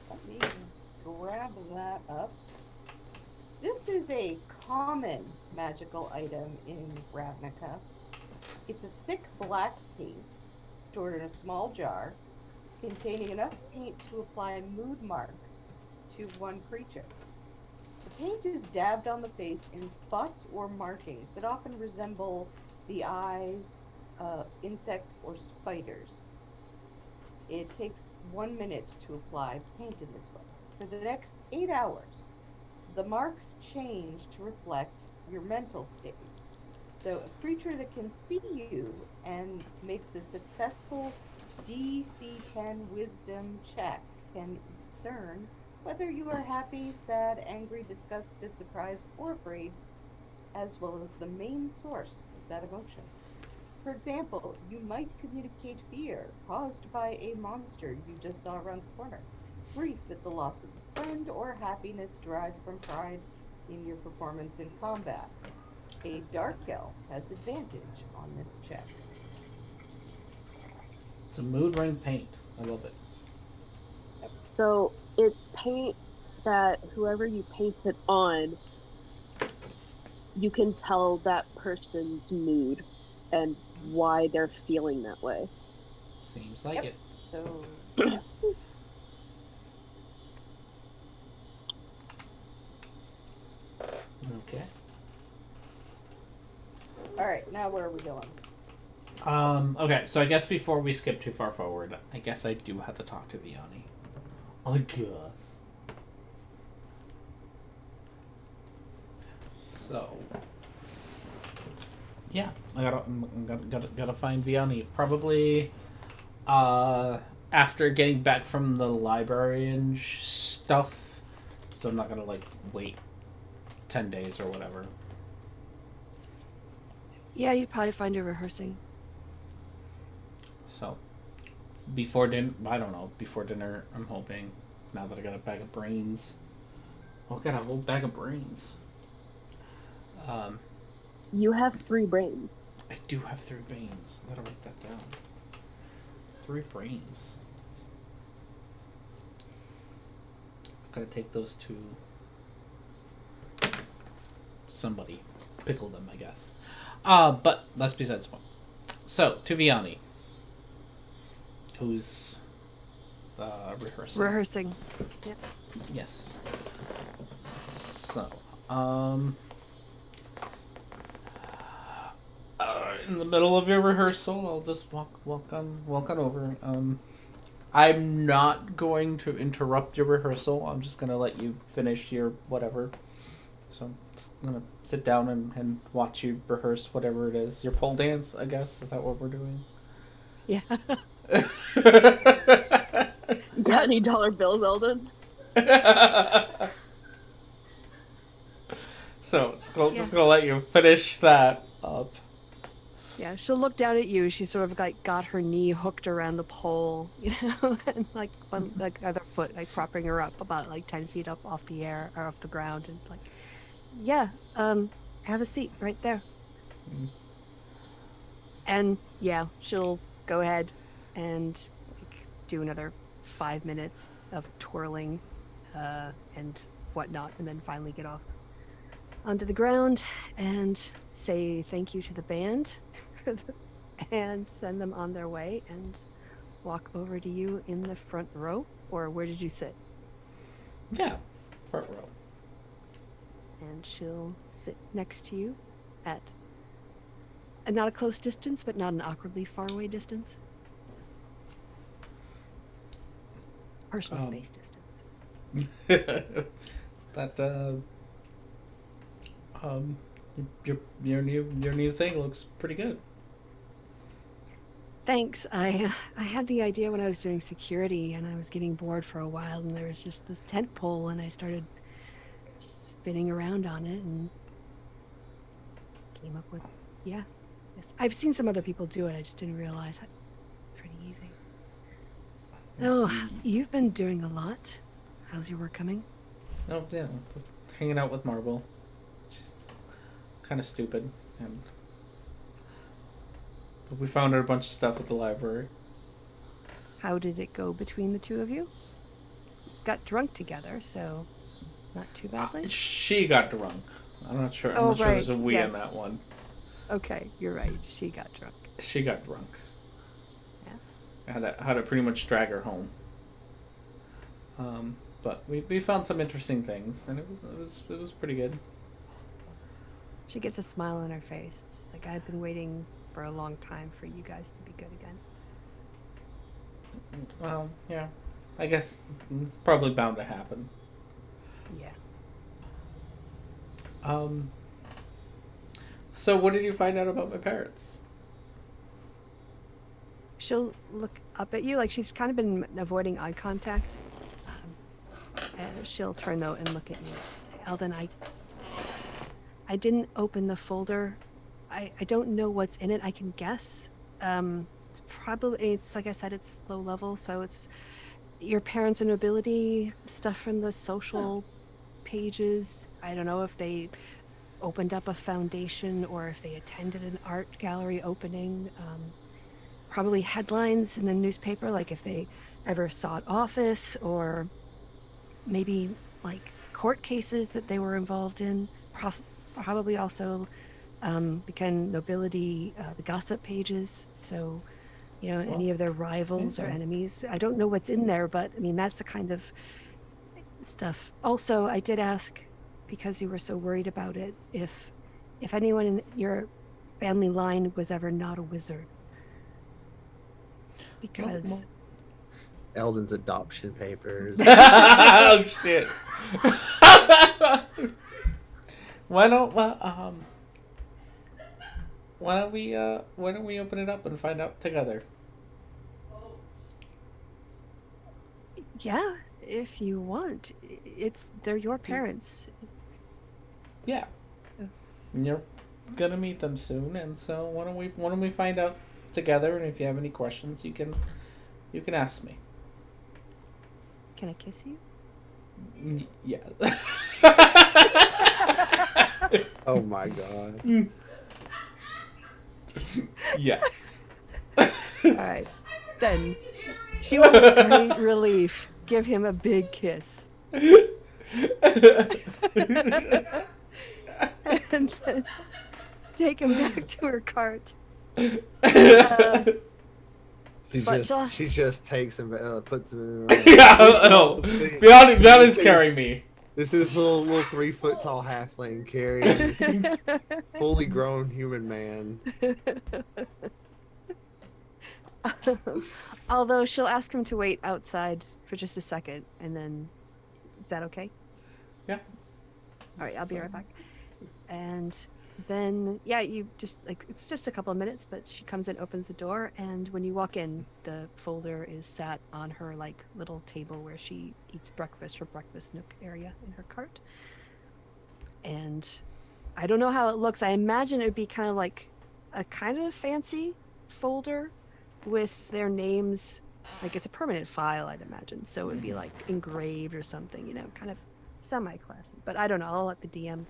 Let me grab that up. This is a common magical item in Ravnica. It's a thick black paint stored in a small jar containing enough paint to apply mood marks to one creature. The paint is dabbed on the face in spots or markings that often resemble the eyes, insects, or spiders. It takes 1 minute to apply paint in this way. For the next 8 hours, the marks change to reflect your mental state. So a creature that can see you and makes a successful DC 10 wisdom check can discern whether you are happy, sad, angry, disgusted, surprised, or afraid, as well as the main source of that emotion. For example, you might communicate fear caused by a monster you just saw around the corner, grief at the loss of a friend, or happiness derived from pride in your performance in combat. A dark elf has advantage on this check. It's a mood ring paint. I love it. So it's paint that whoever you paint it on, you can tell that person's mood and why they're feeling that way. Seems like Yep. it. So, yeah. Okay. All right, now where are we going? Okay, so I guess before we skip too far forward, I guess I do have to talk to Vianney. I guess. So, yeah, I gotta find Vianney. Probably, after getting back from the library and stuff. So I'm not gonna like wait 10 days or whatever. Yeah, you'd probably find her rehearsing. So, before dinner, I don't know. Before dinner, I'm hoping. Now that I got a bag of brains, I got a whole bag of brains. You have 3 brains. I do have 3 brains. I gotta write that down. 3 brains. Gotta take those to somebody. Pickle them, I guess. But that's besides the point. So, to Vianney, who's rehearsing. Rehearsing. Yep. Yes. So, in the middle of your rehearsal, I'll just walk on over. I'm not going to interrupt your rehearsal. I'm just going to let you finish your whatever. So I'm just going to sit down and watch you rehearse whatever it is. Your pole dance, I guess? Is that what we're doing? Yeah. Got any dollar bills, Eldon? So Yeah. just gonna let you finish that up. Yeah, she'll look down at you. She sort of like got her knee hooked around the pole, and like one like other foot like propping her up about like 10 feet up off the air or off the ground, and like, yeah, have a seat right there. And yeah, she'll go ahead and like do another 5 minutes of twirling, and whatnot, and then finally get off onto the ground and say thank you to the band and send them on their way and walk over to you in the front row. Or where did you sit? Yeah, front row. And she'll sit next to you at not a close distance, but not an awkwardly far away distance. Personal space distance. That your new thing looks pretty good. Thanks. I had the idea when I was doing security and I was getting bored for a while, and there was just this tent pole, and I started spinning around on it and came up with, yeah. Yes. I've seen some other people do it. I just didn't realize it. Pretty easy. Oh, you've been doing a lot. How's your work coming? Oh yeah, just hanging out with Marble. She's kind of stupid, and but we found her a bunch of stuff at the library. How did it go between the two of you? Got drunk together, so not too badly. She got drunk. I'm not sure. I'm Oh, not sure there's a right, we yes. in that one. Okay, you're right. She got drunk. She got drunk. Yeah. I had to pretty much drag her home. But we found some interesting things, and it was pretty good. She gets a smile on her face. She's like, I've been waiting for a long time for you guys to be good again. Well, yeah, I guess it's probably bound to happen. Yeah. So what did you find out about my parents? She'll look up at you, like she's kind of been avoiding eye contact. And she'll turn though and look at you. Eldon, I didn't open the folder. I don't know what's in it. I can guess. It's like I said, it's low level, so it's your parents' and nobility stuff from the social pages. I don't know if they opened up a foundation or if they attended an art gallery opening. Probably headlines in the newspaper, like if they ever sought office, or maybe like court cases that they were involved in. Probably also become nobility, the gossip pages. So, any of their rivals or enemies. I don't know what's in there, but I mean, that's the kind of stuff. Also, I did ask, because you were so worried about it, if anyone in your family line was ever not a wizard. Because Eldon's adoption papers. Oh shit! Why don't we open it up and find out together? yeah, if you want, they're your parents. Yeah, and you're gonna meet them soon, and so why don't we find out together? And if you have any questions, you can ask me. Can I kiss you? Yeah. Oh my god. Yes. All right, then she will, with great relief, give him a big kiss. And then take him back to her cart. She just takes him, puts him. Yeah. No. Beyond is carrying me. This is a little 3 foot tall halfling carrying this fully grown human man. Although she'll ask him to wait outside for just a second, and then is that okay? Yeah. All right, I'll be right back. And then, yeah, you just like it's just a couple of minutes, but she comes in, opens the door, and when you walk in, the folder is sat on her like little table where she eats breakfast, her breakfast nook area in her cart. And I don't know how it looks. I imagine it would be kind of like a kind of fancy folder with their names. Like it's a permanent file, I'd imagine. So it would be like engraved or something, kind of semi-classy. But I don't know. I'll let the DM.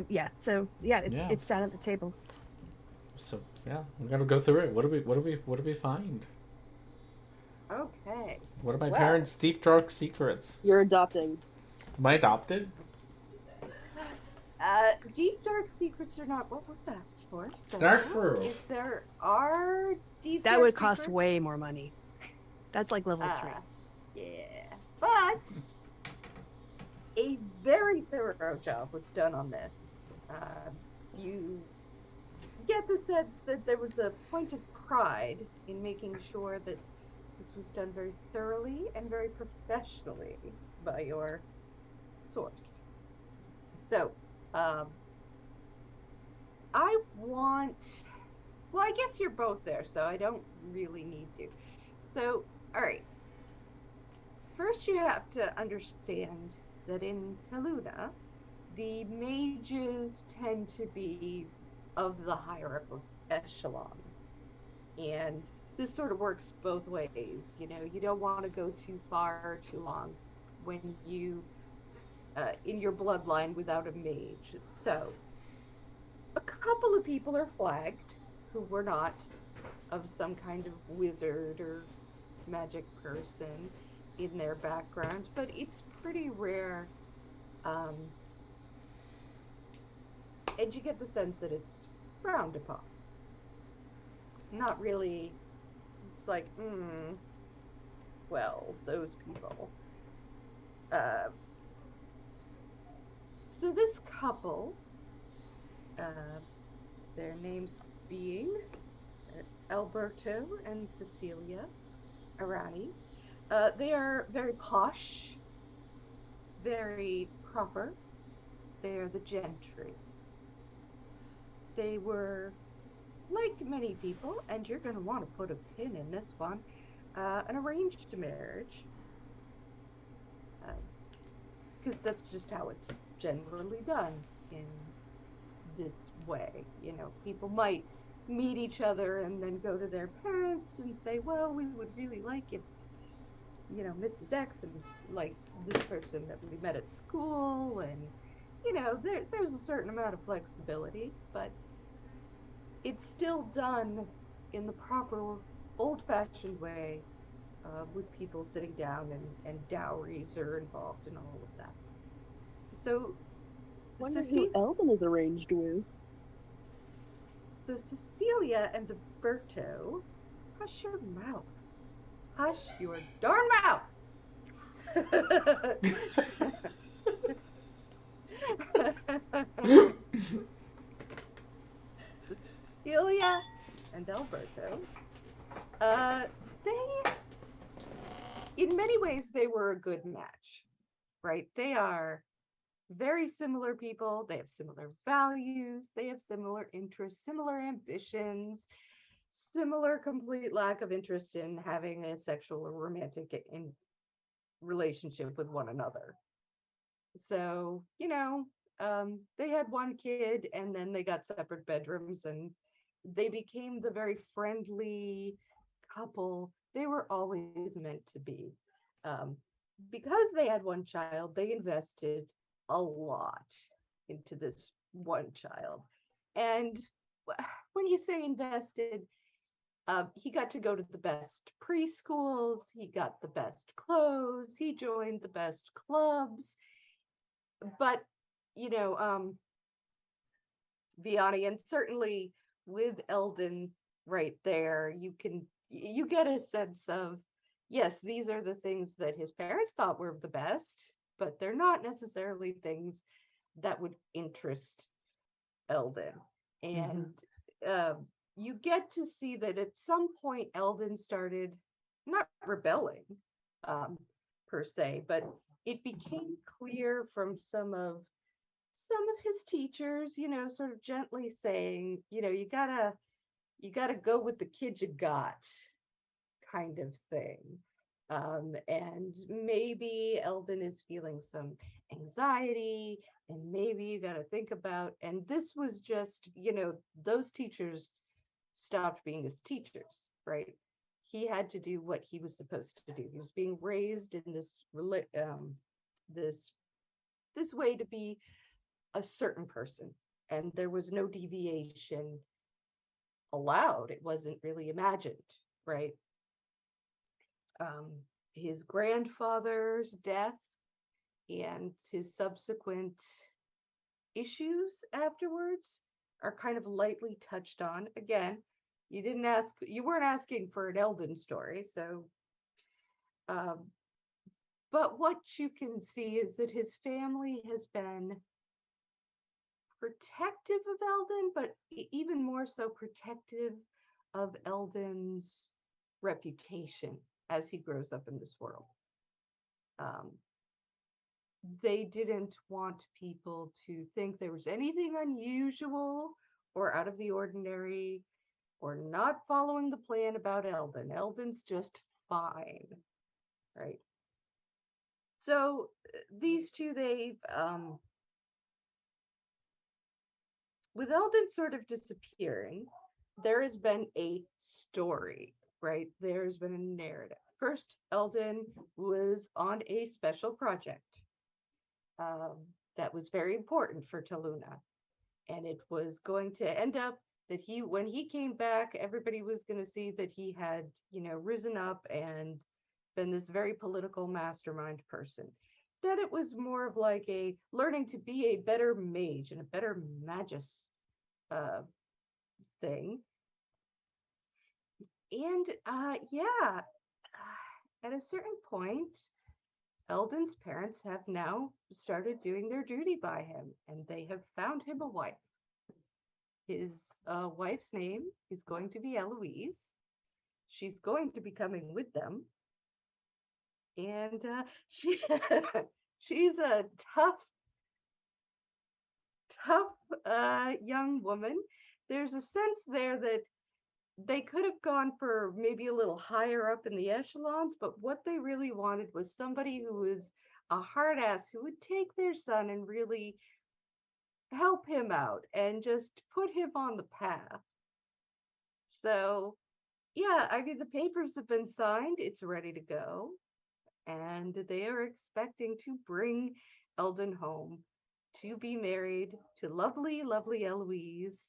Yeah. So yeah, Yeah. it's sat at the table. So yeah, we gotta go through it. What do we find? Okay. What are my Well. parents' deep dark secrets? You're adopting. Am I adopted? Deep dark secrets are not what was asked for. So That's true. if there are deep That dark would cost secrets, way more money. That's like level 3. Yeah, but a very thorough job was done on this. You get the sense that there was a point of pride in making sure that this was done very thoroughly and very professionally by your source. So, I want. Well, I guess you're both there, so I don't really need to. So, all right. First, you have to understand that in Taluna, the mages tend to be of the higher echelons. And this sort of works both ways. You don't want to go too far or too long when you in your bloodline without a mage. So a couple of people are flagged who were not of some kind of wizard or magic person in their background, but it's pretty rare. Um, and you get the sense that it's frowned upon. Not really. It's like, well, those people. Uh, so this couple, uh, their names being Alberto and Cecilia Aranis, they are very posh, very proper. They are the gentry. They were, like many people, and you're going to want to put a pin in this one, an arranged marriage, because that's just how it's generally done in this way. People might meet each other and then go to their parents and say, well, we would really like if, Mrs. X and like this person that we met at school. And, there's a certain amount of flexibility, but it's still done in the proper old fashioned way, with people sitting down, and dowries are involved and all of that. So, Wonder who Eldon is arranged with. So Cecilia and Alberto, hush your mouth. Hush your darn mouth. Cecilia and Alberto, they, in many ways, they were a good match, right? They are very similar people. They have similar values. They have similar interests, similar ambitions, similar complete lack of interest in having a sexual or romantic relationship with one another. So, they had one kid and then they got separate bedrooms and they became the very friendly couple they were always meant to be. Um, because they had one child, they invested a lot into this one child. And when you say invested, he got to go to the best preschools, he got the best clothes, he joined the best clubs. But, you know, Vianney, and certainly with Eldon right there, you get a sense of, yes, these are the things that his parents thought were the best, but they're not necessarily things that would interest Eldon. And you get to see that at some point Eldon started not rebelling per se, but it became clear from some of his teachers, sort of gently saying, you gotta go with the kid you got, kind of thing. And maybe Eldon is feeling some anxiety, and maybe you got to think about, and this was just, those teachers stopped being his teachers, right? He had to do what he was supposed to do. He was being raised in this this way to be a certain person, and there was no deviation allowed. It wasn't really imagined, right? His grandfather's death and his subsequent issues afterwards are kind of lightly touched on. Again, you weren't asking for an Eldon story, so but what you can see is that his family has been protective of Eldon, but even more so protective of Eldon's reputation as he grows up in this world. They didn't want people to think there was anything unusual or out of the ordinary or not following the plan about Eldon. Eldon's just fine, right? So these two, with Eldon sort of disappearing, there has been a story, right? There's been a narrative. First, Eldon was on a special project that was very important for Taluna. And it was going to end up that when he came back, everybody was going to see that he had, risen up and been this very political mastermind person. That it was more of like a learning to be a better mage and a better magus thing. And at a certain point, Eldon's parents have now started doing their duty by him, and they have found him a wife. His wife's name is going to be Eloise. She's going to be coming with them. And she's a tough young woman. There's a sense there that they could have gone for maybe a little higher up in the echelons, but what they really wanted was somebody who was a hard ass who would take their son and really help him out and just put him on the path. So, yeah, I mean, the papers have been signed. It's ready to go. And they are expecting to bring Eldon home to be married to lovely, lovely Eloise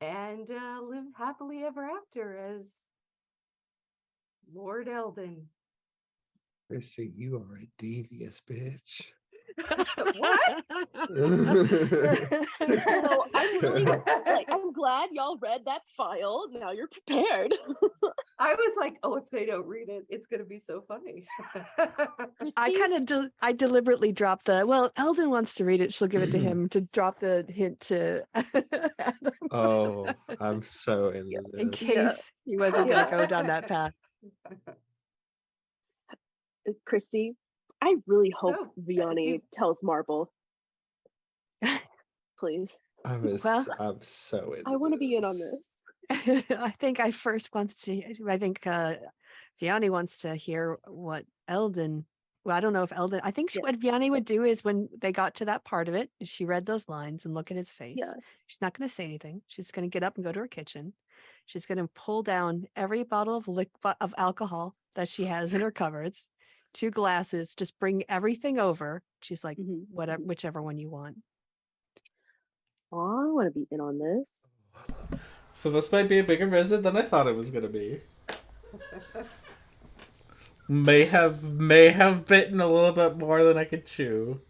and live happily ever after as Lord Eldon. Chrissy, you are a devious bitch. What? No, I'm glad y'all read that file. Now you're prepared. I was like, oh, if they don't read it, it's going to be so funny. I deliberately dropped Eldon wants to read it. She'll give it to him to drop the hint to Adam. Oh, I'm so into this. In case he wasn't going to go down that path. Christy, I really hope Vianney tells Marble. Please. I'm so into I want to be in on this. I think Vianney wants to hear what Eldon. Well, I don't know if Eldon. I think what Vianney would do is when they got to that part of it, she read those lines and look at his face. Yeah. She's not going to say anything. She's going to get up and go to her kitchen. She's going to pull down every bottle of alcohol that she has in her cupboards, 2 glasses, just bring everything over. She's like, whatever, whichever one you want. Oh, I want to be in on this. So this might be a bigger visit than I thought it was going to be. May have bitten a little bit more than I could chew.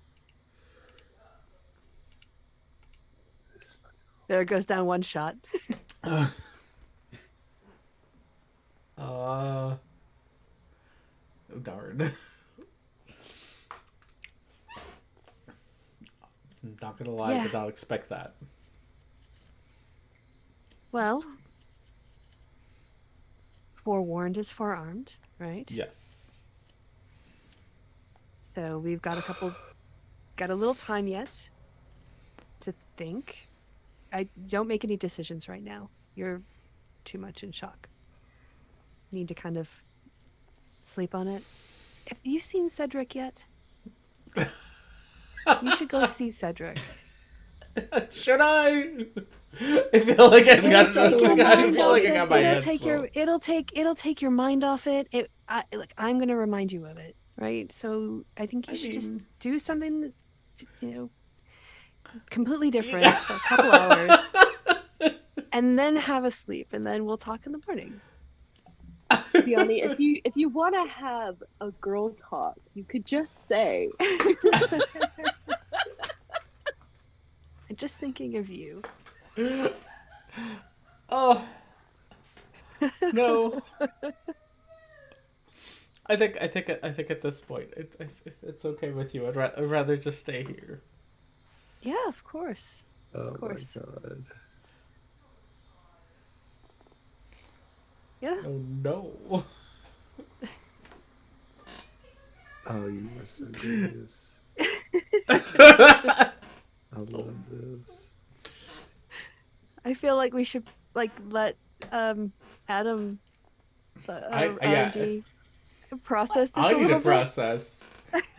There goes down one shot. Oh, darn. I'm not gonna lie, I did not expect that. Well, forewarned is forearmed, right? Yes. So we've got got a little time yet to think. I don't make any decisions right now. You're too much in shock. Need to kind of sleep on it. Have you seen Cedric yet? You should go see Cedric. Should I? I feel like I've got. It'll take your I mind feel off like I it. got my It'll hands take full. it'll take your mind off it. Like I'm gonna remind you of it, right? So I think you should just do something that, completely different for a couple hours, and then have a sleep, and then we'll talk in the morning. Fiona, if you want to have a girl talk, you could just say. I'm just thinking of you. Oh no! I think at this point, if it's okay with you, I'd rather just stay here. Yeah, of course. Oh Of course. my god. Yeah. Oh no! Oh, you are so genius. I love this. I feel like we should let Adam Yeah. R&D process this I a need little to bit. process.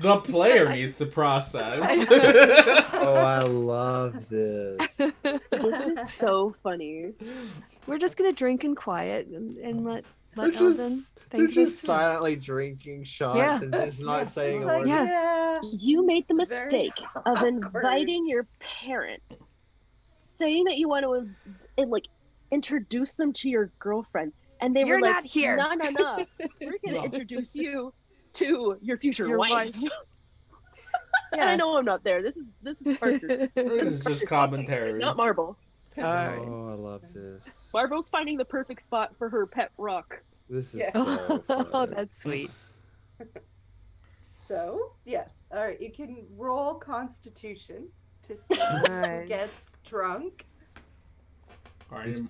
The player needs to process. Oh, I love this. This is so funny. We're just gonna drink in quiet and let They're Elden just, they're think just this through. silently drinking shots Yeah. and just not saying a Like, word. Yeah. You made the Very mistake of awkward. inviting your parents, saying that you want to like introduce them to your girlfriend, and they You're were like, not here. No, we're gonna No. introduce you to your future Your wife. wife. And I know I'm not there. This is Parker, This is just commentary. not Marble. Alright. Oh, I love this. Marble's finding the perfect spot for her pet rock. This is Yeah. so Oh, fun. that's sweet. So, yes. All right, you can roll Constitution to see who Alright. gets drunk. Alright.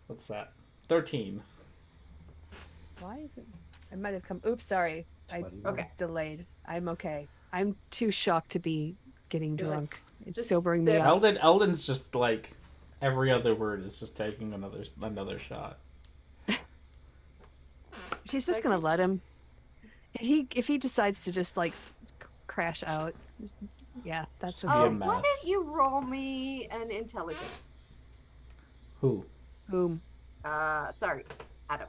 What's that? 13. Why is it? I might have come. Oops, sorry. I Okay. was delayed. I'm okay. I'm too shocked to be getting You're like, drunk. It's just sobering me sip. up. Elden's just like every other word is just taking another shot. She's just gonna let him. If he decides to just crash out, yeah, that's Be okay. a Oh, mess. why don't you roll me an intelligence? Who? Boom. Sorry, Adam.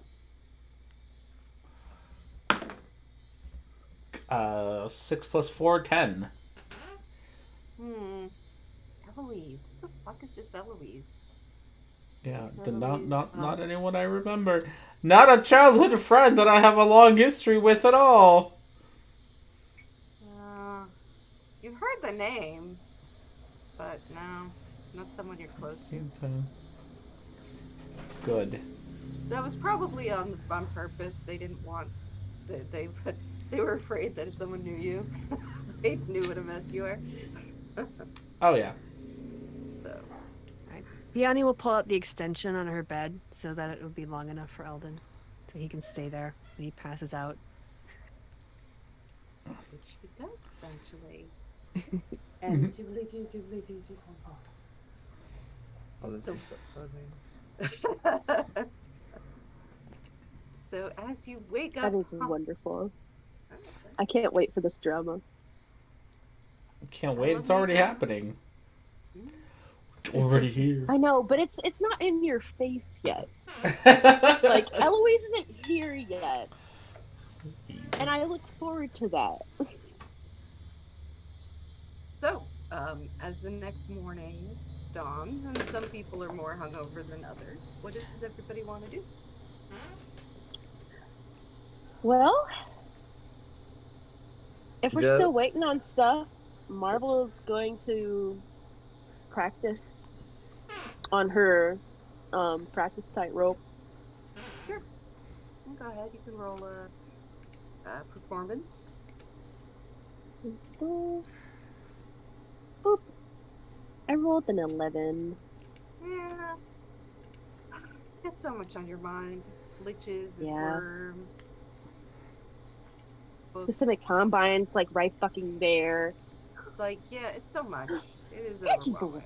6 plus 4, 10. Eloise. Who the fuck is this Eloise? Yeah, So not anyone I remember. Not a childhood friend that I have a long history with at all. You've heard the name, but no, not someone you're close to. Okay. Good. That was probably on purpose. They didn't want. They were afraid that if someone knew you, they knew what a mess you were. Oh yeah. So. Vianney will pull out the extension on her bed so that it will be long enough for Eldon, so he can stay there when he passes out. Which he does eventually. And doobly-doo. Oh, this is so funny. So as you wake up, That is wonderful. I can't wait for this drama. Can't wait. It's already happening. It's already here. I know, but it's not in your face yet. Like Eloise isn't here yet, and I look forward to that. So, as the next morning dawns, and some people are more hungover than others, what does everybody want to do? Well, if we're Yeah. still waiting on stuff, Marvel is going to practice on her practice tightrope. Sure. Go ahead. You can roll a performance. Boop. Boop. rolled an 11. Yeah. Got so much on your mind. Liches and Yeah. worms. Just in the Books. combine's like right fucking there. Like, yeah, it's so much. It is Catchy boy. overwhelming.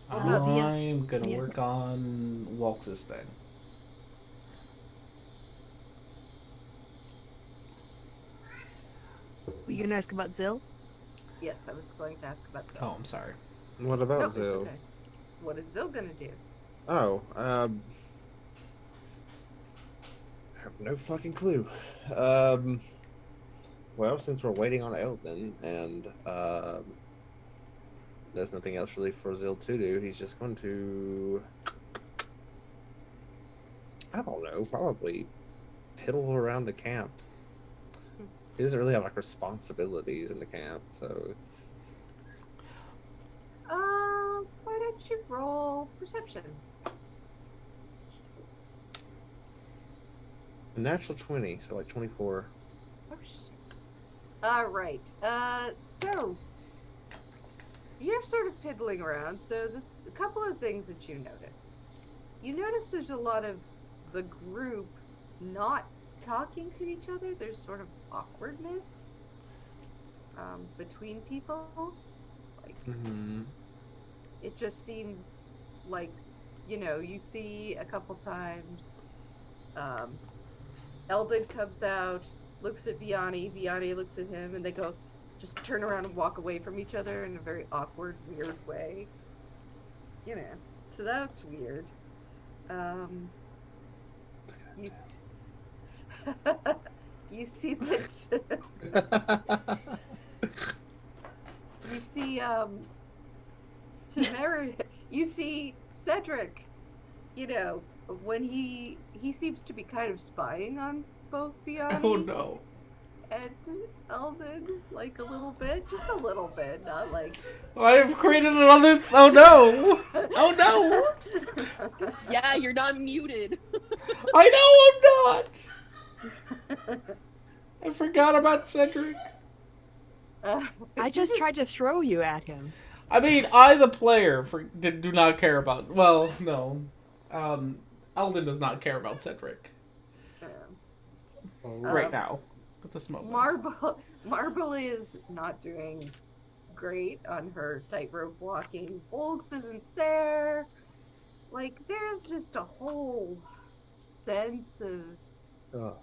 What Well, about I'm gonna yeah. work on Waltz's thing. Were you gonna ask about Zill? Yes, I was going to ask about Zill. Oh, I'm sorry. What about No, it's Zill? okay. What is Zill gonna do? Oh, I have no fucking clue. Well, since we're waiting on Eldon and there's nothing else really for Zill to do, he's just going to, I don't know, probably piddle around the camp. He doesn't really have like responsibilities in the camp, so Why don't you roll perception? a natural 20, so like 24. Oh shit. All right. So you're sort of piddling around. So a couple of things that you notice. You notice there's a lot of the group not talking to each other. There's sort of awkwardness between people. Like Mm-hmm. it just seems like, you see a couple times. Eldon comes out, looks at Vianney. Vianney looks at him, and they go, just turn around and walk away from each other in a very awkward, weird way. So that's weird. You you see that you see you see Cedric, when he seems to be kind of spying on both Vianney Oh no. and Eldon, like a little bit, just a little bit, not like. I've created another. Oh no. Oh no. Yeah, you're not muted. I know I'm not. I forgot about Cedric. I just tried to throw you at him. I mean, I, the player, do not care about. Well, no. Eldon does not care about Cedric right now at this moment. Marble is not doing great on her tightrope walking. Bolgs isn't there. Like, there's just a whole sense of Oh,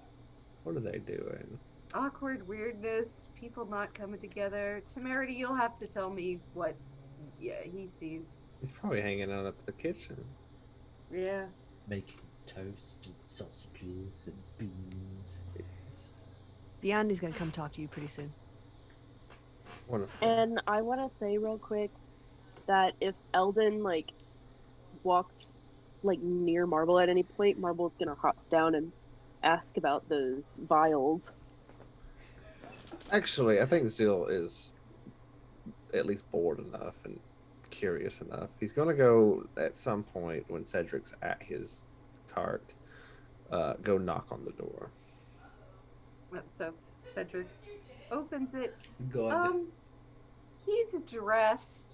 what are they doing? awkward weirdness, people not coming together. Temerity, you'll have to tell me what he sees. He's probably hanging out at the kitchen. Yeah. Making toast and sausages and beans. Beyondy's gonna come talk to you pretty soon. Wonderful. And I want to say real quick that if Eldon like walks like near Marble at any point, Marble's gonna hop down and ask about those vials. Actually, I think Zill is at least bored enough and curious enough. He's going to go at some point when Cedric's at his cart, go knock on the door. So Cedric opens it. Good. He's dressed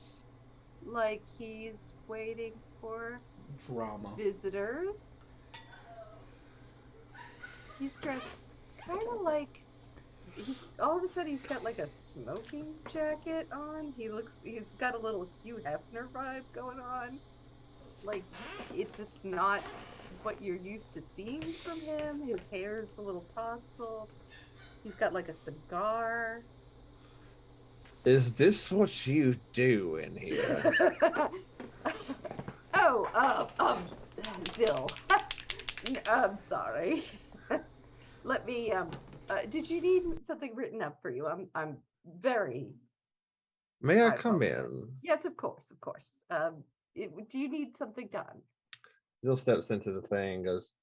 like he's waiting for Drama. visitors. He's dressed kind of like all of a sudden he's got like a smoking jacket on. He's got a little Hugh Hefner vibe going on. Like, it's just not what you're used to seeing from him. His hair's a little tousled. He's got like a cigar. Is this what you do in here? Zill. I'm sorry. Let me, did you need something written up for you? I'm very. May I come in? Yes, of course, of course. Do you need something done? Zill steps into the thing and goes,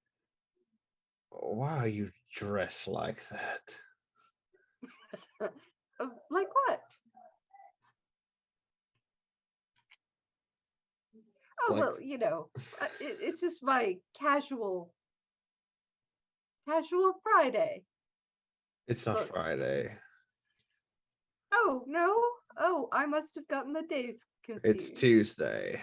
why are you dressed like that? Like what? Oh, Like- well, it's just my casual Friday. It's not Look. Friday. Oh, no. Oh, I must have gotten the days confused. It's Tuesday.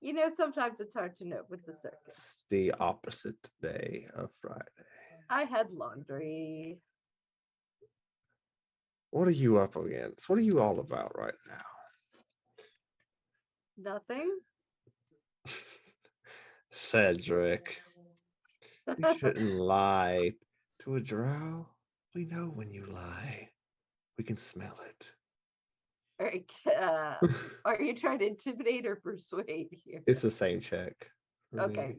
You know, sometimes it's hard to know with the circus. It's the opposite day of Friday. I had laundry. What are you up against? What are you all about right now? Nothing. Cedric, you shouldn't lie to a drow. We know when you lie. We can smell it. Are you trying to intimidate or persuade here? It's the same check. for me. Okay,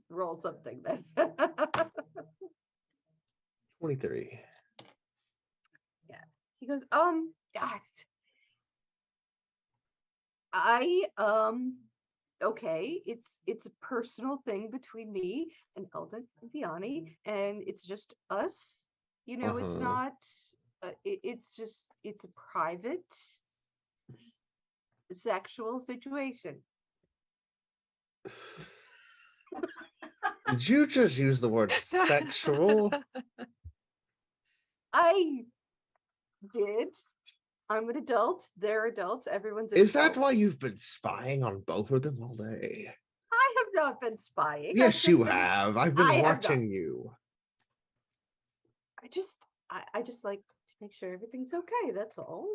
roll something then. 23. He goes, guys, okay, it's a personal thing between me and Eldon and Vianney, and it's just us. You know, it's Uh-huh. not. It's a private sexual situation. Did you just use the word sexual? I did. I'm an adult. They're adults. Everyone's an Is that adult. why you've been spying on both of them all day? I have not been spying. Yes, you been- have. I've I been have watching you. I just like to make sure everything's okay. That's all.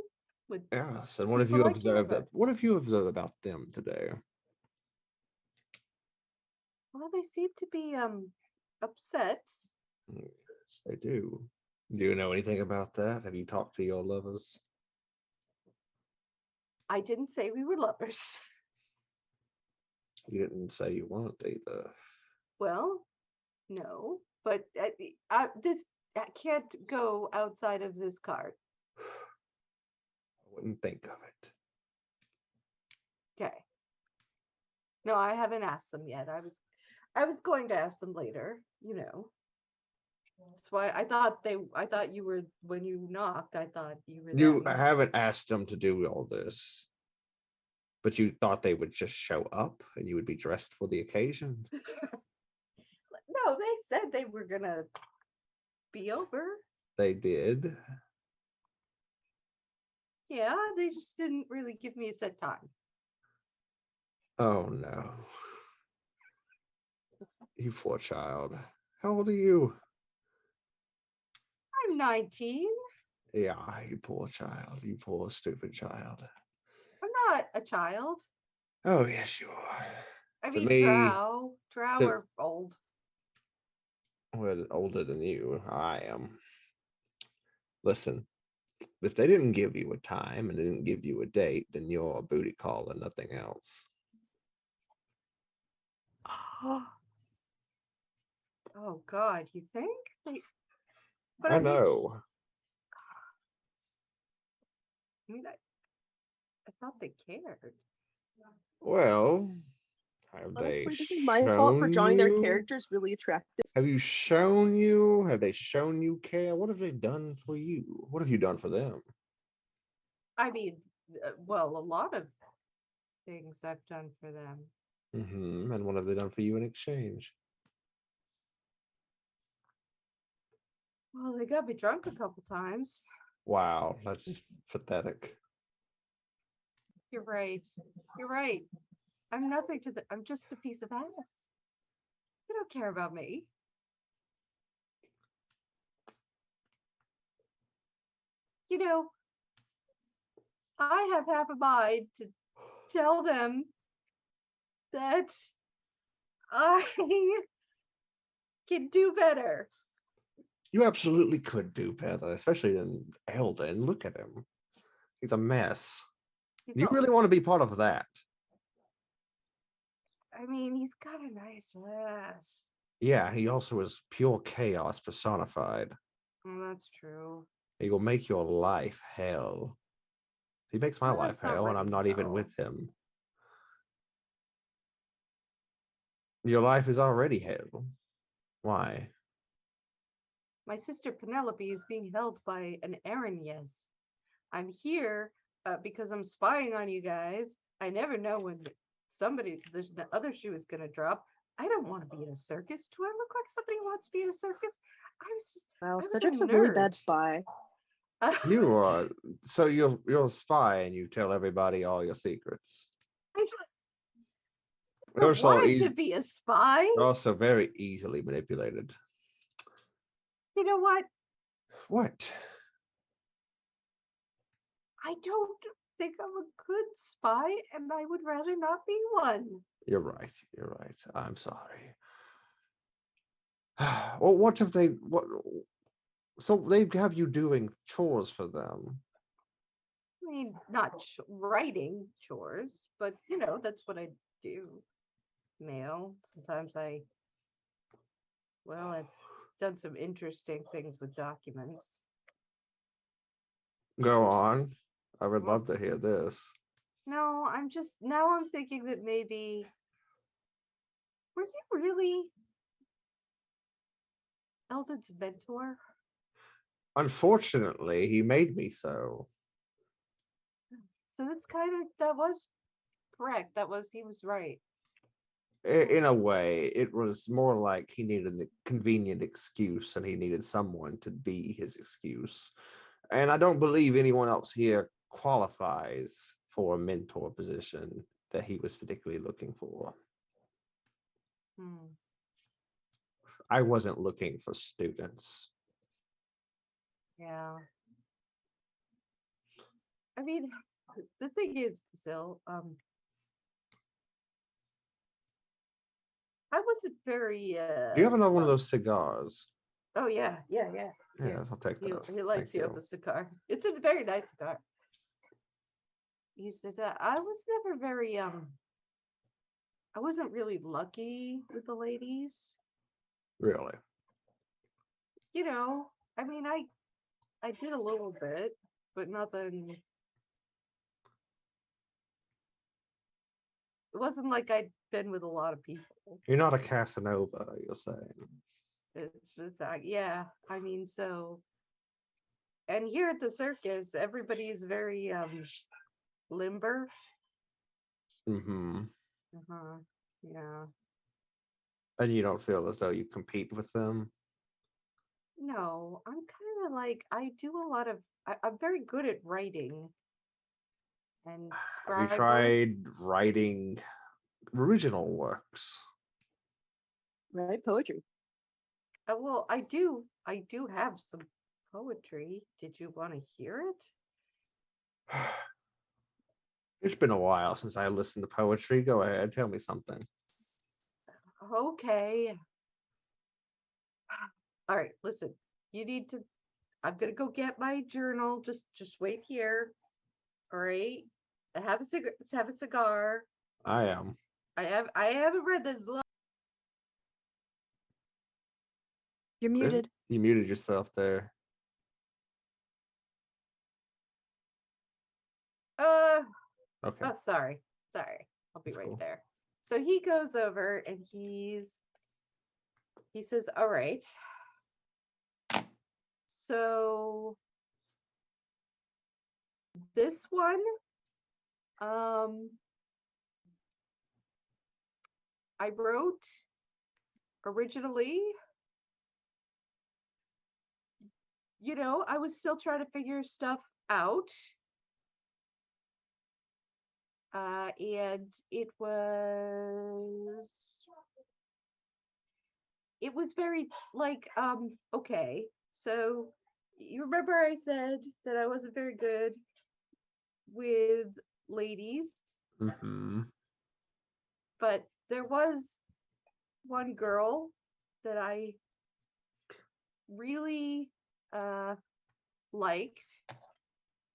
With Yes, and what have people you I care observed? about. What have you observed about them today? Well, they seem to be upset. Yes, they do. Do you know anything about that? Have you talked to your lovers? I didn't say we were lovers. You didn't say you weren't either. Well, no, but this I can't go outside of this card. I wouldn't think of it. Okay. No, I haven't asked them yet. I was going to ask them later, you know. That's why I thought you were, when you knocked, I thought you were You them. haven't asked them to do all this, but you thought they would just show up and you would be dressed for the occasion. No, they said they were gonna be over. They did. Yeah, they just didn't really give me a set time. Oh no. You poor child. How old are you? I'm 19. Yeah, you poor child. You poor stupid child. I'm not a child. Oh, yes, you are. I To mean, me, drow to- are old. Well, older than you, I am. Listen, if they didn't give you a time and they didn't give you a date, then you're a booty call and nothing else. Oh God, you think? But I I mean, know. I thought they cared. Well, have they Honestly, this is my fault for shown drawing their you? characters really attractive. Have you shown you? Have they shown you care? What have they done for you? What have you done for them? I mean, well, a lot of things I've done for them. And what have they done for you in exchange? Well, they got me drunk a couple times. Wow, that's pathetic. You're right. You're right. I'm nothing to them. I'm just a piece of ass. They don't care about me. You know, I have half a mind to tell them that I can do better. You absolutely could do better, especially in Eldon. Look at him. He's a mess. He's You all- really want to be part of that? I mean, he's got a nice ass. Yeah, he also is pure chaos personified. Well, that's true. He will make your life hell. He makes my My life life's not hell, and I'm already not even hell. with him. Your life is already hell. Why? My sister Penelope is being held by an Yes. I'm here because I'm spying on you guys. I never know when the other shoe is going to drop. I don't want to be in a circus. Do I look like somebody who wants to be in a circus? I was just, Wow, was a Cedric's a really nerd. bad spy. You are so you're a spy and you tell everybody all your secrets. I You're don't so want to easy. be a spy. You're also very easily manipulated. You know what? What? I don't think I'm a good spy, and I would rather not be one. You're right. You're right. I'm sorry. Well, what if they what? So they have you doing chores for them. I mean, not writing chores, but that's what I do. Mail. Sometimes I've done some interesting things with documents. Go on. I would Well, love to hear this. no, I'm thinking that maybe were you really Eldon's mentor? Unfortunately, he made me so. So that was correct. He was right. In a way, it was more like he needed a convenient excuse and he needed someone to be his excuse. And I don't believe anyone else here qualifies for a mentor position that he was particularly looking for. Hmm. I wasn't looking for students. Yeah. I mean, the thing is, Zil, I wasn't very Do you have another one of those cigars? oh yeah. Here. Yeah, I'll take He that. lights Thank you up a cigar. It's a very nice cigar. He said, I was never very I wasn't really lucky with the ladies. Really? I mean, I did a little bit, but nothing. It wasn't like I'd been with a lot of people. You're not a Casanova, you're saying. It's just yeah. I mean, and here at the circus, everybody is very limber. Mm-hmm. Uh-huh. Yeah. And you don't feel as though you compete with them? No, I'm kind of like I do a lot of. I'm very good at writing and Have you scribe work. tried writing original works? Right? Poetry. Well, I do. I do have some poetry. Did you want to hear it? It's been a while since I listened to poetry. Go ahead, tell me something. Okay. All right, listen. You need to. I'm gonna go get my journal. Just wait here. All right. Have a cigar. Have a cigar. I am. I haven't read this. You're muted. You muted yourself there. Okay. Oh, sorry. I'll be That's right cool. there. So he goes over and he says, all right. So this one, I wrote originally, I was still trying to figure stuff out. And it was very like, okay. So you remember I said that I wasn't very good with ladies, Mm-hmm. but there was one girl that I really liked,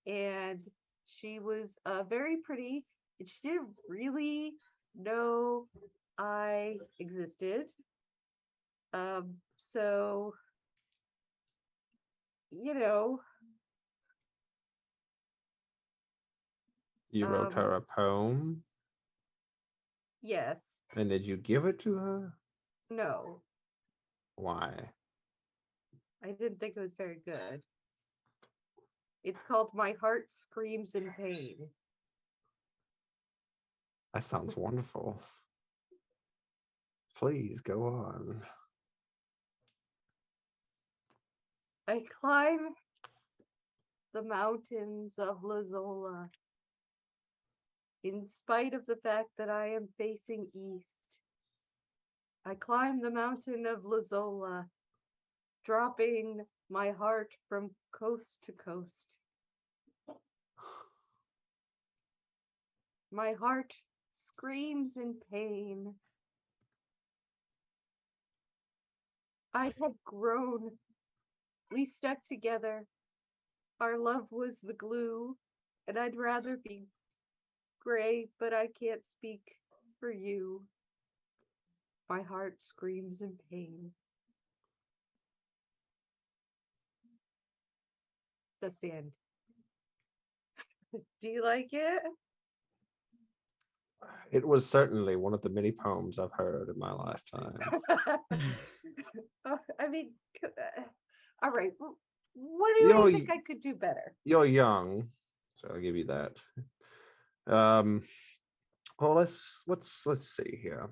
and she was very pretty, and she didn't really know I existed. So you wrote her a poem, yes, and did you give it to her? no, Why? I didn't think it was very good. It's called My Heart Screams in Pain. That sounds wonderful. Please go on. I climb the mountains of Lazola. In spite of the fact that I am facing east, I climb the mountain of Lazola, dropping my heart from coast to coast. My heart screams in pain. I have grown. We stuck together. Our love was the glue, and I'd rather be gray, but I can't speak for you. My heart screams in pain. That's the end. Do you like it? It was certainly one of the many poems I've heard in my lifetime. I mean, all right. What do you think I could do better? You're young, so I'll give you that. Well, let's see here.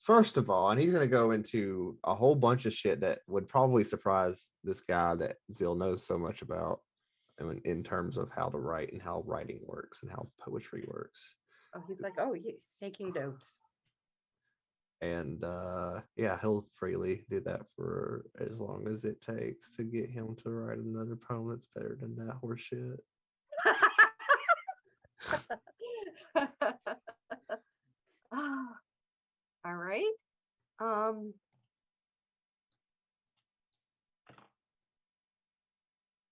First of all, and he's going to go into a whole bunch of shit that would probably surprise this guy that Zil knows so much about, in terms of how to write and how writing works and how poetry works. Oh, he's like, oh, he's taking notes. And yeah, he'll freely do that for as long as it takes to get him to write another poem that's better than that horse shit. All right.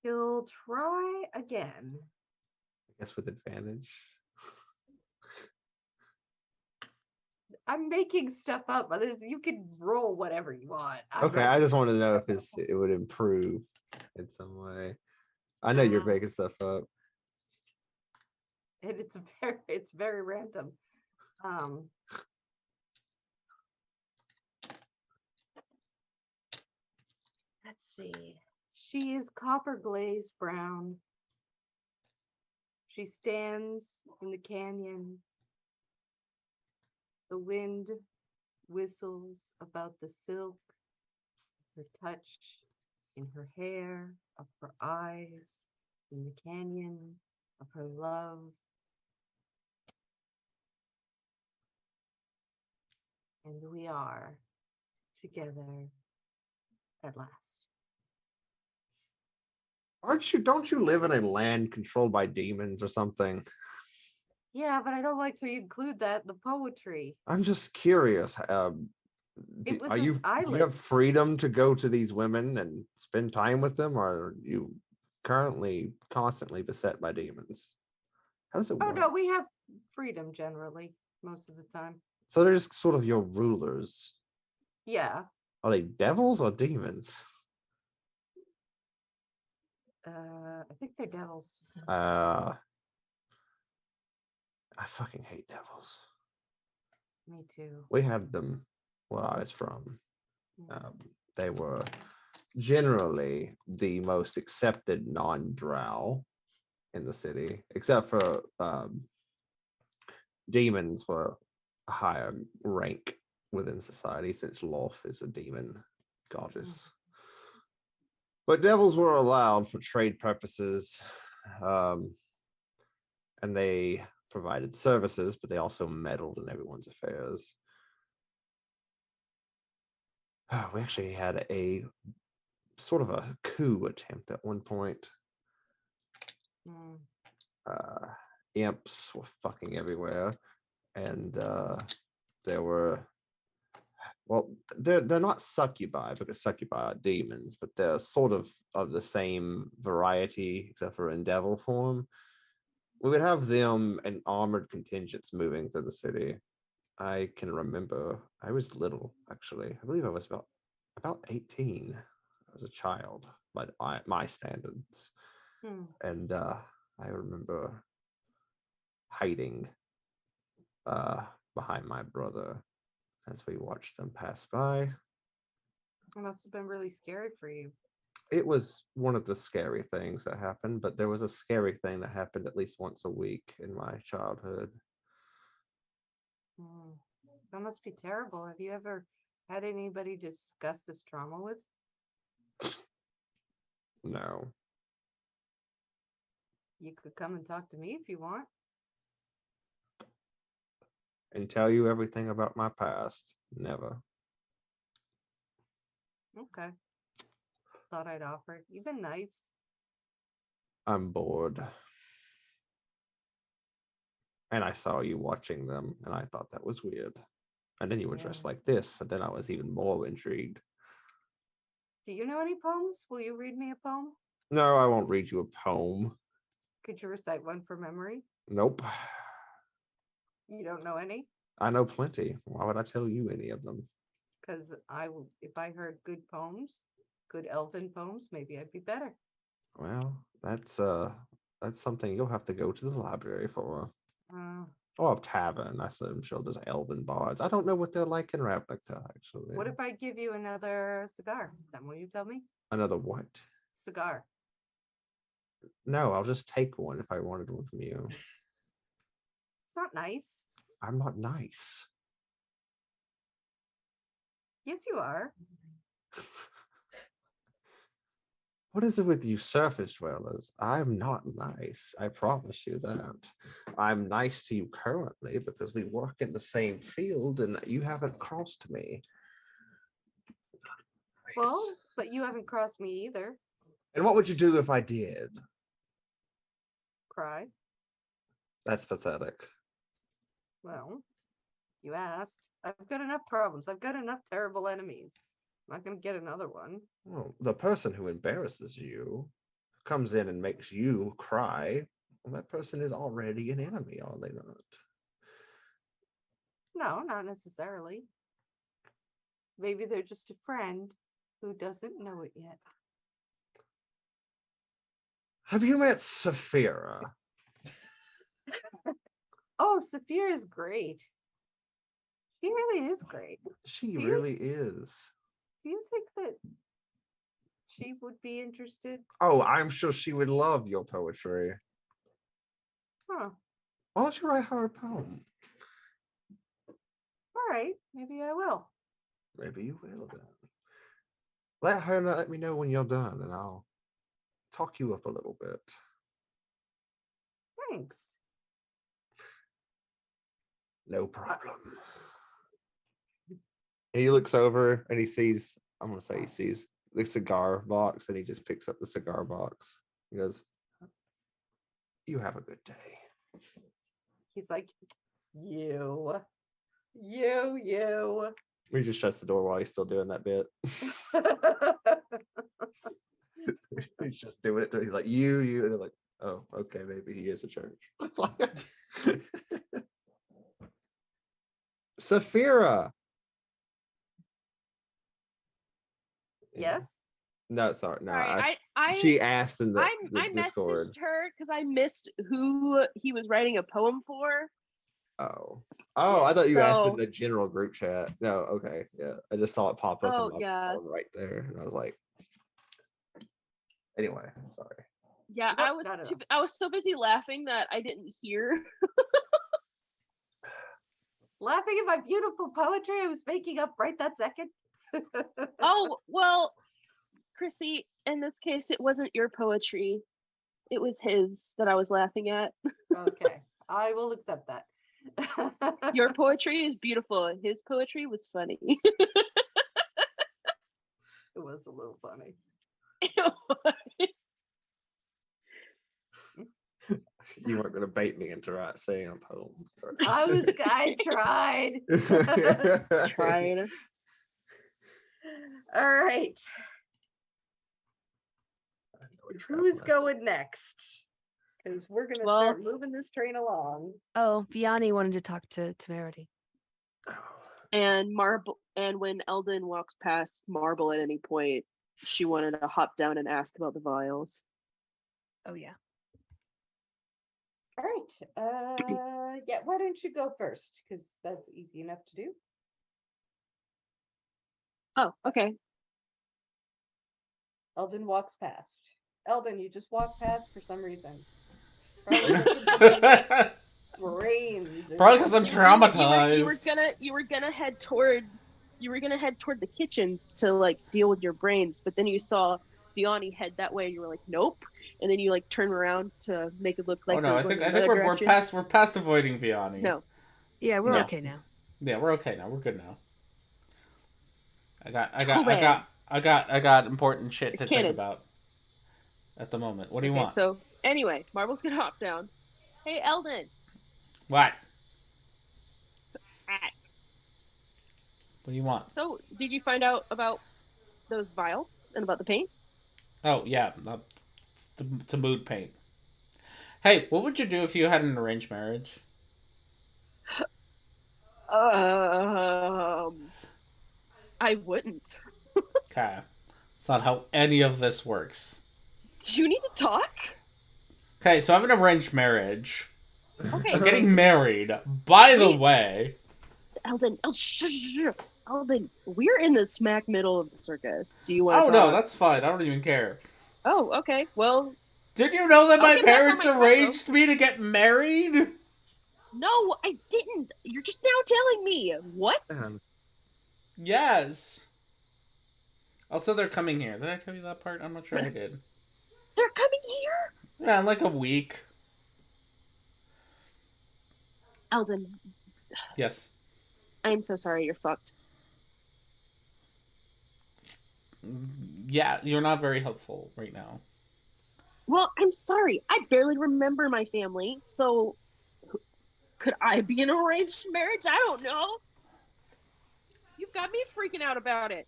He'll try again. I guess with advantage. I'm making stuff up. You can roll whatever you want. Okay, I just wanted to know if it would improve in some way. I know you're making stuff up. And it's very random. Let's see. She is copper glazed brown. She stands in the canyon. The wind whistles about the silk, her touch in her hair, of her eyes, in the canyon, of her love. And we are together at last. Don't you live in a land controlled by demons or something? Yeah, but I don't like to include that in the poetry. I'm just curious. Do you have freedom to go to these women and spend time with them, or are you currently constantly beset by demons? How does it work? Oh no, we have freedom generally most of the time. So they're just sort of your rulers. Yeah. Are they devils or demons? I think they're devils. I fucking hate devils. Me too. We had them where I was from. They were generally the most accepted non-drow in the city, except for demons were a higher rank within society, since Lolth is a demon goddess. But devils were allowed for trade purposes, and they provided services, but they also meddled in everyone's affairs. We actually had a sort of a coup attempt at one point. Imps were fucking everywhere, and there were, well, they're not succubi, because succubi are demons, but they're sort of the same variety, except for in devil form. We would have them and armored contingents moving through the city. I can remember, I was little, actually. I believe I was about 18. I was a child by my standards. And I remember hiding behind my brother as we watched them pass by. It must have been really scary for you. It was one of the scary things that happened, but there was a scary thing that happened at least once a week in my childhood. That must be terrible. Have you ever had anybody discuss this trauma with? No. You could come and talk to me if you want. And tell you everything about my past. Never. Okay. Thought I'd offer. You've been nice. I'm bored. And I saw you watching them, and I thought that was weird. And then you were dressed Yeah. like this, and then I was even more intrigued. Do you know any poems? Will you read me a poem? No, I won't read you a poem. Could you recite one from memory? Nope. You don't know any? I know plenty. Why would I tell you any of them? Because if I heard good poems, good elven poems, maybe I'd be better. Well, that's something you'll have to go to the library for. Uh, Or a tavern. I'm sure there's elven bards. I don't know what they're like in Ravnica, actually. what if I give you another cigar? Then will you tell me? Another what? Cigar. No, I'll just take one if I wanted one from you. It's not nice. I'm not nice. Yes, you are. What is it with you surface dwellers? I'm not nice. I promise you that. I'm nice to you currently because we work in the same field and you haven't crossed me. Well, but you haven't crossed me either. And what would you do if I did? Cry. That's pathetic. Well, you asked. I've got enough problems. I've got enough terrible enemies. I'm not going to get another one. Well, the person who embarrasses you comes in and makes you cry. Well, that person is already an enemy, are they not? No, not necessarily. Maybe they're just a friend who doesn't know it yet. Have you met Saphira? Oh, Saphira is great. She really is great. She Do you- really is. Do you think that she would be interested? Oh, I'm sure she would love your poetry. Huh. Why don't you write her a poem? All right. Maybe I will. Maybe you will then. Let me know when you're done and I'll talk you up a little bit. Thanks. No problem. And he looks over and he sees the cigar box and he just picks up the cigar box. He goes, "You have a good day." He's like, you. He just shuts the door while he's still doing that bit. He's just doing it. He's like, you. And they're like, oh, okay, maybe he is a church. Saphira. Yes. No, sorry. No, Sorry, she asked in the I Discord. messaged her because I missed who he was writing a poem for. Oh, I thought you asked in So- the general group chat. No, okay, yeah. I just saw it pop up Oh, on my yeah. phone right there, and I was like, anyway, sorry. Yeah, Nope, I was not at too, I was so busy laughing that I didn't hear. Laughing at my beautiful poetry I was making up right that second. Oh, well, Chrissy, in this case, it wasn't your poetry. It was his that I was laughing at. Okay. I will accept that. Your poetry is beautiful. His poetry was funny. It was a little funny. You weren't going to bait me into saying a poem. I tried. Tried. All right. Who's going next? Because we're gonna Well- start moving this train along. Oh, Vianney wanted to talk to Temerity. And when Eldon walks past Marble at any point, she wanted to hop down and ask about the vials. Oh yeah. All right. Yeah, why don't you go first? Because that's easy enough to do. Oh, okay. Eldon walks past. Eldon, you just walk past for some reason. Probably brains. Probably because I'm traumatized. You were gonna head toward the kitchens to like deal with your brains, but then you saw Vianney head that way. You were like, nope. and then you like turn around to make it look like Oh no, we're I going think in I think another we're direction. past avoiding Vianney. No. Yeah, we're No. okay now. Yeah, we're okay now. We're good now. Too I got important shit It's to think canon. about at the moment. What do you Okay, want? so anyway, Marble's gonna hop down. Hey, Eldon. What? Ah, What do you want? so did you find out about those vials and about the paint? Oh yeah, it's a mood paint. Hey, what would you do if you had an arranged marriage? I wouldn't. Okay, it's not how any of this works. Do you need to talk? Okay, so I have an arranged marriage. Okay, I'm getting married. By the Wait. way, Eldon. Oh, Eldon, we're in the smack middle of the circus. Do you want to oh talk? no, that's fine. I don't even care. Oh, okay. Well, Did you know that I'll my get back on parents my taco. arranged me to get married? no, I didn't. You're just now telling me. What? Yes. Also, they're coming here. Did I tell you that part? I'm not sure I did. They're coming here? Yeah, in like a week. Eldon, Yes. I'm so sorry you're fucked. Yeah, you're not very helpful right now. Well, I'm sorry. I barely remember my family, so could I be in an arranged marriage? I don't know. You've got me freaking out about it.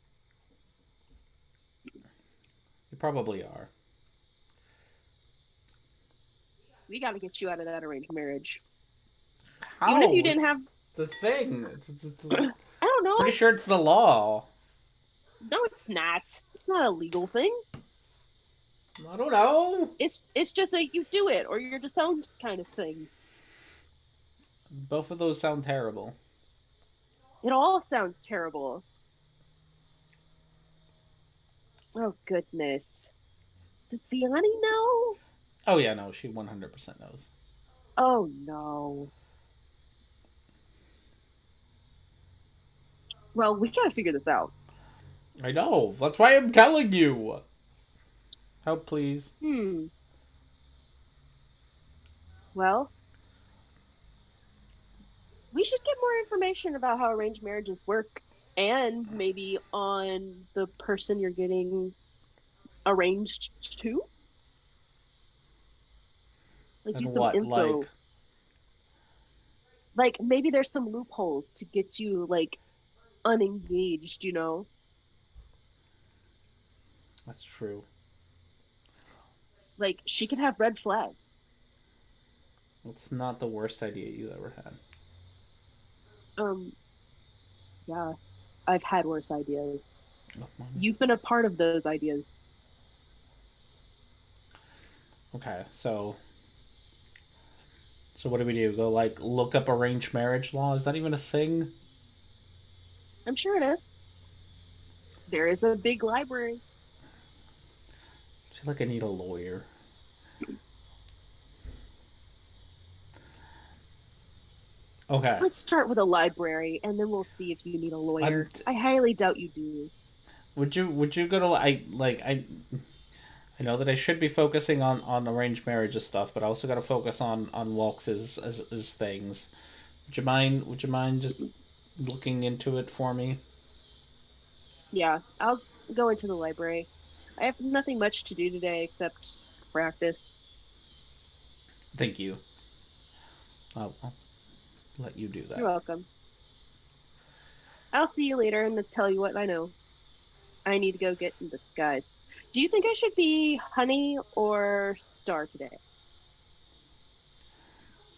You probably are. We got to get you out of that arranged marriage. How? Even if you didn't have, the thing. I don't know. Pretty sure it's the law. No, it's not. It's not a legal thing. I don't know. It's just a you do it or you're disowned kind of thing. Both of those sound terrible. It all sounds terrible. Oh goodness. Does Vianney know? Oh yeah, no, she 100% knows. Oh no. Well, we gotta figure this out. I know. That's why I'm telling you. Help, please. Well, we should get more information about how arranged marriages work and maybe on the person you're getting arranged to. Like, do And some what, info. like? Like, maybe there's some loopholes to get you, like, unengaged, you know? That's true. Like, she could have red flags. That's not the worst idea you ever had. Yeah, I've had worse ideas. Oh, You've been a part of those ideas. okay, so what do we do? Go, like, look up arranged marriage law? Is that even a thing? I'm sure it is. There is a big library. I feel like I need a lawyer. Okay. Let's start with a library, and then we'll see if you need a lawyer. I highly doubt you do. Would you go to I know that I should be focusing on arranged marriages stuff, but I also got to focus on walks as things. Would you mind just looking into it for me? Yeah, I'll go into the library. I have nothing much to do today except practice. Thank you. I'll let you do that. You're welcome. I'll see you later and tell you what I know. I need to go get in disguise. Do you think I should be Honey or Star today?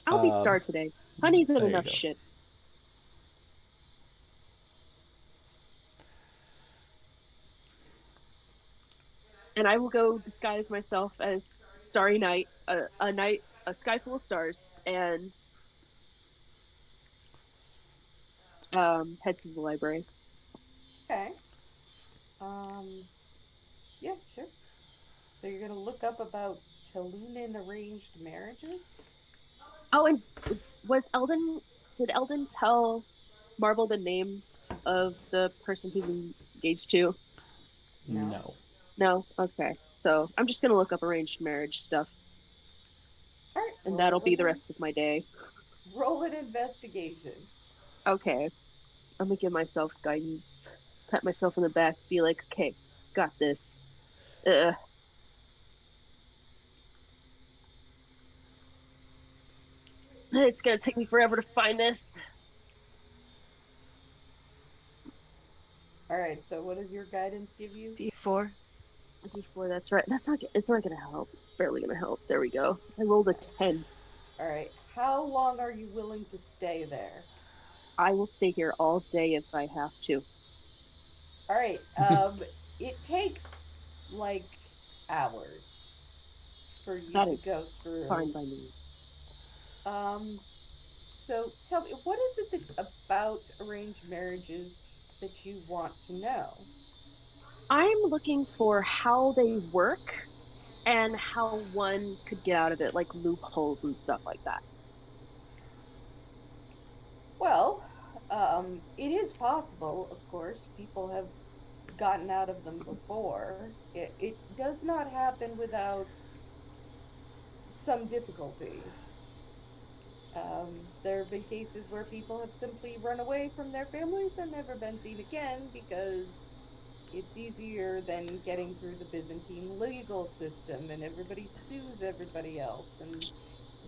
I'll be Star today. Honey's in enough shit. And I will go disguise myself as Starry Night, a sky full of stars, and head to the library. Okay. Yeah, sure. So you're gonna look up about Chalunan arranged marriages? Oh, and did Eldon tell Marvel the name of the person he's engaged to? No. No? Okay. So I'm just gonna look up arranged marriage stuff, All right, and that'll be the roll rest of my day. roll an investigation. Okay, I'm gonna give myself guidance, pat myself on the back, be like, okay, got this. It's gonna take me forever to find this. All right, so what does your guidance give you? D4. A D4, that's right. It's not gonna help. It's barely gonna help. There we go. I rolled a 10. All right, how long are you willing to stay there? I will stay here all day if I have to. All right, it takes like hours for you That to is go through. fine by me. Um, so tell me, what is it that about arranged marriages that you want to know? I'm looking for how they work and how one could get out of it, like loopholes and stuff like that. Well, it is possible, of course. People have gotten out of them before. It does not happen without some difficulty. There have been cases where people have simply run away from their families and never been seen again because it's easier than getting through the Byzantine legal system and everybody sues everybody else and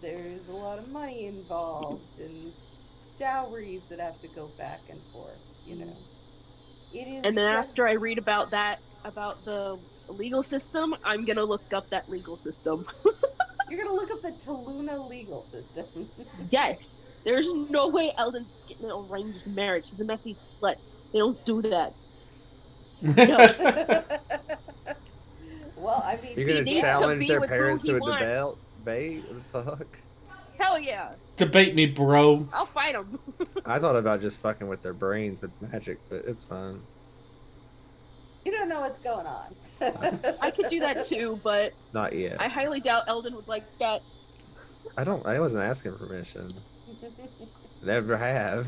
there's a lot of money involved and dowries that have to go back and forth, you know. It is And then just after I read about that, about the legal system, I'm gonna look up that legal system. you're gonna look up the Taluna legal system. Yes, there's no way Eldon's getting an arranged marriage. He's a messy slut. They don't do that. No, Well, I mean, You're he gonna needs yeah. to challenge be their with who parents he to a debate? wants. Debate? What the fuck? Hell yeah, Debate me, bro. I'll fight him. I thought about just fucking with their brains with magic, but it's fine. You don't know what's going on. I could do that too, but Not yet. I highly doubt Eldon would like that. I don't. I wasn't asking permission. Never have.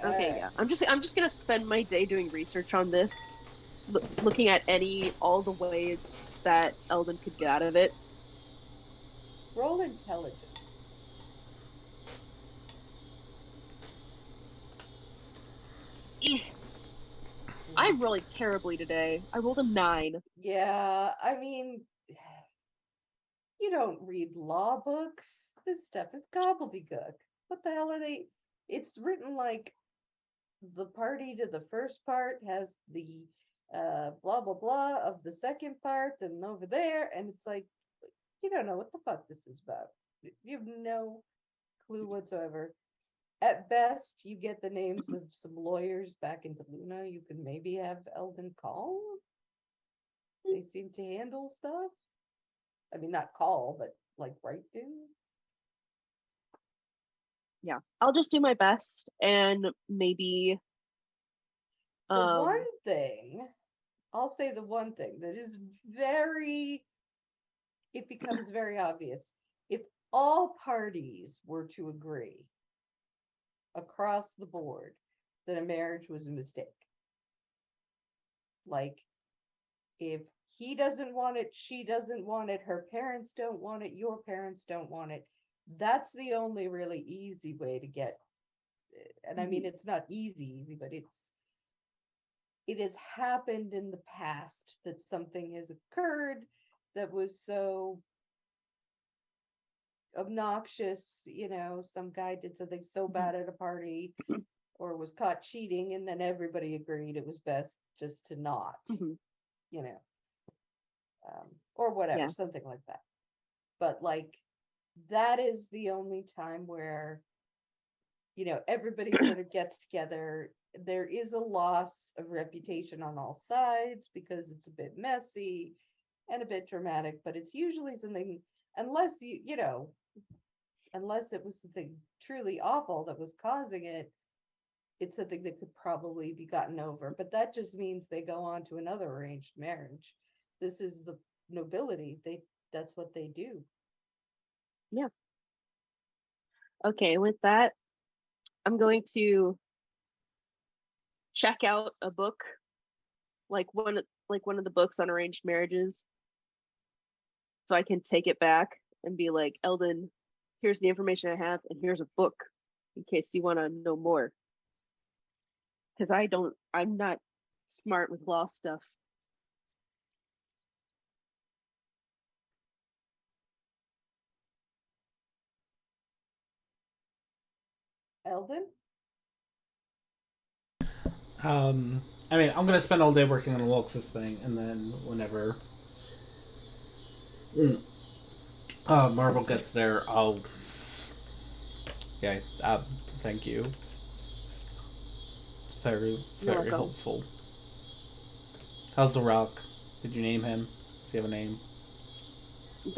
All Okay, right. yeah. I'm just gonna spend my day doing research on this, looking at all the ways that Eldon could get out of it. Roll intelligence. Eh, I'm rolling terribly today. I rolled a 9. Yeah, I mean, you don't read law books. This stuff is gobbledygook. What the hell are they? It's written like the party to the first part has the blah blah blah of the second part and over there, and it's like you don't know what the fuck this is about. You have no clue whatsoever. At best, you get the names of some lawyers back into Luna. You can maybe have Eldon call. They seem to handle stuff. I mean, not call, but like write to. Yeah, I'll just do my best and maybe The one um thing, I'll say the one thing that is very, it becomes very obvious. If all parties were to agree across the board that a marriage was a mistake, like if he doesn't want it, she doesn't want it, her parents don't want it, your parents don't want it, that's the only really easy way to get, and I mean, it's not easy, but it has happened in the past that something has occurred that was so obnoxious, some guy did something so bad at a party or was caught cheating, and then everybody agreed it was best just to not, mhm, you know, or whatever, yeah. something like that. But like, that is the only time where, everybody sort of gets together. There is a loss of reputation on all sides because it's a bit messy and a bit dramatic, but it's usually something, unless unless it was something truly awful that was causing it, it's something that could probably be gotten over. But that just means they go on to another arranged marriage. This is the nobility. That's what they do. Yeah. Okay, with that, I'm going to check out a book like one of the books on arranged marriages, so I can take it back and be like, Eldon, here's the information I have, and here's a book in case you want to know more. Because I'm not smart with law stuff. Eldon? I mean, I'm gonna spend all day working on the Luxus thing, and then whenever Marble gets there, I'll. Yeah, thank you. It's very, You're very welcome. helpful. How's the rock? Did you name him? Does he have a name?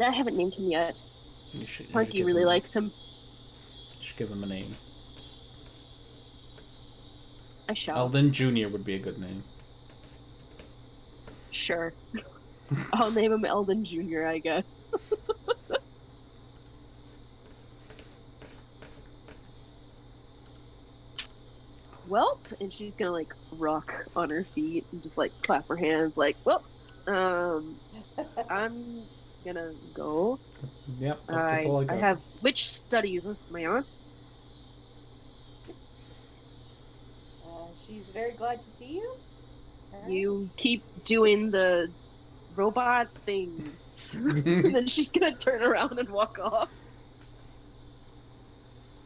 I haven't named him yet. You should Parky give really him. likes him. You should give him a name. I shall. Eldon Jr. would be a good name. Sure. I'll name him Eldon Jr., I guess. Welp, and she's gonna like rock on her feet and just like clap her hands like, well, I'm gonna go. Yep, that's all I I got. have witch studies with my aunts. She's very glad to see you. All right. You keep doing the robot things. And then she's gonna turn around and walk off.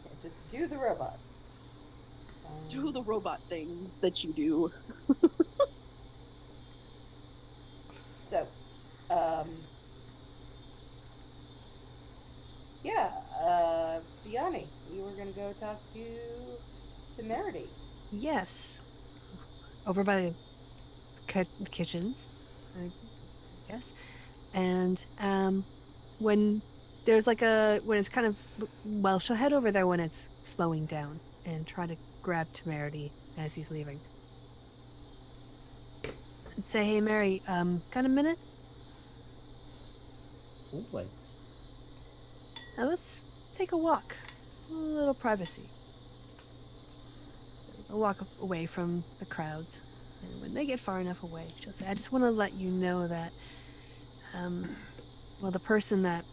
Yeah, just do the robots. Do the robot things that you do. So, yeah, Biani, you were gonna go talk to Meredy. Yes. Over by the kitchens, I guess. And when there's like when it's kind of, well, she'll head over there when it's slowing down and try to grab Temerity as he's leaving. And say, hey, Mary, got a minute? Always. Now let's take a walk. A little privacy. A walk away from the crowds. And when they get far enough away, she'll say, I just want to let you know that, well, the person that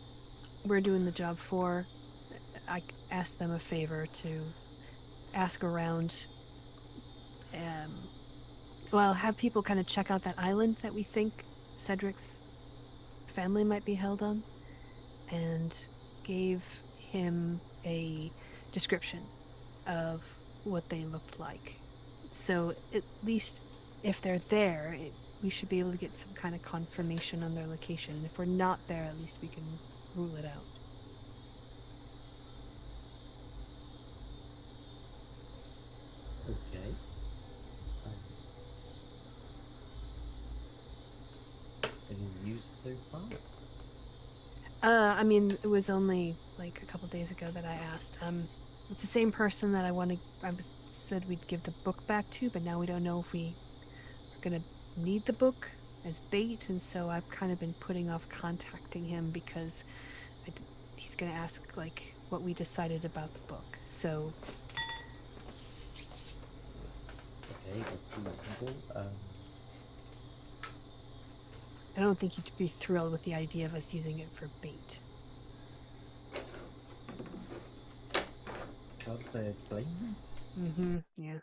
we're doing the job for, I asked them a favor to ask around, well, have people kind of check out that island that we think Cedric's family might be held on, and gave him a description of what they looked like. So at least if they're there, we should be able to get some kind of confirmation on their location. And if we're not there, at least we can rule it out. Okay. Any news so far? I mean, it was only like a couple days ago that I asked. It's the same person that said we'd give the book back to, but now we don't know if we are gonna need the book as bait, and so I've kind of been putting off contacting him because he's gonna ask like what we decided about the book. So Okay, that's reasonable. I don't think he'd be thrilled with the idea of us using it for bait. Can't say I blame him. Mm-hmm. Yeah.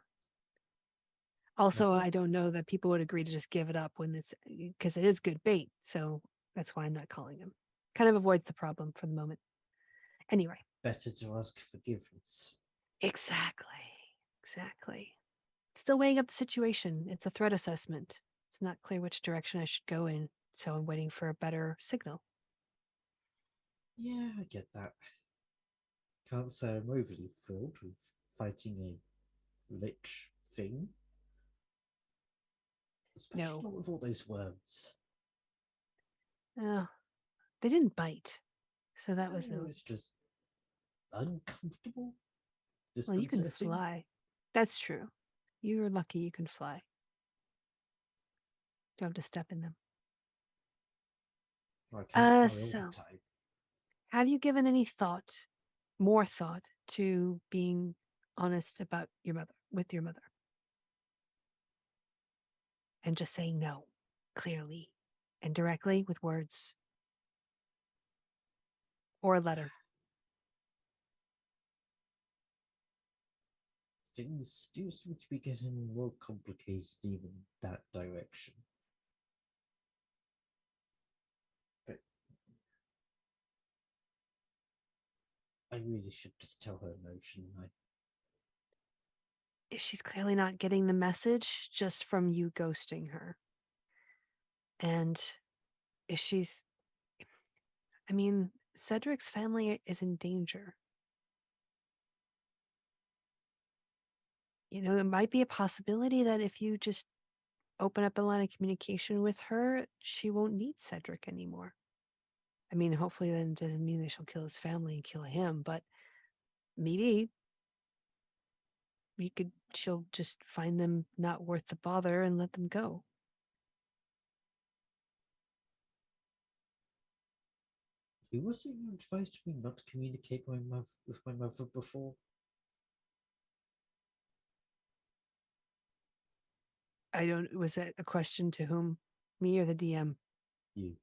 Also, I don't know that people would agree to just give it up when it's because it is good bait. So that's why I'm not calling him. Kind of avoids the problem for the moment. Anyway. Better to ask forgiveness. Exactly. Still weighing up the situation. It's a threat assessment. It's not clear which direction I should go in, so I'm waiting for a better signal. Yeah, I get that. Can't say I'm overly thrilled with fighting a lich thing. Especially not with all those worms. Oh, they didn't bite. So that was no. It's just uncomfortable. Well, you can fly. That's true. You're lucky you can fly. Don't have to step in them. I can't fly So, all the time. have you given any more thought to being honest about with your mother? and just say no, clearly and directly with words or a letter. Things do seem to be getting more complicated even that direction. But I really should just tell her no, shouldn't I? She's clearly not getting the message just from you ghosting her. And if she's, I mean, Cedric's family is in danger. You know, it might be a possibility that if you just open up a line of communication with her, she won't need Cedric anymore. I mean, hopefully that doesn't mean that she'll kill his family and kill him, but maybe she'll just find them not worth the bother and let them go. Who was it you advised me not to communicate with my mother before? Was that a question to whom? Me or the DM? You.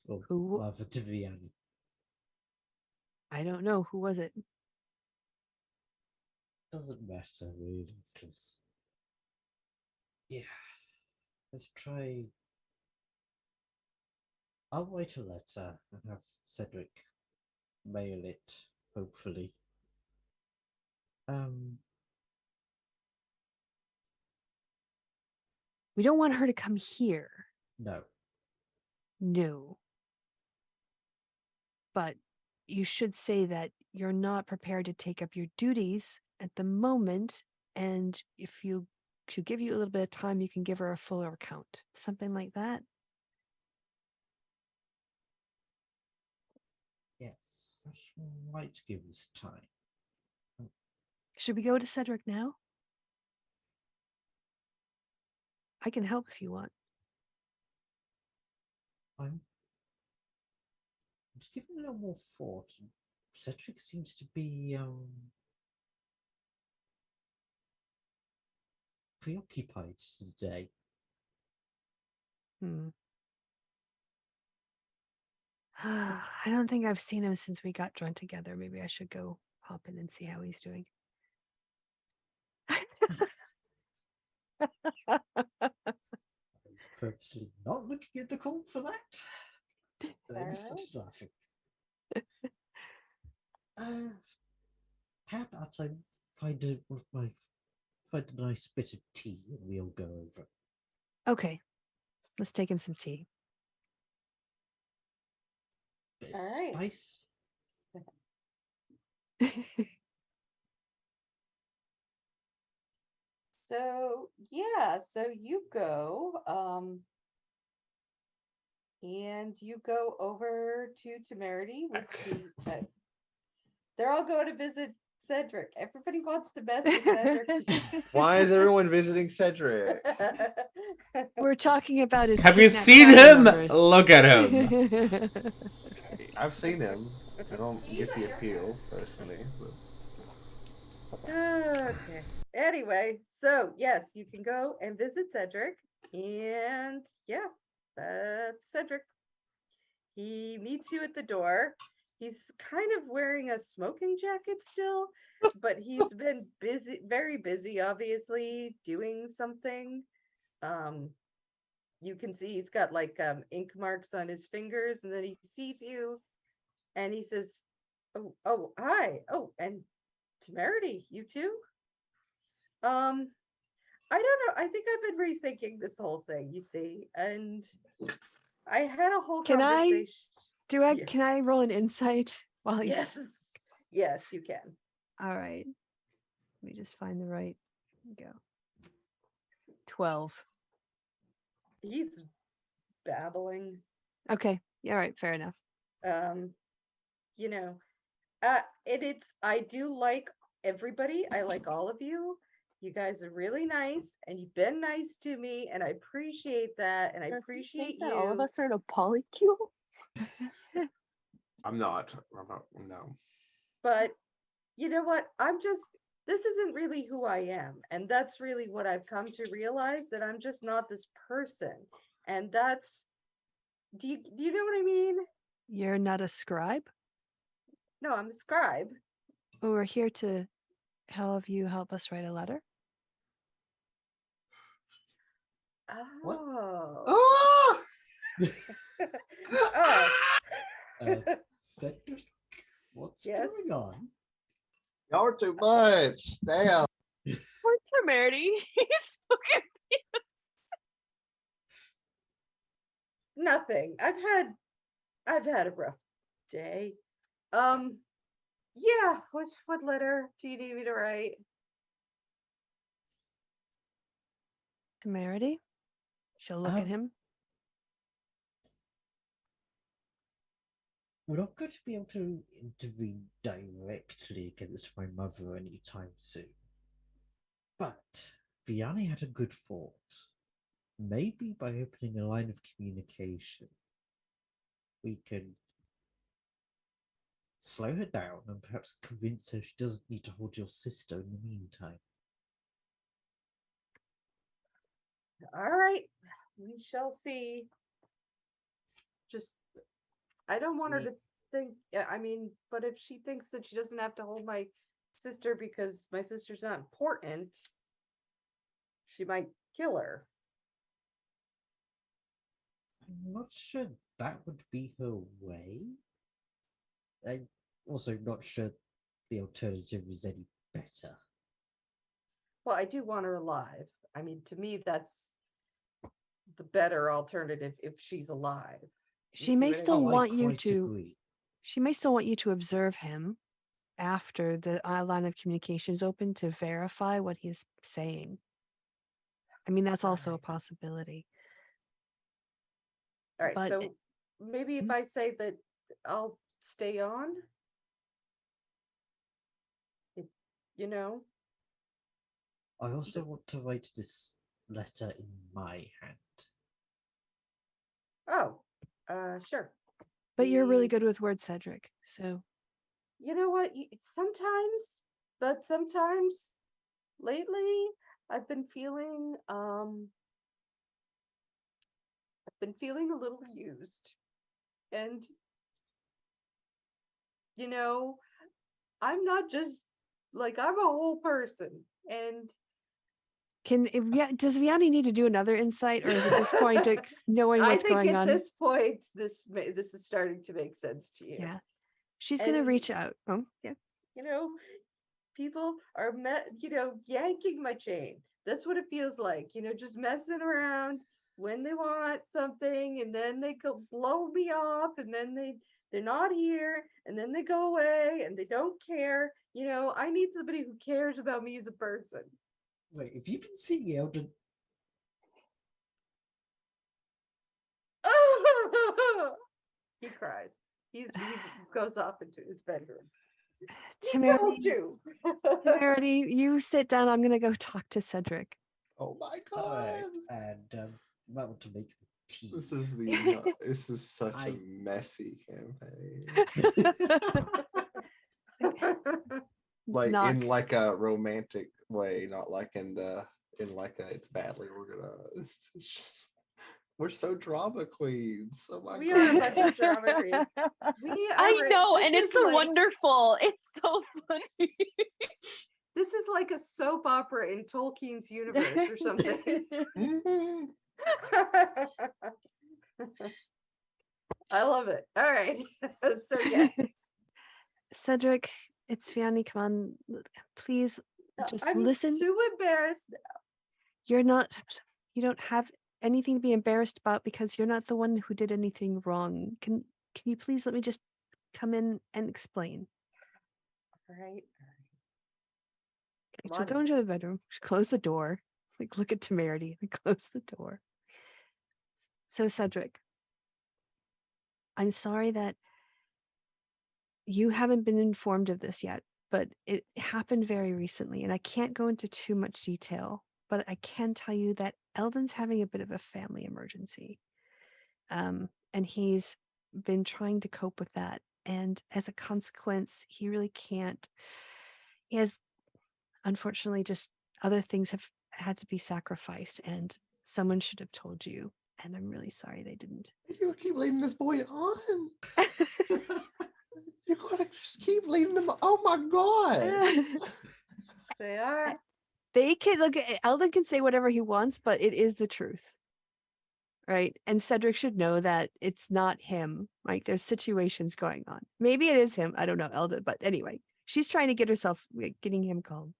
Or Who? rather to Vianney. I don't know. Who was it? Doesn't matter really, it's just... Yeah. Let's try... I'll write a letter and have Cedric mail it, hopefully. We don't want her to come here. No. No. But you should say that you're not prepared to take up your duties at the moment. And if she'll give you a little bit of time, you can give her a fuller account. Something like that. Yes, I might give this time. Should we go to Cedric now? I can help if you want. I'm just giving a little more thought. Cedric seems to be preoccupied today. I don't think I've seen him since we got drunk together. Maybe I should go hop in and see how he's doing. I was purposely not looking at the call for that. And then we started laughing. How about I find a nice bit of tea and we'll go over. Okay, let's take him some tea. Bit of All right. spice. So yeah, so you go, and you go over to Temerity with the. They're all going to visit Cedric. Everybody wants to mess with Cedric. Why is everyone visiting Cedric? We're talking about his. Have you kidnapped seen family him? members. Look at him. I've seen him. I don't get the appeal personally. Okay. Anyway, so yes, you can go and visit Cedric, and yeah, that's Cedric. He meets you at the door. He's kind of wearing a smoking jacket still, but he's been busy, very busy, obviously, doing something. You can see he's got like ink marks on his fingers, and then he sees you and he says, oh, hi. Oh, and Temerity, you too? I don't know. I think I've been rethinking this whole thing, you see, and I had a whole Can conversation. Yes. Can I roll an insight while he's... Yes. Yes, you can. All right. Let me just find the right. Go. 12. He's babbling. Okay. All right. Fair enough. You know, I do like everybody. I like all of you. You guys are really nice, and you've been nice to me, and I appreciate that, and I appreciate you. All of us are in a polycule. I'm not. No. But you know what? this isn't really who I am. And that's really what I've come to realize, that I'm just not this person. And that's, do you know what I mean? You're not a scribe? No, I'm a scribe. Well, we're here to have you help us write a letter. What? Oh. Ah! Oh. Cedric, what's Yes? going on? Y'all are too much. Damn. Poor Temerity. He's so confused. Nothing. I've had a rough day. Yeah, what letter do you need me to write? Temerity? She'll look at him. We're not going to be able to intervene directly against my mother anytime soon. But Vianney had a good thought. Maybe by opening a line of communication, we can slow her down and perhaps convince her she doesn't need to hold your sister in the meantime. All right, we shall see. Just, I don't want her to think, yeah, I mean, but if she thinks that she doesn't have to hold my sister because my sister's not important, she might kill her. I'm not sure that would be her way. I'm also not sure the alternative is any better. Well, I do want her alive. I mean, to me, that's the better alternative if she's alive. She may what I still mean? I want you quite to. agree. She may still want you to observe him after the line of communication is open to verify what he's saying. I mean, that's also a Alright. possibility. All right, But so maybe if I say that I'll stay on, it, you know, I also want to write this letter in my hand. oh, sure. But you're really The- good with words, Cedric. So You know what? Sometimes, but sometimes lately I've been feeling a little used. And you know, I'm not just like, I'm a whole person. And does Vianney need to do another insight, or is at this point knowing I what's think going at on? this point this is starting to make sense to you. Yeah, she's gonna And reach out. Oh, yeah. you know, people are yanking my chain. That's what it feels like, just messing around when they want something, and then they go blow me off, and then they're not here, and then they go away and they don't care. I need somebody who cares about me as a person. Wait, have you been seeing Elden? He cries. He goes off into his bedroom. He Temerity, told you. Temerity, you sit down. I'm gonna go talk to Cedric. Oh my Alright, god. and might want to make the tea. This is such a I- messy campaign. Like Knock. in like a romantic way, not like in like a it's badly organized. It's just, we're so drama queens. Oh my We god. are a bunch of drama queens. I know, this and is it's so like- wonderful. It's so funny. This is like a soap opera in Tolkien's universe or something. Mhm. I love it. All right. So yeah, Cedric, it's Vianney. Come on, please, just I'm listen. too embarrassed. You don't have anything to be embarrassed about because you're not the one who did anything wrong. Can you please let me just come in and explain? All right. Okay, Come she'll on go in. into the bedroom, she'll close the door, like look at Temerity and close the door. So Cedric, I'm sorry that you haven't been informed of this yet, but it happened very recently, and I can't go into too much detail, but I can tell you that Eldon's having a bit of a family emergency. And he's been trying to cope with that. And as a consequence, he really can't. He has unfortunately, just other things have had to be sacrificed, and someone should have told you. And I'm really sorry they didn't. You keep leading this boy on. You gotta just keep leading him. Oh my god. They are. They can look. Eldon can say whatever he wants, but it is the truth, right? And Cedric should know that it's not him. Like there's situations going on. Maybe it is him. I don't know, Eldon. But anyway, she's trying to get herself, getting him calm.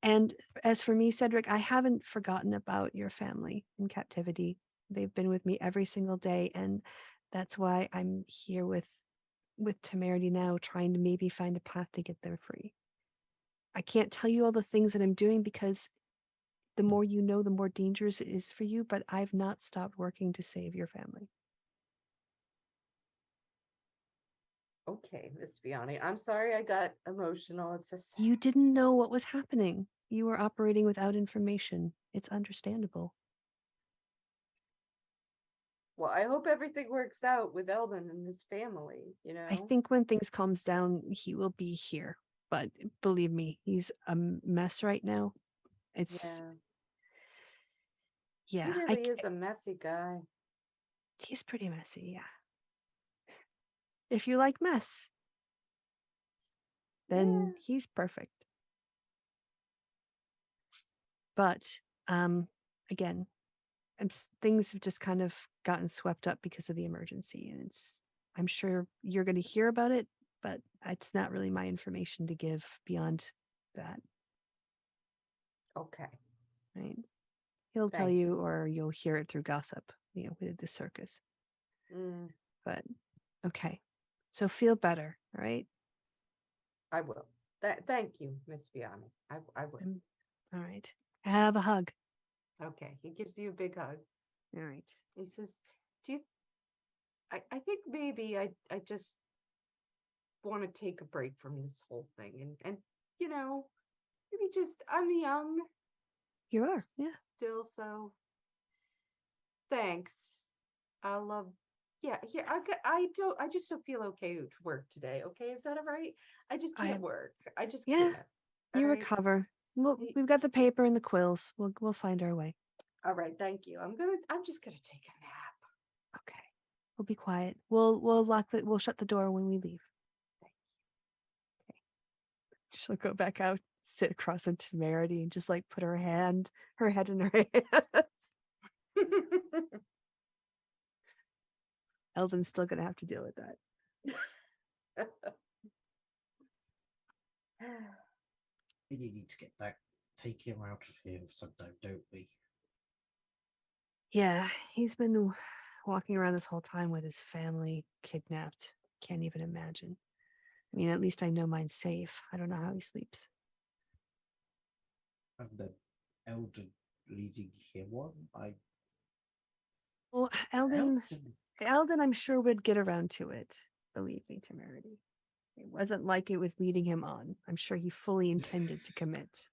And as for me, Cedric, I haven't forgotten about your family in captivity. They've been with me every single day, and that's why I'm here with Temerity now, trying to maybe find a path to get them free. I can't tell you all the things that I'm doing because the more you know, the more dangerous it is for you, but I've not stopped working to save your family. Okay, Miss Vianney. I'm sorry I got emotional. It's just You didn't know what was happening. You were operating without information. It's understandable. well, I hope everything works out with Eldon and his family, you know. I think when things calms down, he will be here. But believe me, he's a mess right now. It's He really is a messy guy. He's pretty messy, yeah. If you like mess, then he's perfect. But again, things have just kind of gotten swept up because of the emergency, and I'm sure you're going to hear about it, but it's not really my information to give beyond that. Okay. Right? He'll tell you, or you'll hear it through gossip, with the circus. But okay, so feel better, right? I will. Thank you, Miss Vianney. I will. All right. Have a hug. Okay. He gives you a big hug. All right. He says, "Do you?" I think maybe I just want to take a break from this whole thing, and maybe just I'm young. You are, yeah. Still, so thanks. I love. Yeah, here I just don't feel okay to work today. Okay, is that all right? I just can't work. I just can't. You recover. Well, we've got the paper and the quills. We'll find our way. All right, thank you. I'm just gonna take a nap. Okay. We'll be quiet. We'll shut the door when we leave. Thank you. Okay. She'll go back out, sit across from Temerity, and just put her head in her hands. Eldon's still gonna have to deal with that. We need to take him out of here sometime, don't we? Yeah, he's been walking around this whole time with his family kidnapped. Can't even imagine. I mean, at least I know mine's safe. I don't know how he sleeps. And the elder leading him on. Well, Eldon, I'm sure would get around to it. Believe me, Temerity. It wasn't like it was leading him on. I'm sure he fully intended to commit.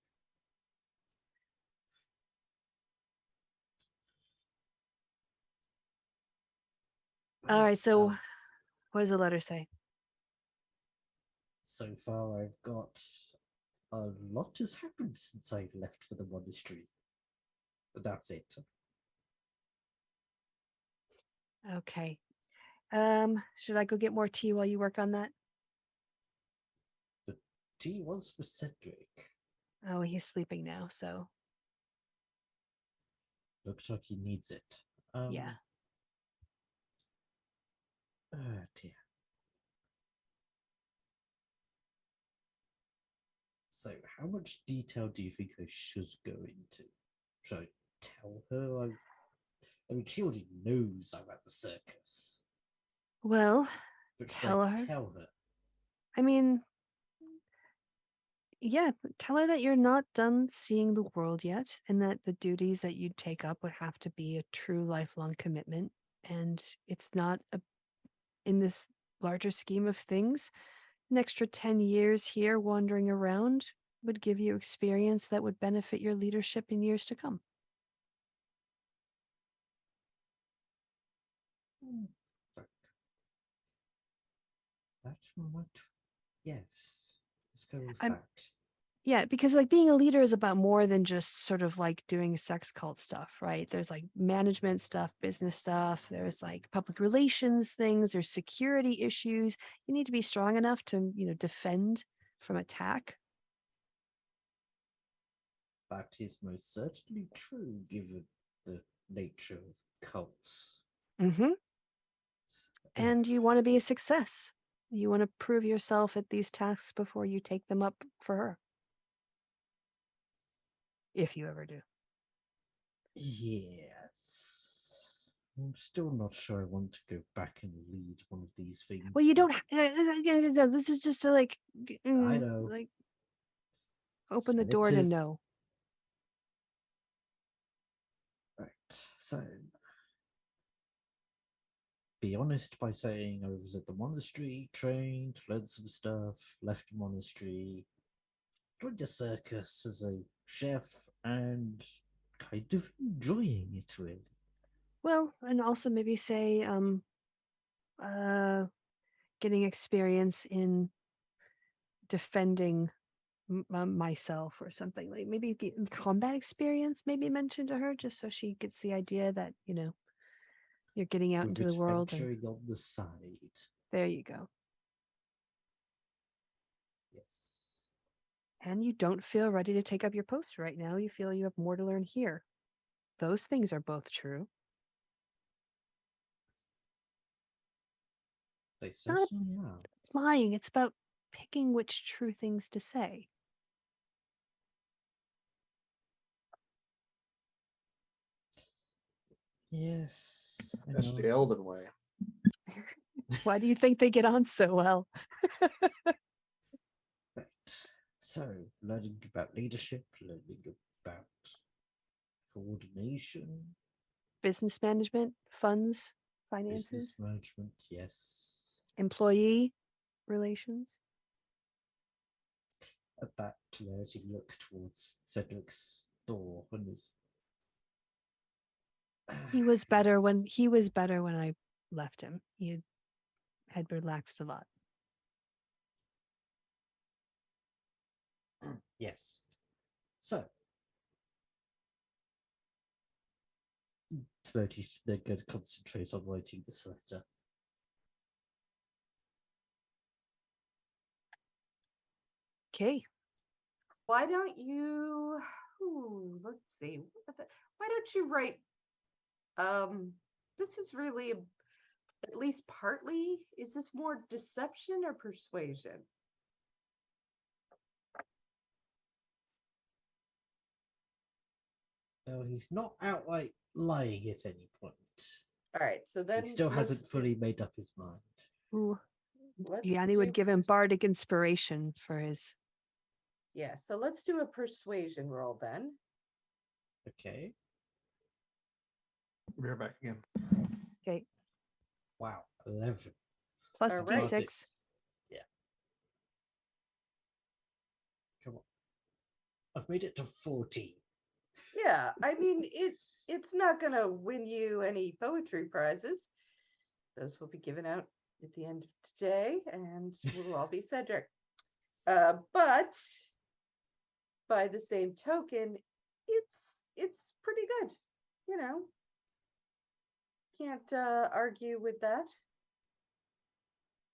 All right, so what does the letter say? So far, I've got a lot has happened since I left for the monastery. But that's it. Okay. Should I go get more tea while you work on that? The tea was for Cedric. Oh, he's sleeping now, so. Looks like he needs it. Yeah. Oh dear. So, how much detail do you think I should go into? Should I tell her? I mean, she already knows I'm at the circus. Well, But tell her. Tell her. I mean, yeah, tell her that you're not done seeing the world yet, and that the duties that you take up would have to be a true lifelong commitment. And it's not in this larger scheme of things, an extra 10 years here wandering around would give you experience that would benefit your leadership in years to come. That's what. Yes. Let's go with that. Yeah, because like being a leader is about more than just sort of like doing sex cult stuff, right? There's like management stuff, business stuff, there's like public relations things, there's security issues. You need to be strong enough to, defend from attack. That is most certainly true, given the nature of cults. Mm-hmm. And you want to be a success. You want to prove yourself at these tasks before you take them up for her. If you ever do. Yes. I'm still not sure I want to go back and lead one of these things. Well, you but don't. This is just to like, I know. like, open the So it door to is- know. Right. So, be honest by saying I was at the monastery, trained, learned some stuff, left the monastery, joined the circus as a chef, and kind of enjoying it really. Well, and also maybe say, getting experience in defending myself or something, like maybe combat experience, maybe mention to her just so she gets the idea that, you're getting out With into the world. And adventuring on the side. there you go. Yes. And you don't feel ready to take up your post right now. You feel you have more to learn here. Those things are both true. They not certainly are. Lying, it's about picking which true things to say. Yes. I That's know. the Elven way. Why do you think they get on so well? Right. So, learning about leadership, learning about coordination, Business management, funds, finances, business management, yes. employee relations. At that, Clarity looks towards Cedric's door and is. He was better when Yes. I left him. He had relaxed a lot. Yes. So, Timothy's then going to concentrate on writing this letter. Okay. Why don't you? Let's see. Why don't you write? This is really at least partly. Is this more deception or persuasion? Well, he's not outright lying at any point. All right, so then He still let's hasn't fully made up his mind. Ooh. Let's Yanni would do give him bardic inspiration for his. Yeah, so let's do a persuasion roll then. Okay. We're back again. Okay. Wow. 11. Plus All right. D6. Yeah. Come on. I've made it to 14. Yeah, I mean it's not gonna win you any poetry prizes. Those will be given out at the end of today, and will all be Cedric. But by the same token, it's pretty good. You know, can't argue with that.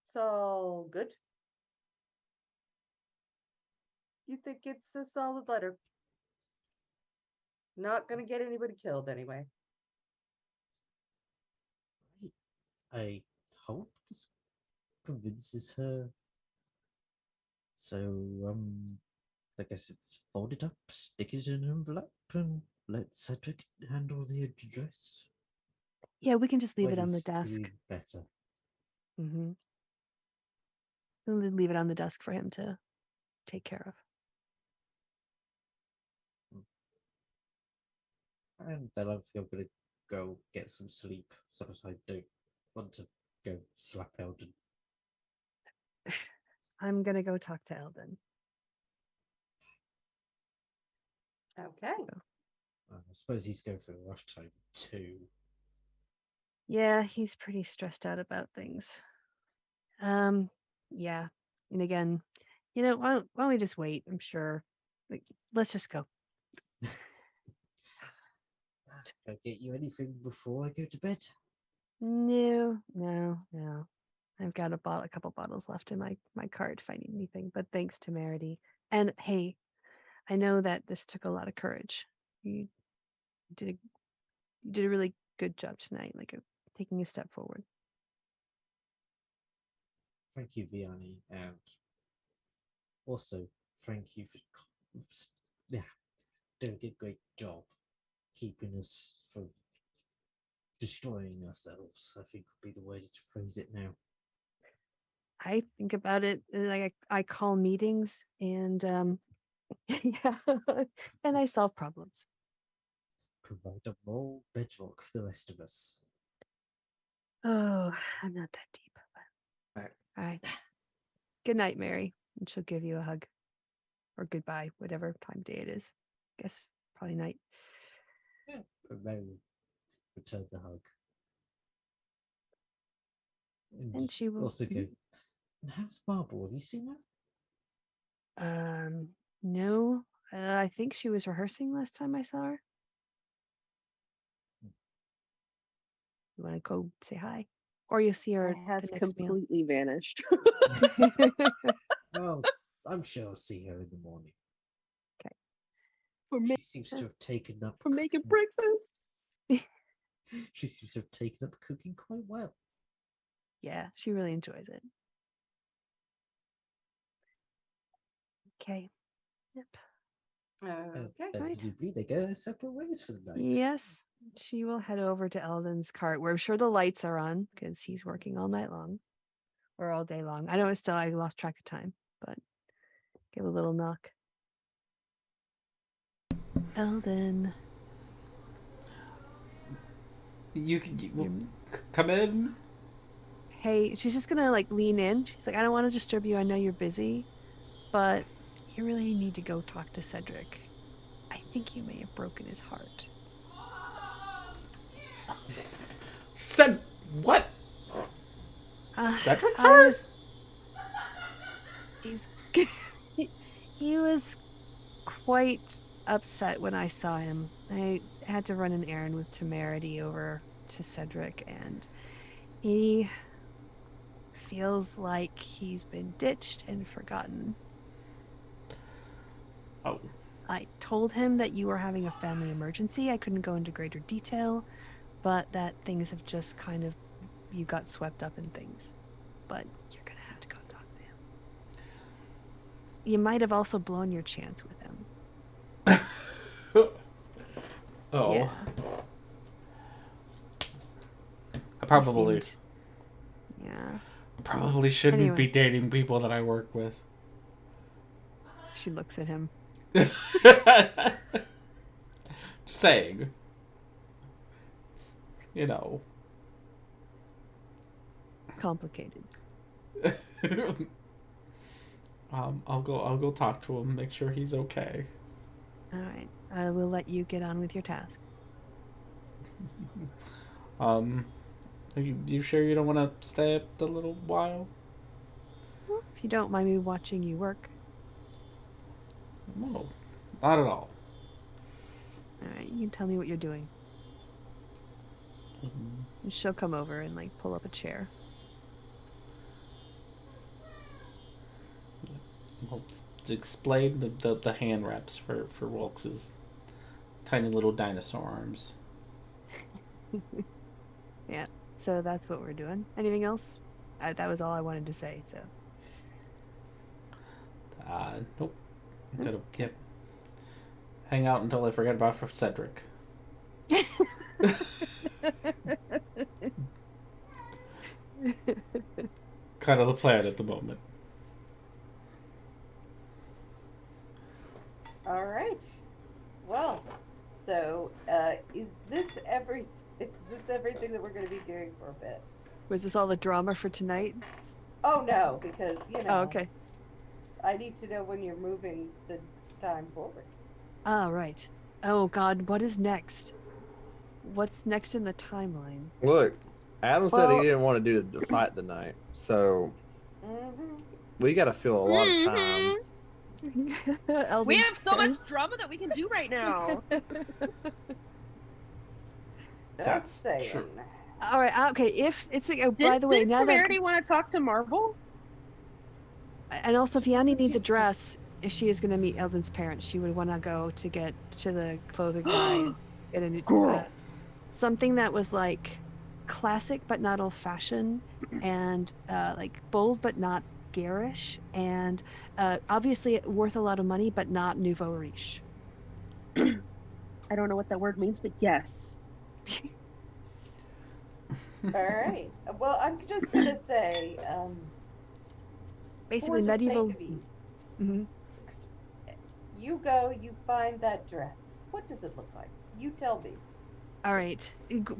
It's all good. You think it's a solid letter? Not gonna get anybody killed anyway. I hope this convinces her. So, I guess it's fold it up, stick it in an envelope, and let Cedric handle the address. Yeah, we can just leave When it on the he's desk. feeling better. Mm-hmm. We'll leave it on the desk for him to take care of. And then I think I'm going to go get some sleep so that I don't want to go slap Eldon. I'm gonna go talk to Eldon. Okay. I suppose he's going through a rough time too. Yeah, he's pretty stressed out about things. Yeah. And again, why don't we just wait? I'm sure Like, let's just go. Can I get you anything before I go to bed? No. I've got a couple bottles left in my cart if I need anything. But thanks to Merity. And hey, I know that this took a lot of courage. You did a really good job tonight, taking a step forward. Thank you, Vianney, and also thank you for doing a great job keeping us from destroying ourselves. I think would be the way to phrase it now. I think about it like I call meetings and yeah, and I solve problems. Provide a moral bedrock for the rest of us. Oh, I'm not that deep. Right. All right. Good night, Mary. And she'll give you a hug. Or goodbye, whatever time of day it is. Guess probably night. Yeah. Mary returned the hug. And she will also go, and how's Marble? Have you seen her? No. I think she was rehearsing last time I saw her. You want to go say hi? Or you see her I have the next meal. completely vanished. Well, I'm sure I'll see her in the morning. For She me, seems to have taken up for making cooking- breakfast. She seems to have taken up cooking quite well. Yeah, she really enjoys it. Okay. Yep. And Okay. then Right. presumably they go their separate ways for the night. Yes, she will head over to Eldon's cart, where I'm sure the lights are on because he's working all night long or all day long. I know it's still, I lost track of time, but give a little knock. Eldon, Come in. hey, she's just gonna lean in. She's like, I don't want to disturb you. I know you're busy, but you really need to go talk to Cedric. I think you may have broken his heart. Said what? Cedric's I hurt? was. He's. He was quite upset when I saw him. I had to run an errand with Temerity over to Cedric, and he feels like he's been ditched and forgotten. Oh. I told him that you were having a family emergency. I couldn't go into greater detail, but that things have just kind of, you got swept up in things. But you're gonna have to go talk to him. You might have also blown your chance with him. Oh. Yeah. I probably Yeah. shouldn't be Anyway. dating people that I work with. She looks at him. Just saying. You know. Complicated. I'll go talk to him, make sure he's okay. All right. I will let you get on with your task. Are you sure you don't want to stay up a little while? Well, if you don't mind me watching you work. No, not at all. All right. You can tell me what you're doing. And she'll come over and pull up a chair. Well, to explain the hand wraps for Wilkes's tiny little dinosaur arms. Yeah. So that's what we're doing. Anything else? That was all I wanted to say. So. Nope. Yep. Hang out until I forget about Cedric. Kind of the plan at the moment. All right. Well, so is this everything that we're going to be doing for a bit? Was this all the drama for tonight? Oh no, because Oh, okay. I need to know when you're moving the time forward. Oh, right. Oh, God. What is next? What's next in the timeline? Look, Adam said Well- he didn't want to do the fight tonight, so we got to fill a lot of time We Eldon's have so much parents. drama that we can do right now. That's Just saying. true. All right. Okay. If it's like, oh, by the way, Didn't now that Temerity want to talk to Marvel? and also Vianney needs a Just- dress. If she is going to meet Eldon's parents, she would want to go to get to the clothing guy and get a new Girl. something that was like classic but not old fashioned, and like bold but not garish, and obviously worth a lot of money but not nouveau riche. I don't know what that word means, but yes. All right. Well, I'm just gonna say, Basically for the medieval. sake of ease, Mhm. you go, you find that dress. What does it look like? You tell me. All right.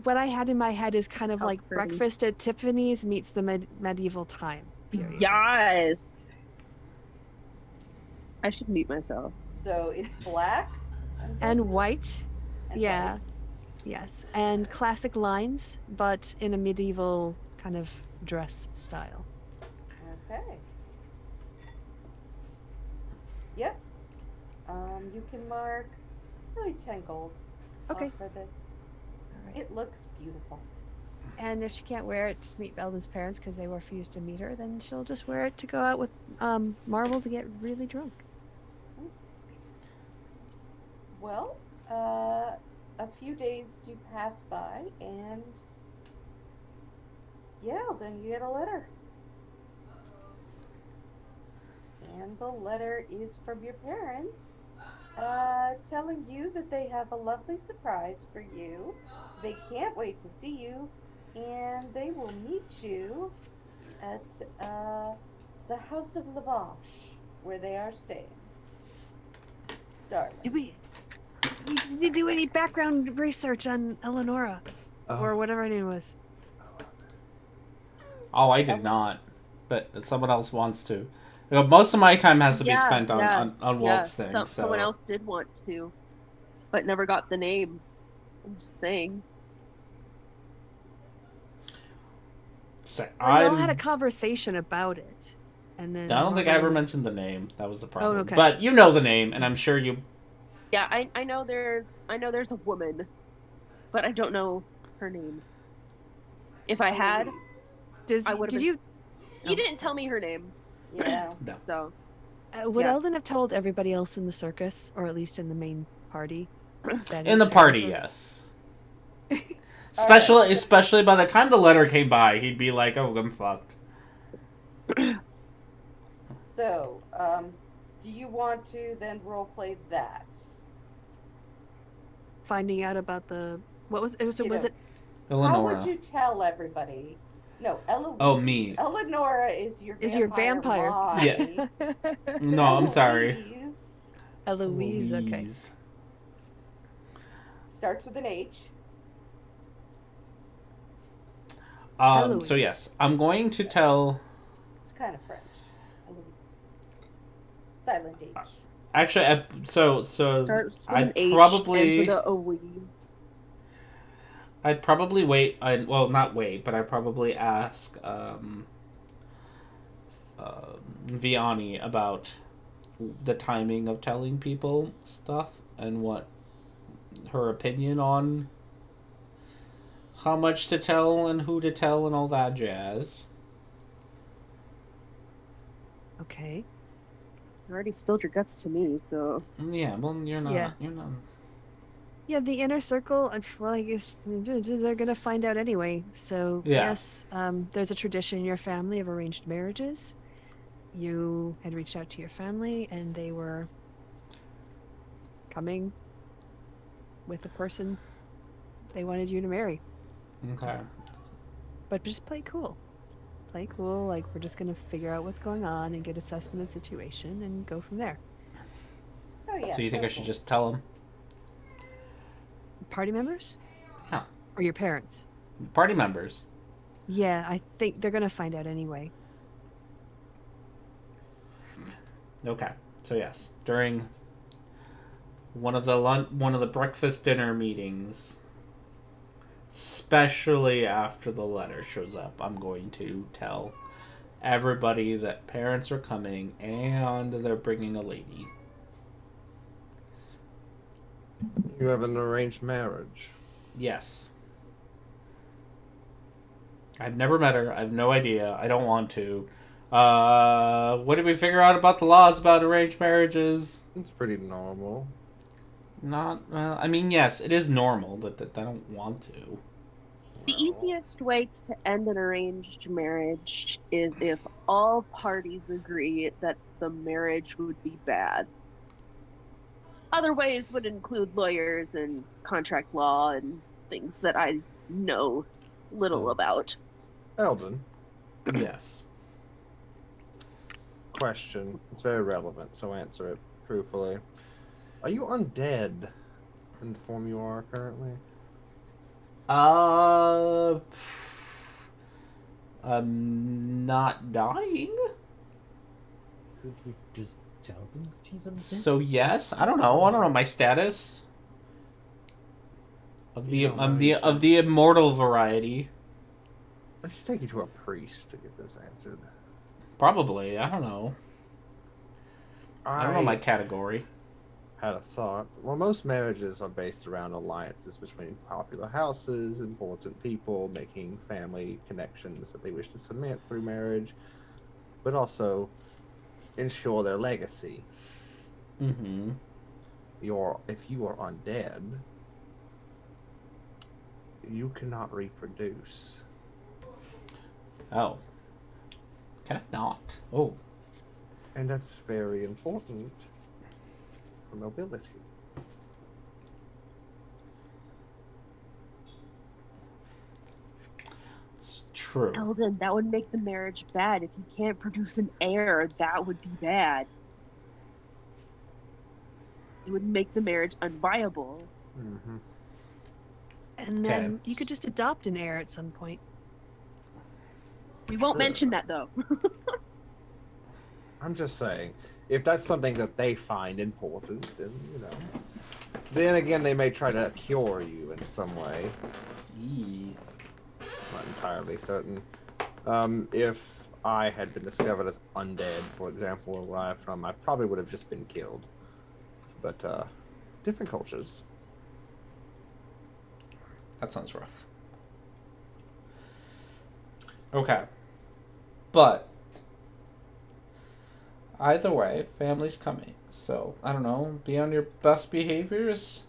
What I had in my head is kind of How like pretty. breakfast at Tiffany's meets the medieval time period. Yes. I should mute myself. So it's black I'm And guessing? white. And Yeah. white. Yes. And classic lines, but in a medieval kind of dress style. Okay. Yep. You can mark really 10 gold off Okay. for this. All right. It looks beautiful. And if she can't wear it to meet Eldon's parents because they refused to meet her, then she'll just wear it to go out with Marvel to get really drunk. Well, a few days do pass by, and yeah, then you get a letter. And the letter is from your parents, telling you that they have a lovely surprise for you. They can't wait to see you, and they will meet you at the House of Lavash, where they are staying. Darling. Did we do any background research on Eleonora or whatever her name was? Oh, I did not, but someone else wants to. You know, most of my time has to be spent on Walt's things. So. Someone else did want to, but never got the name. I'm just saying. So We all had a conversation about it, and then I don't think I ever Marvel- mentioned the name. That was the problem. okay. But you know the name, and I'm sure you. Yeah, I know there's a woman, but I don't know her name. If I had, Eloise. I would have. Did you? He didn't tell me her name, Yeah. No. so Would Yeah. Eldon have told everybody else in the circus, or at least in the main party? that In his the party, parents yes. Especially by the time the letter came by, he'd be like, "Oh, I'm fucked." So, do you want to then roleplay that? were finding out about the what was it? Was You know, it? Eleonora. How would you tell everybody? No, Eloise. Oh, me. Eleonora is your Is your vampire? mommy. Yeah. No, I'm sorry. Eloise Eloise. Okay. Louise. starts with an H. So Eloise. yes, I'm going to tell. It's kind of French. Eloise. Silent H. Actually, so starts with I'd an H, probably ends with a wheeze. I'd probably wait. Well, not wait, but I'd probably ask Vianney about the timing of telling people stuff and what her opinion on how much to tell and who to tell and all that jazz. Okay. You already spilled your guts to me, so Yeah, well, you're not. Yeah. You're not. Yeah, the inner circle. Well, I guess they're gonna find out anyway. So Yeah. yes, there's a tradition in your family of arranged marriages. You had reached out to your family, and they were coming with the person they wanted you to marry. Okay. But just play cool. Play cool. Like we're just gonna figure out what's going on and get assessment of the situation and go from there. Oh yeah. So you think I should cool. just tell him? Party members? Yeah. Or your parents? Party members. Yeah, I think they're gonna find out anyway. Okay. So yes, during one of the breakfast dinner meetings, especially after the letter shows up, I'm going to tell everybody that parents are coming and they're bringing a lady. You have an arranged marriage. Yes. I've never met her. I have no idea. I don't want to. What did we figure out about the laws about arranged marriages? It's pretty normal. Not, I mean, yes, it is normal that I don't want to. The Well, easiest way to end an arranged marriage is if all parties agree that the marriage would be bad. Other ways would include lawyers and contract law and things that I know little So- about. Eldon, Yes. question. It's very relevant, so answer it truthfully. Are you undead in the form you are currently? I'm not dying. Could we just tell them that he's undead? So yes, I don't know my status of the You don't of know the your of the immortal variety. I should take you to a priest to get this answered. Probably, I don't know. I don't know my category. Had a thought. Well, most marriages are based around alliances between popular houses, important people, making family connections that they wish to cement through marriage, but also ensure their legacy. Mm-hmm. If you are undead, you cannot reproduce. Oh. Can I not? Oh. And that's very important for nobility. It's true. Eldon, that would make the marriage bad. If you can't produce an heir, that would be bad. It would make the marriage unviable. Mm-hmm. And then Okay. you could just adopt an heir at some point. We won't mention that though. I'm just saying, if that's something that they find important, then, you know. Then again, they may try to cure you in some way. Yee. Not entirely certain. If I had been discovered as undead, for example, where I'm from, I probably would have just been killed. But, different cultures. That sounds rough. Okay. But either way, family's coming. So, I don't know, be on your best behaviors.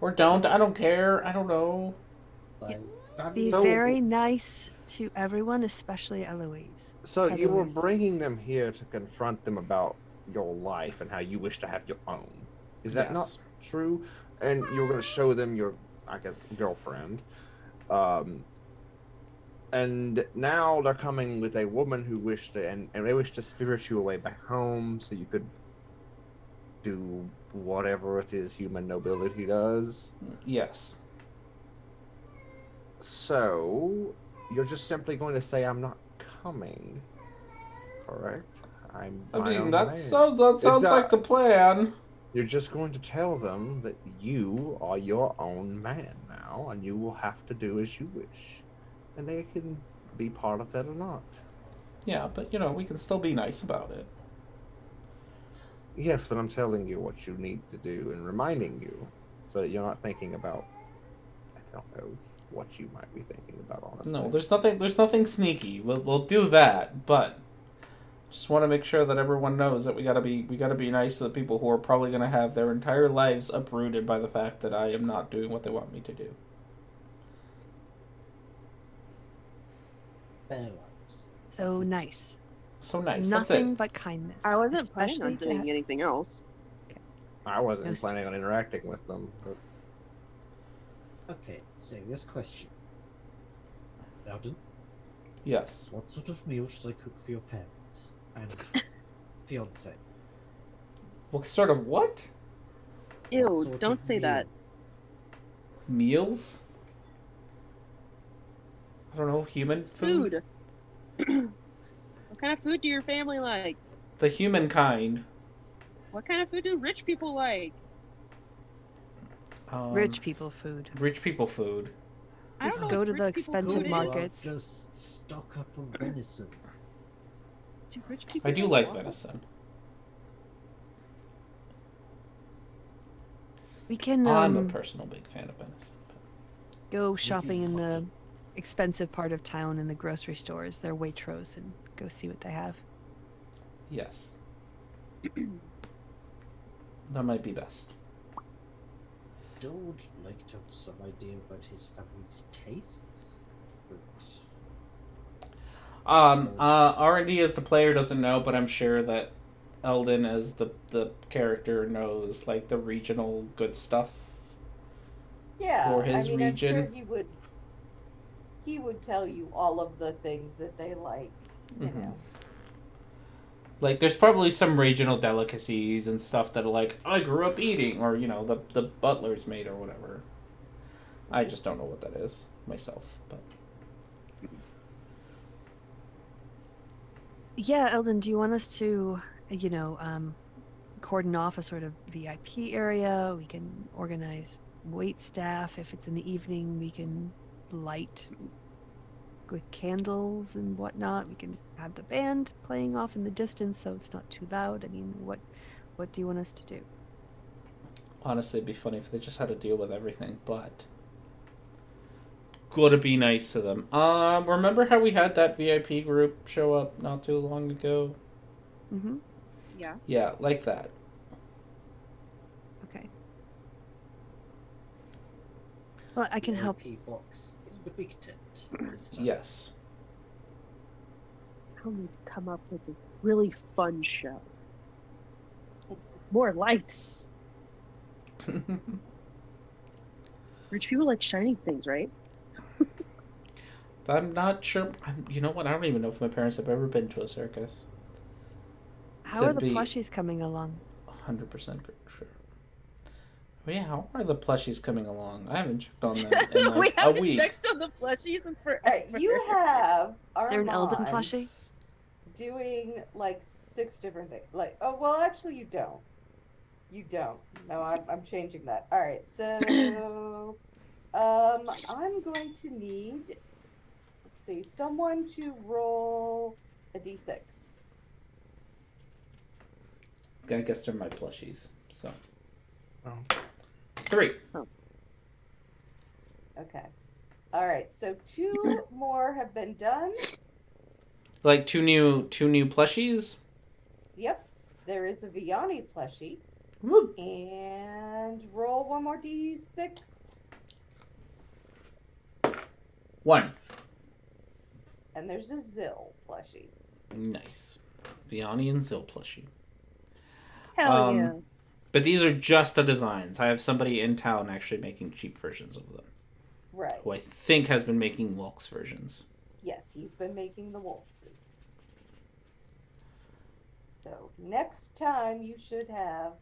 Or don't. I don't care. I don't know. Like, Be family- So- very nice to everyone, especially Eloise. So you were Eloise. bringing them here to confront them about your life and how you wish to have your own. Is that not Yes. true? And you were going to show them your, I guess, girlfriend. And now they're coming with a woman who wished to, and they wish to spirit you away back home so you could do whatever it is human nobility does. Yes. So you're just simply going to say, "I'm not coming," correct? I'm. I my mean, own that man. sounds that- like the plan. You're just going to tell them that you are your own man now, and you will have to do as you wish, and they can be part of that or not. Yeah, but you know, we can still be nice about it. Yes, but I'm telling you what you need to do and reminding you, so that you're not thinking about, I don't know, what you might be thinking about. Honestly, No, there's nothing sneaky. We'll do that, but just want to make sure that everyone knows that we gotta be nice to the people who are probably gonna have their entire lives uprooted by the fact that I am not doing what they want me to do. Their lives. So nice. So nice. Nothing That's but kindness. I wasn't planning on especially to doing anything else. I wasn't Yes. planning on interacting with them. But Okay, serious question. Eldon, it. Yes. what sort of meal should I cook for your parents and fiance? What sort of what? What Ew, sort don't of say that. Meals? I don't know. Human food. Food. What kind of food do your family like? The human kind. What kind of food do rich people like? Rich people food. Rich people food. I don't Just know go if to rich the people expensive food is. markets. Just stock up on venison. Do rich people I do eat like waffles? venison. We can I'm a personal big fan of venison. go shopping in the mutton. expensive part of town in the grocery stores, their Waitrose, and go see what they have. Yes. That might be best. Joe would like to have some idea about his family's tastes, but R&D as the player doesn't know, but I'm sure that Eldon as the character knows, like, the regional good stuff. Yeah, For his I mean, I'm sure region. he would tell you all of the things that they like, you Mhm. know. Like, there's probably some regional delicacies and stuff that, like, I grew up eating, or, you know, the butler's made or whatever. I just don't know what that is myself, but... Yeah, Eldon, do you want us to, cordon off a sort of VIP area? We can organize wait staff. If it's in the evening, we can light with candles and whatnot. We can have the band playing off in the distance so it's not too loud. I mean, what do you want us to do? Honestly, it'd be funny if they just had to deal with everything, but... Gotta be nice to them. Remember how we had that VIP group show up not too long ago? Mm-hmm. Yeah. Yeah, like that. Okay. Well, I can help. VIP box in the big tent this time. Yes. I'll need to come up with a really fun show. More lights. Rich people like shiny things, right? I'm not sure. You know what? I don't even know if my parents have ever been to a circus. How So are the it'd be plushies coming along? 100% sure. Oh yeah, how are the plushies coming along? I haven't checked on them in We like a haven't week. checked on the plushies in forever. You have Is there an Eldon Armand plushie? doing like 6 different things. Like, oh well, actually, you don't. You don't. No, I'm changing that. All right, so I'm going to need, let's see, someone to roll a d6. I guess they're my plushies. So Oh. 3. Okay. All right, so 2 more have been done. Like two new plushies. Yep, there is a Vianney plushie. Woo. And roll one more d6. 1. And there's a Zill plushie. Nice. Vianney and Zill plushie. Hell yeah. But these are just the designs. I have somebody in town actually making cheap versions of them. Right. Who I think has been making Wilkes versions. Yes, he's been making the Wolfses. So next time you should have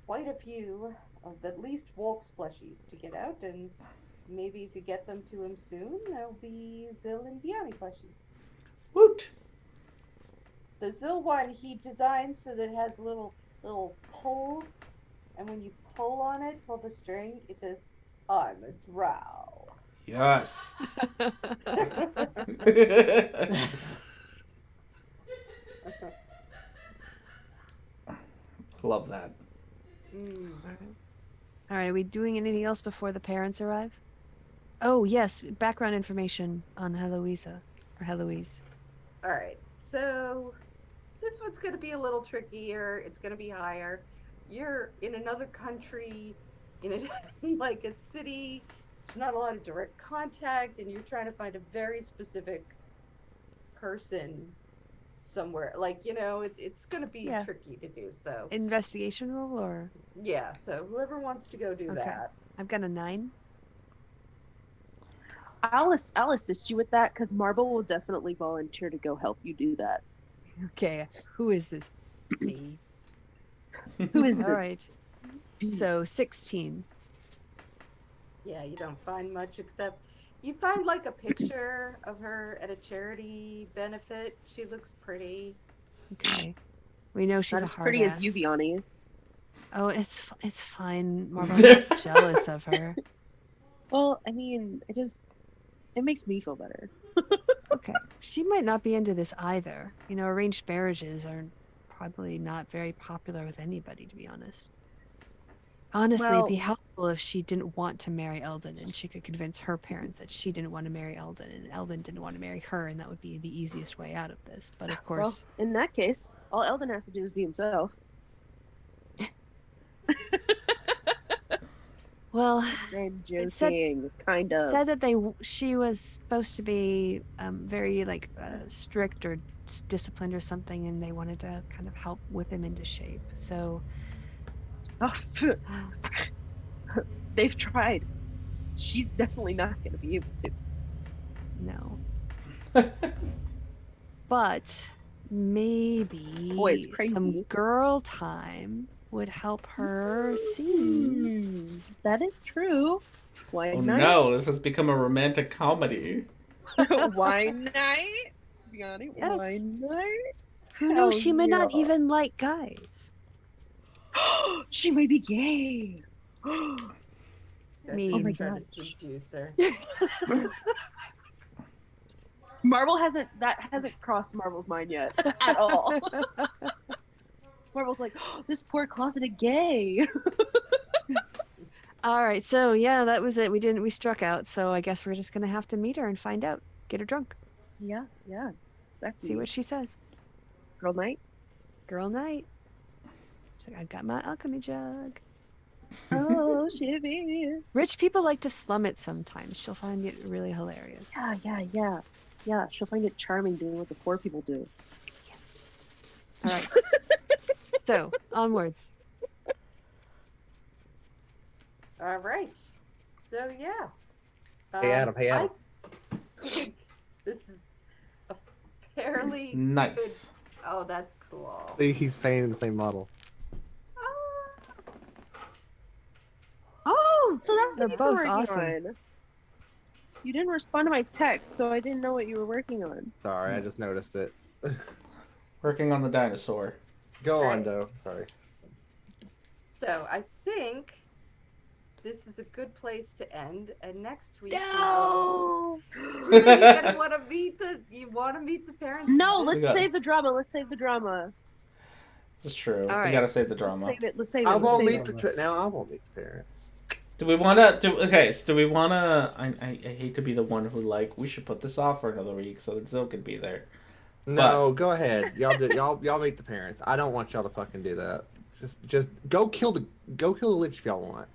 quite a few of at least Wolf's plushies to get out, and maybe if you get them to him soon, there'll be Zill and Vianney plushies. Woot! The Zill one he designed so that it has a little pull, and when you pull on it, pull the string, it says, "I'm a drow." Yes. Love that. All right, are we doing anything else before the parents arrive? Oh, yes, background information on Heloisa, or Heloise. All right, so this one's going to be a little trickier. It's going to be higher. You're in another country, in like a city. There's not a lot of direct contact, and you're trying to find a very specific person somewhere. Like, it's going to be Yeah. tricky to do. So Investigation roll, or? yeah, so whoever wants to go do Okay. that. I've got a 9. I'll assist you with that because Marble will definitely volunteer to go help you do that. Okay, who is this? Me. Who is All this? right, so 16. Yeah, you don't find much except you find like a picture of her at a charity benefit. She looks pretty. Okay, we know she's Not a as hard pretty ass. as you, Vianney. Oh, it's fine. Marble, I'm not jealous of her. Well, I mean, it makes me feel better. Okay. She might not be into this either. You know, arranged marriages are probably not very popular with anybody, to be honest. Honestly, it'd be Well, helpful if she didn't want to marry Eldon and she could convince her parents that she didn't want to marry Eldon and Eldon didn't want to marry her, and that would be the easiest way out of this. But of well, course, in that case, all Eldon has to do is be himself. well, I'm it said joking, kind of. said that she was supposed to be very like strict or disciplined or something, and they wanted to kind of help whip him into shape. So Oh, they've tried. She's definitely not going to be able to. no. But maybe Boy, it's some crazy. girl time would help her see. That is true. Why Oh not? no, this has become a romantic comedy. Why not? Biani, Yes. why not? Who knows? She may not yeah. even like guys. She might be gay. That's Me. what Oh my I'm trying to gosh. seduce her. That hasn't crossed Marvel's mind yet at all. Marvel's like, this poor closeted gay. All right, so yeah, that was it. We struck out, so I guess we're just gonna have to meet her and find out. Get her drunk. Yeah, exactly. See what she says. Girl night. Girl night. She's like, I got my alchemy jug. Oh, shivy. Rich people like to slum it sometimes. She'll find it really hilarious. Yeah. Yeah, she'll find it charming doing what the poor people do. Yes. All right. So, onwards. All right. So yeah. Hey Adam, hey Adam. I think this is a fairly Nice. good- Oh, that's cool. See, he's painting the same model. Oh, so that's They're what you've both been working awesome. on. You didn't respond to my text, so I didn't know what you were working on. Sorry, I just noticed it. Working on the dinosaur. Go on, Right. though. Sorry. So I think this is a good place to end. And next week No. you're gonna want to meet the parents. No, This- let's got- save the drama. Let's save the drama. It's true. All We right. gotta save the drama. Save it. Let's save it. I let's won't save meet it. the now. I won't meet the parents. Do we wanna do? Okay, so do we wanna? I hate to be the one who we should put this off for another week so that Zill can be there. No, go ahead. Y'all do. Y'all meet the parents. I don't want y'all to fucking do that. Just go kill the lich if y'all want.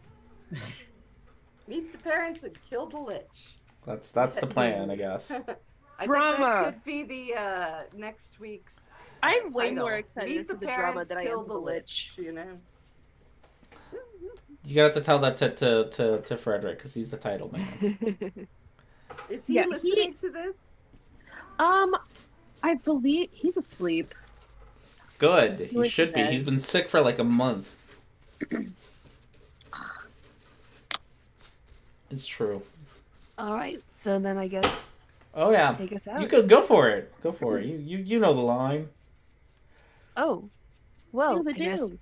Meet the parents and kill the lich. That's the plan, I guess. I think that Drama. should be the next week's. I'm way title. more excited Meet for the the drama parents, than I kill am for the Lich. You know. You gotta have to tell that to Frederick because he's the title man. Is he Yeah, listening to this? I believe he's asleep. Good. He went to should be. bed. He's been sick for like a month. It's true. All right. So then I guess Oh yeah. take us out. You could go for it. Go for it. You know the line. Oh. Well, Do the I guess do.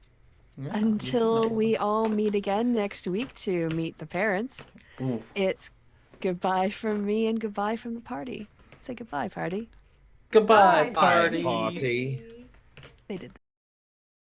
Yeah, until you know. we all meet again next week to meet the parents, Ooh. it's goodbye from me and goodbye from the party. Say goodbye, party. Goodbye, Bye, party. party. They did